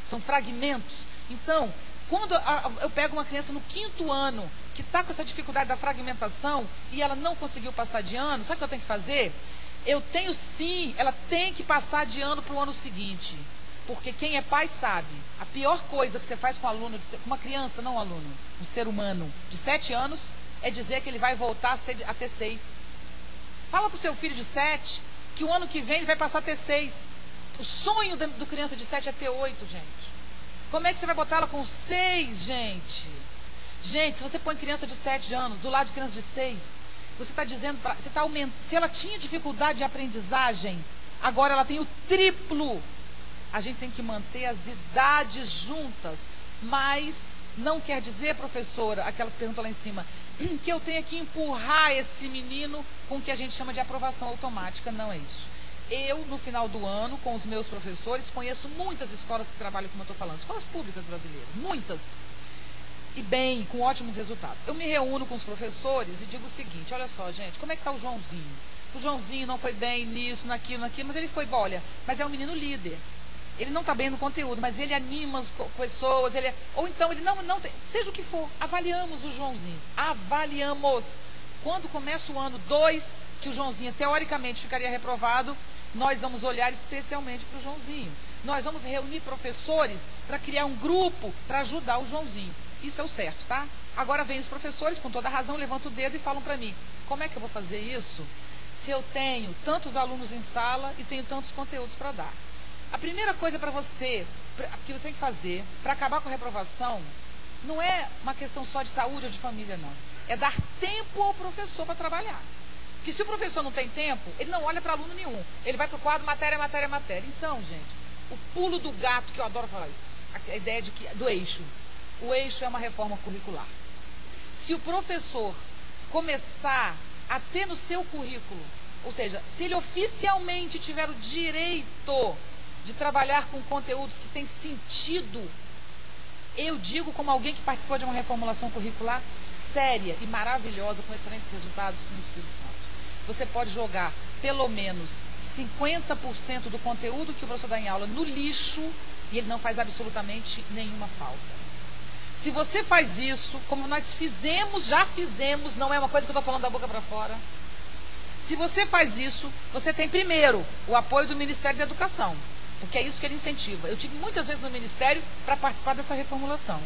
São fragmentos. Então, quando eu pego uma criança no 5º ano, que está com essa dificuldade da fragmentação, e ela não conseguiu passar de ano, sabe o que eu tenho que fazer? Eu tenho sim, ela tem que passar de ano para o ano seguinte. Porque quem é pai sabe, a pior coisa que você faz com um aluno, com uma criança, não um aluno, um ser humano de 7 anos, é dizer que ele vai voltar a ter 6. Fala para o seu filho de 7 que o ano que vem ele vai passar a ter 6. O sonho do criança de 7 é ter 8, gente. Como é que você vai botar ela com 6, gente? Gente, se você põe criança de 7 anos do lado de criança de 6, você está dizendo, você está aumentando. Se ela tinha dificuldade de aprendizagem, agora ela tem o triplo. A gente tem que manter as idades juntas. Mas não quer dizer, professora, aquela que pergunta lá em cima, que eu tenha que empurrar esse menino com o que a gente chama de aprovação automática. Não é isso. Eu, no final do ano, com os meus professores, conheço muitas escolas que trabalham como eu estou falando, escolas públicas brasileiras, muitas, e bem, com ótimos resultados. Eu me reúno com os professores e digo o seguinte: olha só, gente, como é que está o Joãozinho? O Joãozinho não foi bem nisso, naquilo, mas ele foi, olha, mas é um menino líder. Ele não está bem no conteúdo, mas ele anima as pessoas, ou então ele não tem, seja o que for, avaliamos o Joãozinho, avaliamos. Quando começa o ano 2, que o Joãozinho teoricamente ficaria reprovado, nós vamos olhar especialmente para o Joãozinho. Nós vamos reunir professores para criar um grupo para ajudar o Joãozinho. Isso é o certo, tá? Agora vem os professores, com toda razão, levantam o dedo e falam para mim: como é que eu vou fazer isso se eu tenho tantos alunos em sala e tenho tantos conteúdos para dar? A primeira coisa para você, que você tem que fazer para acabar com a reprovação, não é uma questão só de saúde ou de família, não. É dar tempo ao professor para trabalhar. Porque se o professor não tem tempo, ele não olha para aluno nenhum. Ele vai para o quadro matéria, matéria, matéria. Então, gente, o pulo do gato, que eu adoro falar isso, a ideia do eixo. O eixo é uma reforma curricular. Se o professor começar a ter no seu currículo, ou seja, se ele oficialmente tiver o direito de trabalhar com conteúdos que têm sentido, eu digo como alguém que participou de uma reformulação curricular séria e maravilhosa, com excelentes resultados no Espírito Santo. Você pode jogar pelo menos 50% do conteúdo que o professor dá em aula no lixo e ele não faz absolutamente nenhuma falta. Se você faz isso, como nós já fizemos, não é uma coisa que eu estou falando da boca para fora. Se você faz isso, você tem primeiro o apoio do Ministério da Educação, porque é isso que ele incentiva. Eu tive muitas vezes no Ministério para participar dessa reformulação.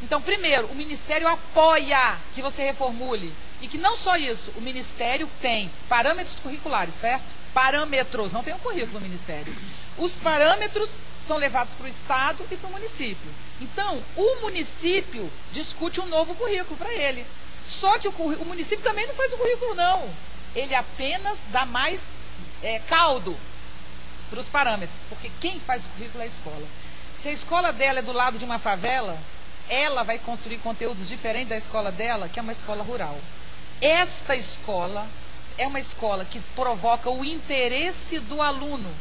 Então, primeiro, o Ministério apoia que você reformule. E que não só isso, o Ministério tem parâmetros curriculares, certo? Parâmetros, não tem um currículo no Ministério. Os parâmetros são levados para o Estado e para o município. Então, o município discute um novo currículo para ele. Só que o município também não faz o currículo, não. Ele apenas dá mais caldo para os parâmetros, porque quem faz o currículo é a escola. Se a escola dela é do lado de uma favela, ela vai construir conteúdos diferentes da escola dela, que é uma escola rural. Esta escola é uma escola que provoca o interesse do aluno.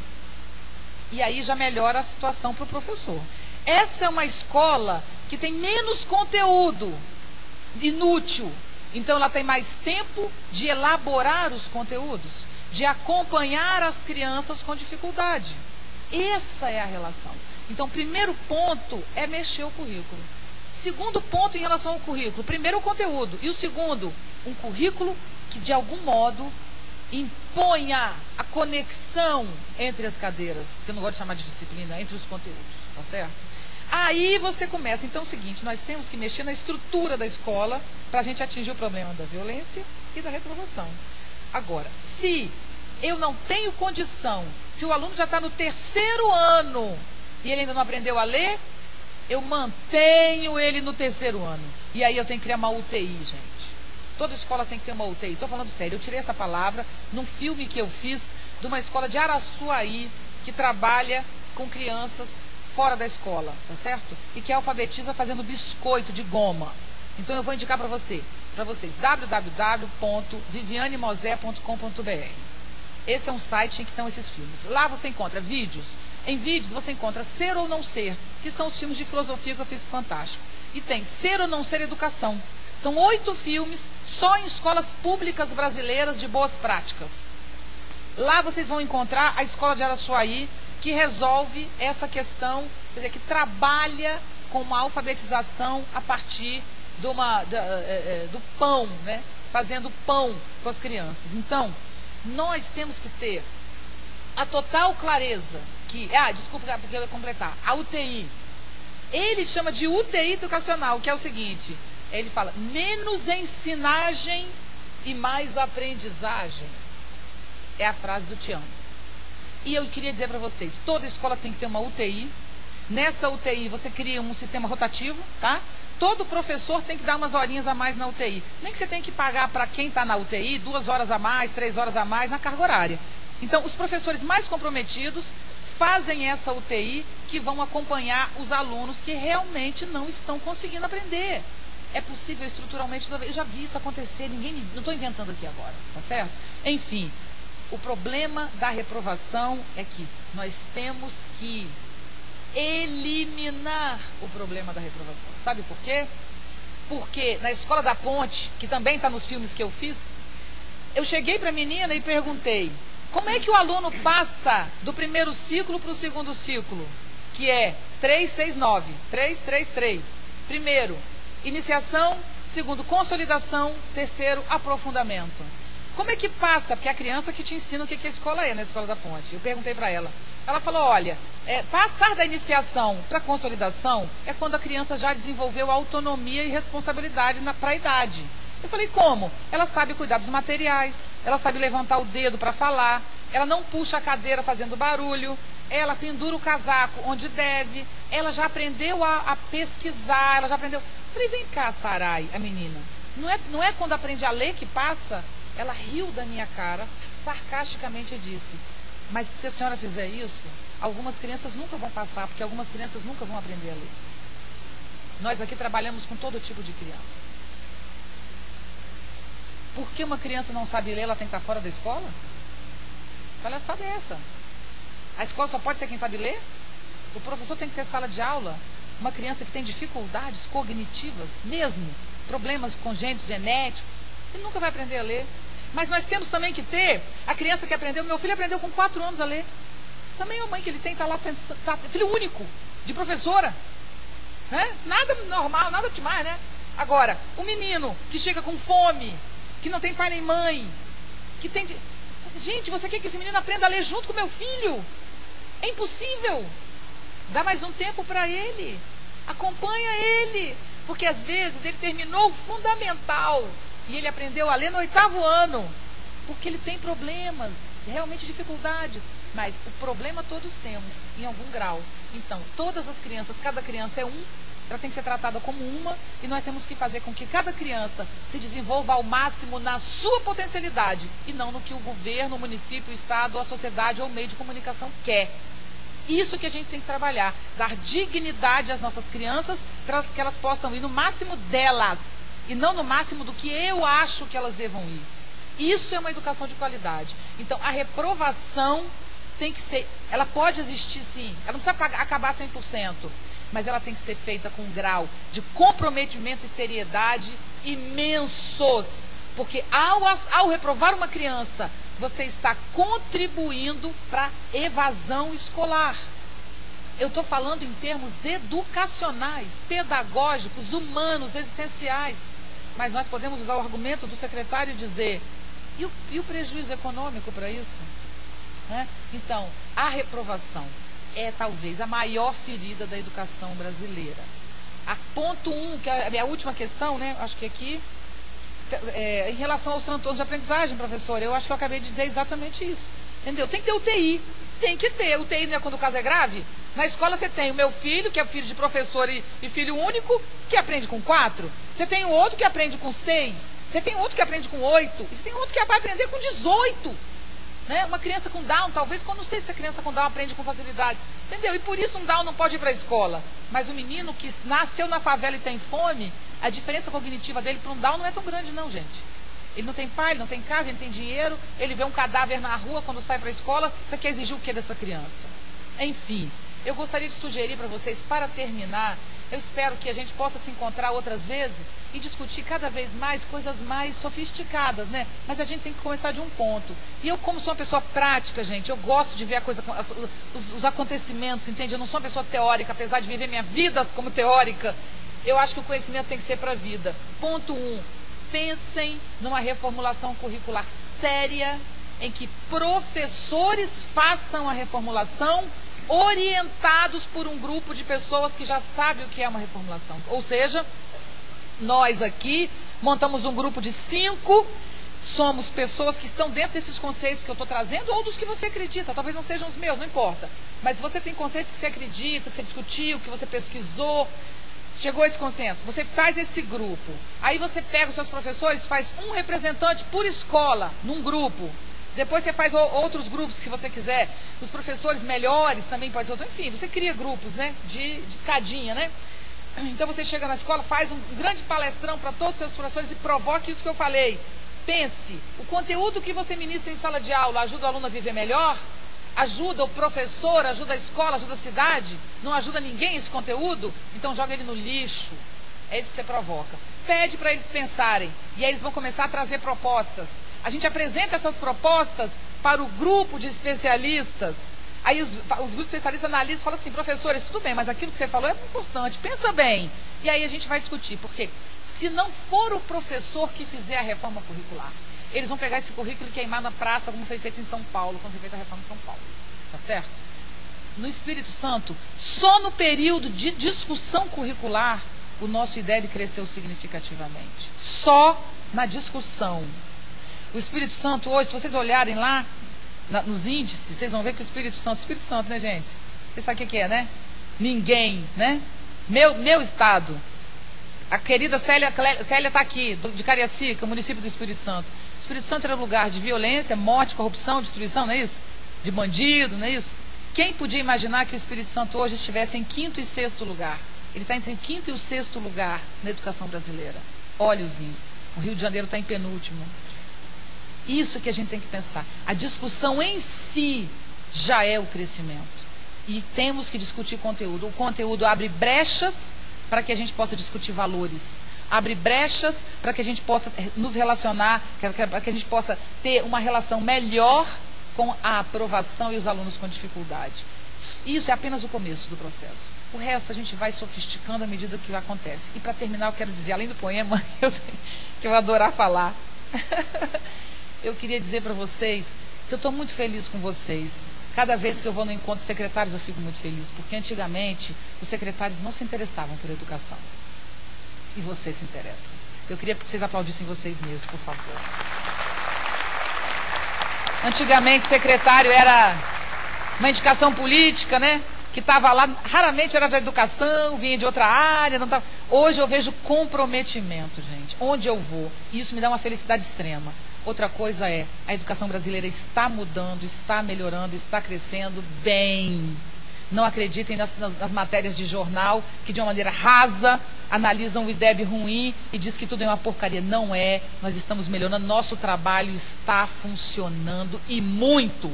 E aí já melhora a situação para o professor. Essa é uma escola que tem menos conteúdo inútil. Então ela tem mais tempo de elaborar os conteúdos, de acompanhar as crianças com dificuldade. Essa é a relação. Então, primeiro ponto é mexer o currículo. Segundo ponto em relação ao currículo: primeiro o conteúdo, e o segundo, um currículo que de algum modo imponha a conexão entre as cadeiras, que eu não gosto de chamar de disciplina, entre os conteúdos, tá certo? Aí você começa. Então é o seguinte: nós temos que mexer na estrutura da escola para a gente atingir o problema da violência e da reprovação. Agora, se eu não tenho condição, se o aluno já está no 3º ano e ele ainda não aprendeu a ler, eu mantenho ele no 3º ano. E aí eu tenho que criar uma UTI, gente. Toda escola tem que ter uma UTI. Estou falando sério, eu tirei essa palavra num filme que eu fiz de uma escola de Araçuaí, que trabalha com crianças fora da escola, tá certo? E que alfabetiza fazendo biscoito de goma. Então eu vou indicar para vocês, www.vivianemosé.com.br. Esse é um site em que estão esses filmes. Lá você encontra vídeos. Em vídeos você encontra Ser ou Não Ser, que são os filmes de filosofia que eu fiz pro Fantástico. E tem Ser ou Não Ser Educação. São 8 filmes só em escolas públicas brasileiras de boas práticas. Lá vocês vão encontrar a Escola de Araçuaí, que resolve essa questão, quer dizer, que trabalha com uma alfabetização a partir do pão, né? Fazendo pão com as crianças. Então, nós temos que ter a total clareza que... desculpa, porque eu ia completar. A UTI. Ele chama de UTI educacional, que é o seguinte... Ele fala, menos ensinagem e mais aprendizagem. É a frase do Tião. E eu queria dizer para vocês, toda escola tem que ter uma UTI. Nessa UTI você cria um sistema rotativo, tá? Todo professor tem que dar umas horinhas a mais na UTI. Nem que você tem que pagar para quem está na UTI 2 horas a mais, 3 horas a mais na carga horária. Então, os professores mais comprometidos fazem essa UTI que vão acompanhar os alunos que realmente não estão conseguindo aprender. É possível estruturalmente, eu já vi isso acontecer, não estou inventando aqui agora, tá certo? Enfim, o problema da reprovação é que nós temos que eliminar o problema da reprovação. Sabe por quê? Porque na Escola da Ponte, que também está nos filmes que eu fiz, eu cheguei para a menina e perguntei, como é que o aluno passa do primeiro ciclo para o segundo ciclo? Que é 3, 6, 9, 3, 3, 3. Primeiro, iniciação, segundo, consolidação, terceiro, aprofundamento. Como é que passa? Porque é a criança que te ensina o que a escola é na Escola da Ponte. Eu perguntei para ela. Ela falou, olha, passar da iniciação para a consolidação é quando a criança já desenvolveu autonomia e responsabilidade para a idade. Eu falei, como? Ela sabe cuidar dos materiais, ela sabe levantar o dedo para falar, ela não puxa a cadeira fazendo barulho, ela pendura o casaco onde deve, ela já aprendeu a pesquisar, ela já aprendeu... Eu falei, vem cá, Sarai, a menina, não é quando aprende a ler que passa? Ela riu da minha cara, sarcasticamente disse, mas se a senhora fizer isso, algumas crianças nunca vão passar, porque algumas crianças nunca vão aprender a ler. Nós aqui trabalhamos com todo tipo de criança. Por que uma criança não sabe ler, ela tem que estar fora da escola? Palhaçada é essa? A escola só pode ser quem sabe ler? O professor tem que ter sala de aula. Uma criança que tem dificuldades cognitivas, mesmo, problemas congênitos, genéticos, ele nunca vai aprender a ler. Mas nós temos também que ter a criança que aprendeu. Meu filho aprendeu com 4 anos a ler. Também a mãe que ele tem está lá, filho único, de professora. Né? Nada normal, nada demais, né? Agora, o menino que chega com fome, que não tem pai nem mãe, que tem... Gente, você quer que esse menino aprenda a ler junto com meu filho? É impossível. Dá mais um tempo para ele. Acompanha ele. Porque às vezes ele terminou o fundamental e ele aprendeu a ler no 8º ano. Porque ele tem problemas, realmente dificuldades. Mas o problema todos temos, em algum grau. Então, todas as crianças, cada criança é ela tem que ser tratada como uma, e nós temos que fazer com que cada criança se desenvolva ao máximo na sua potencialidade, e não no que o governo, o município, o estado, a sociedade ou o meio de comunicação quer. Isso que a gente tem que trabalhar, dar dignidade às nossas crianças, para que elas possam ir no máximo delas, e não no máximo do que eu acho que elas devam ir. Isso é uma educação de qualidade. Então, a reprovação tem que ser, ela pode existir sim, ela não precisa acabar 100%, mas ela tem que ser feita com um grau de comprometimento e seriedade imensos, porque ao reprovar uma criança, você está contribuindo para a evasão escolar. Eu estou falando em termos educacionais, pedagógicos, humanos, existenciais, mas nós podemos usar o argumento do secretário e dizer, e o prejuízo econômico para isso? Né? Então, a reprovação é talvez a maior ferida da educação brasileira. A ponto 1, que é a minha última questão, né? Acho que aqui, em relação aos transtornos de aprendizagem, professor, eu acho que eu acabei de dizer exatamente isso. Entendeu? Tem que ter UTI. Tem que ter. UTI não é quando o caso é grave? Na escola você tem o meu filho, que é filho de professor e filho único, que aprende com 4. Você tem o outro que aprende com 6. Você tem outro que aprende com 8. E você tem outro que vai aprender com 18. né? Uma criança com Down, talvez, não sei se a criança com Down aprende com facilidade, entendeu? E por isso um Down não pode ir para a escola. Mas o menino que nasceu na favela e tem fome, a diferença cognitiva dele para um Down não é tão grande não, gente. Ele não tem pai, ele não tem casa, ele não tem dinheiro, ele vê um cadáver na rua quando sai para a escola, você quer exigir o que dessa criança? Enfim, eu gostaria de sugerir para vocês, para terminar, eu espero que a gente possa se encontrar outras vezes e discutir cada vez mais coisas mais sofisticadas, né? Mas a gente tem que começar de um ponto. E eu, como sou uma pessoa prática, gente, eu gosto de ver a coisa, os acontecimentos, entende? Eu não sou uma pessoa teórica, apesar de viver minha vida como teórica. Eu acho que o conhecimento tem que ser para a vida. Ponto 1. Pensem numa reformulação curricular séria, em que professores façam a reformulação, orientados por um grupo de pessoas que já sabem o que é uma reformulação. Ou seja, nós aqui montamos um grupo de 5, somos pessoas que estão dentro desses conceitos que eu estou trazendo, ou dos que você acredita, talvez não sejam os meus, não importa. Mas se você tem conceitos que você acredita, que você discutiu, que você pesquisou, chegou a esse consenso, você faz esse grupo. Aí você pega os seus professores, faz um representante por escola, num grupo. Depois você faz outros grupos que você quiser. Os professores melhores também pode ser outro. Enfim, você cria grupos, né? De escadinha, né? Então você chega na escola, faz um grande palestrão para todos os seus professores e provoque isso que eu falei. Pense, o conteúdo que você ministra em sala de aula ajuda o aluno a viver melhor? Ajuda o professor, ajuda a escola, ajuda a cidade? Não ajuda ninguém esse conteúdo? Então joga ele no lixo. É isso que você provoca. Pede para eles pensarem. E aí eles vão começar a trazer propostas. A gente apresenta essas propostas para o grupo de especialistas. Aí os grupos de especialistas analisam e falam assim, professores, tudo bem, mas aquilo que você falou é importante, pensa bem. E aí a gente vai discutir, porque se não for o professor que fizer a reforma curricular, eles vão pegar esse currículo e queimar na praça, como foi feito em São Paulo, quando foi feita a reforma em São Paulo. Tá certo? No Espírito Santo, só no período de discussão curricular, o nosso IDEB cresceu significativamente. Só na discussão. O Espírito Santo hoje, se vocês olharem lá nos índices, vocês vão ver que o Espírito Santo, né, gente? Vocês sabem o que é, né? Ninguém, né? Meu estado. A querida Célia está aqui, de Cariacica, município do Espírito Santo. O Espírito Santo era lugar de violência, morte, corrupção, destruição, não é isso? De bandido, não é isso? Quem podia imaginar que o Espírito Santo hoje estivesse em 5º e 6º lugar? Ele está entre o 5º e o 6º lugar na educação brasileira. Olha os índices. O Rio de Janeiro está em penúltimo. Isso que a gente tem que pensar. A discussão em si já é o crescimento. E temos que discutir conteúdo. O conteúdo abre brechas para que a gente possa discutir valores. Abre brechas para que a gente possa nos relacionar, para que a gente possa ter uma relação melhor com a aprovação e os alunos com dificuldade. Isso é apenas o começo do processo. O resto a gente vai sofisticando à medida que acontece. E para terminar, eu quero dizer, além do poema, que eu vou adorar falar, eu queria dizer para vocês que eu estou muito feliz com vocês. Cada vez que eu vou no encontro de secretários, eu fico muito feliz, porque antigamente os secretários não se interessavam por educação. E vocês se interessam. Eu queria que vocês aplaudissem vocês mesmos, por favor. Antigamente, secretário era uma indicação política, né? Que estava lá, raramente era da educação, vinha de outra área. Não tava... Hoje eu vejo comprometimento, gente. Onde eu vou, isso me dá uma felicidade extrema. Outra coisa é, a educação brasileira está mudando, está melhorando, está crescendo bem. Não acreditem nas matérias de jornal que de uma maneira rasa analisam o IDEB ruim e diz que tudo é uma porcaria. Não é, nós estamos melhorando, nosso trabalho está funcionando e muito.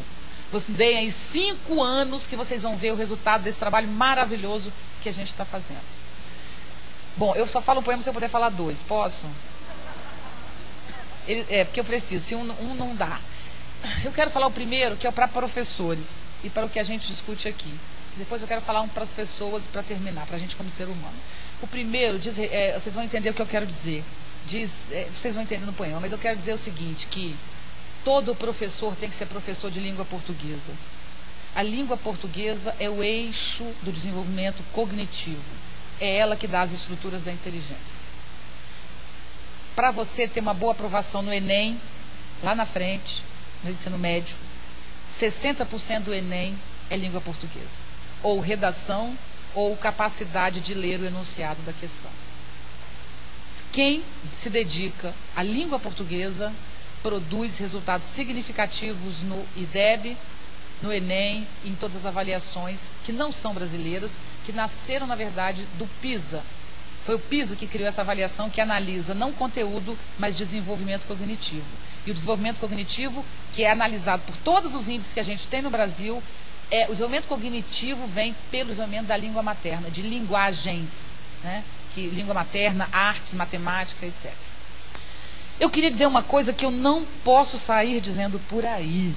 Vocês deem aí 5 anos que vocês vão ver o resultado desse trabalho maravilhoso que a gente está fazendo. Bom, eu só falo um poema se eu puder falar 2, posso? Porque eu preciso, se um não dá. Eu quero falar o primeiro, que é para professores e para o que a gente discute aqui. Depois eu quero falar um para as pessoas para terminar, para a gente como ser humano. O primeiro, vocês vão entender o que eu quero dizer. Vocês vão entender no poema, mas eu quero dizer o seguinte, que todo professor tem que ser professor de língua portuguesa. A língua portuguesa é o eixo do desenvolvimento cognitivo. É ela que dá as estruturas da inteligência. Para você ter uma boa aprovação no Enem, lá na frente, no ensino médio, 60% do Enem é língua portuguesa. Ou redação, ou capacidade de ler o enunciado da questão. Quem se dedica à língua portuguesa produz resultados significativos no IDEB, no Enem, em todas as avaliações que não são brasileiras, que nasceram, na verdade, do PISA. Foi o PISA que criou essa avaliação que analisa não conteúdo, mas desenvolvimento cognitivo. E o desenvolvimento cognitivo, que é analisado por todos os índices que a gente tem no Brasil, o desenvolvimento cognitivo vem pelo desenvolvimento da língua materna, de linguagens, né? Que língua materna, artes, matemática, etc. Eu queria dizer uma coisa que eu não posso sair dizendo por aí.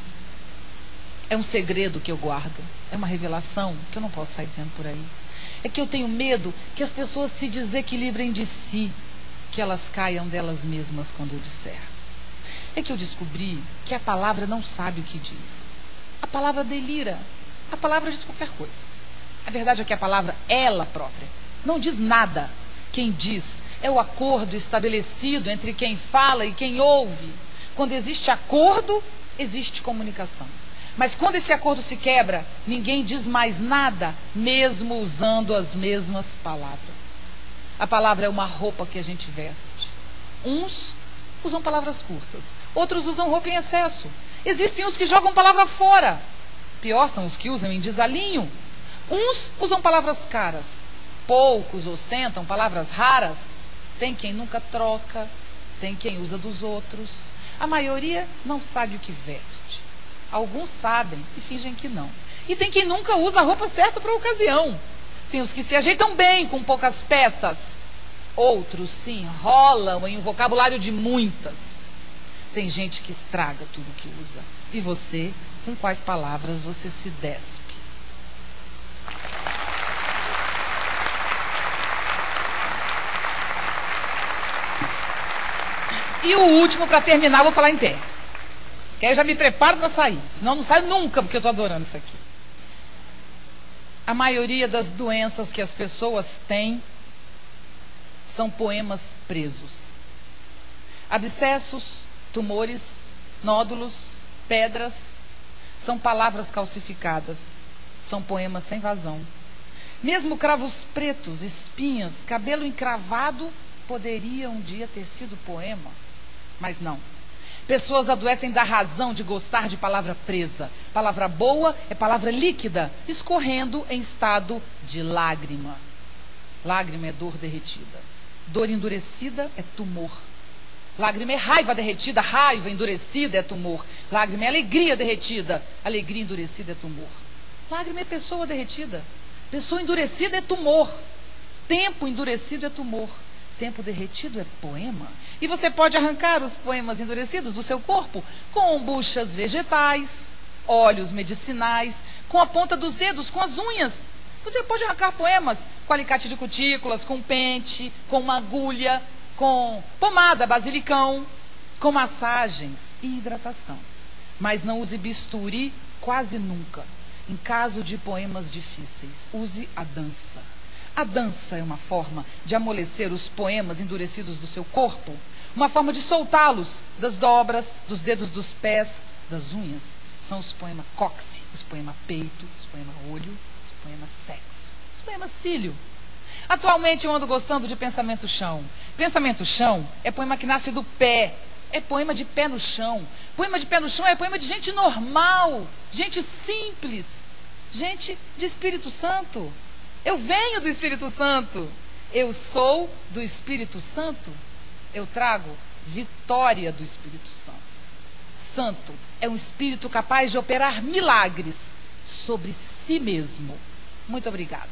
É um segredo que eu guardo, é uma revelação que eu não posso sair dizendo por aí. É que eu tenho medo que as pessoas se desequilibrem de si, que elas caiam delas mesmas quando eu disser. É que eu descobri que a palavra não sabe o que diz. A palavra delira, a palavra diz qualquer coisa. A verdade é que a palavra, ela própria, não diz nada. Quem diz é o acordo estabelecido entre quem fala e quem ouve. Quando existe acordo, existe comunicação. Mas quando esse acordo se quebra, ninguém diz mais nada, mesmo usando as mesmas palavras. A palavra é uma roupa que a gente veste. Uns usam palavras curtas, outros usam roupa em excesso. Existem os que jogam palavra fora. Pior são os que usam em desalinho. Uns usam palavras caras, poucos ostentam palavras raras. Tem quem nunca troca, tem quem usa dos outros. A maioria não sabe o que veste. Alguns sabem e fingem que não. E tem quem nunca usa a roupa certa para a ocasião. Tem os que se ajeitam bem com poucas peças. Outros se enrolam em um vocabulário de muitas. Tem gente que estraga tudo que usa. E você, com quais palavras você se despe? E o último, para terminar, eu vou falar em pé. Que aí eu já me preparo para sair. Senão eu não saio nunca, porque eu estou adorando isso aqui. A maioria das doenças que as pessoas têm são poemas presos. Abscessos, tumores, nódulos, pedras, são palavras calcificadas. São poemas sem vazão. Mesmo cravos pretos, espinhas, cabelo encravado, poderia um dia ter sido poema. Mas não. Pessoas adoecem da razão de gostar de palavra presa. Palavra boa é palavra líquida, escorrendo em estado de lágrima. Lágrima é dor derretida. Dor endurecida é tumor. Lágrima é raiva derretida, raiva endurecida é tumor. Lágrima é alegria derretida, alegria endurecida é tumor. Lágrima é pessoa derretida. Pessoa endurecida é tumor. Tempo endurecido é tumor. Tempo derretido é poema. E você pode arrancar os poemas endurecidos do seu corpo com buchas vegetais, óleos medicinais, com a ponta dos dedos, com as unhas. Você pode arrancar poemas com alicate de cutículas, com pente, com uma agulha, com pomada, basilicão, com massagens e hidratação. Mas não use bisturi quase nunca. Em caso de poemas difíceis, use a dança. A dança é uma forma de amolecer os poemas endurecidos do seu corpo, uma forma de soltá-los das dobras, dos dedos dos pés, das unhas. São os poemas cóccix, os poemas peito, os poemas olho, os poemas sexo, os poemas cílio. Atualmente eu ando gostando de Pensamento Chão. Pensamento Chão é poema que nasce do pé, é poema de pé no chão. Poema de pé no chão é poema de gente normal, gente simples, gente de Espírito Santo. Eu venho do Espírito Santo. Eu sou do Espírito Santo. Eu trago vitória do Espírito Santo. Santo é um espírito capaz de operar milagres sobre si mesmo. Muito obrigada.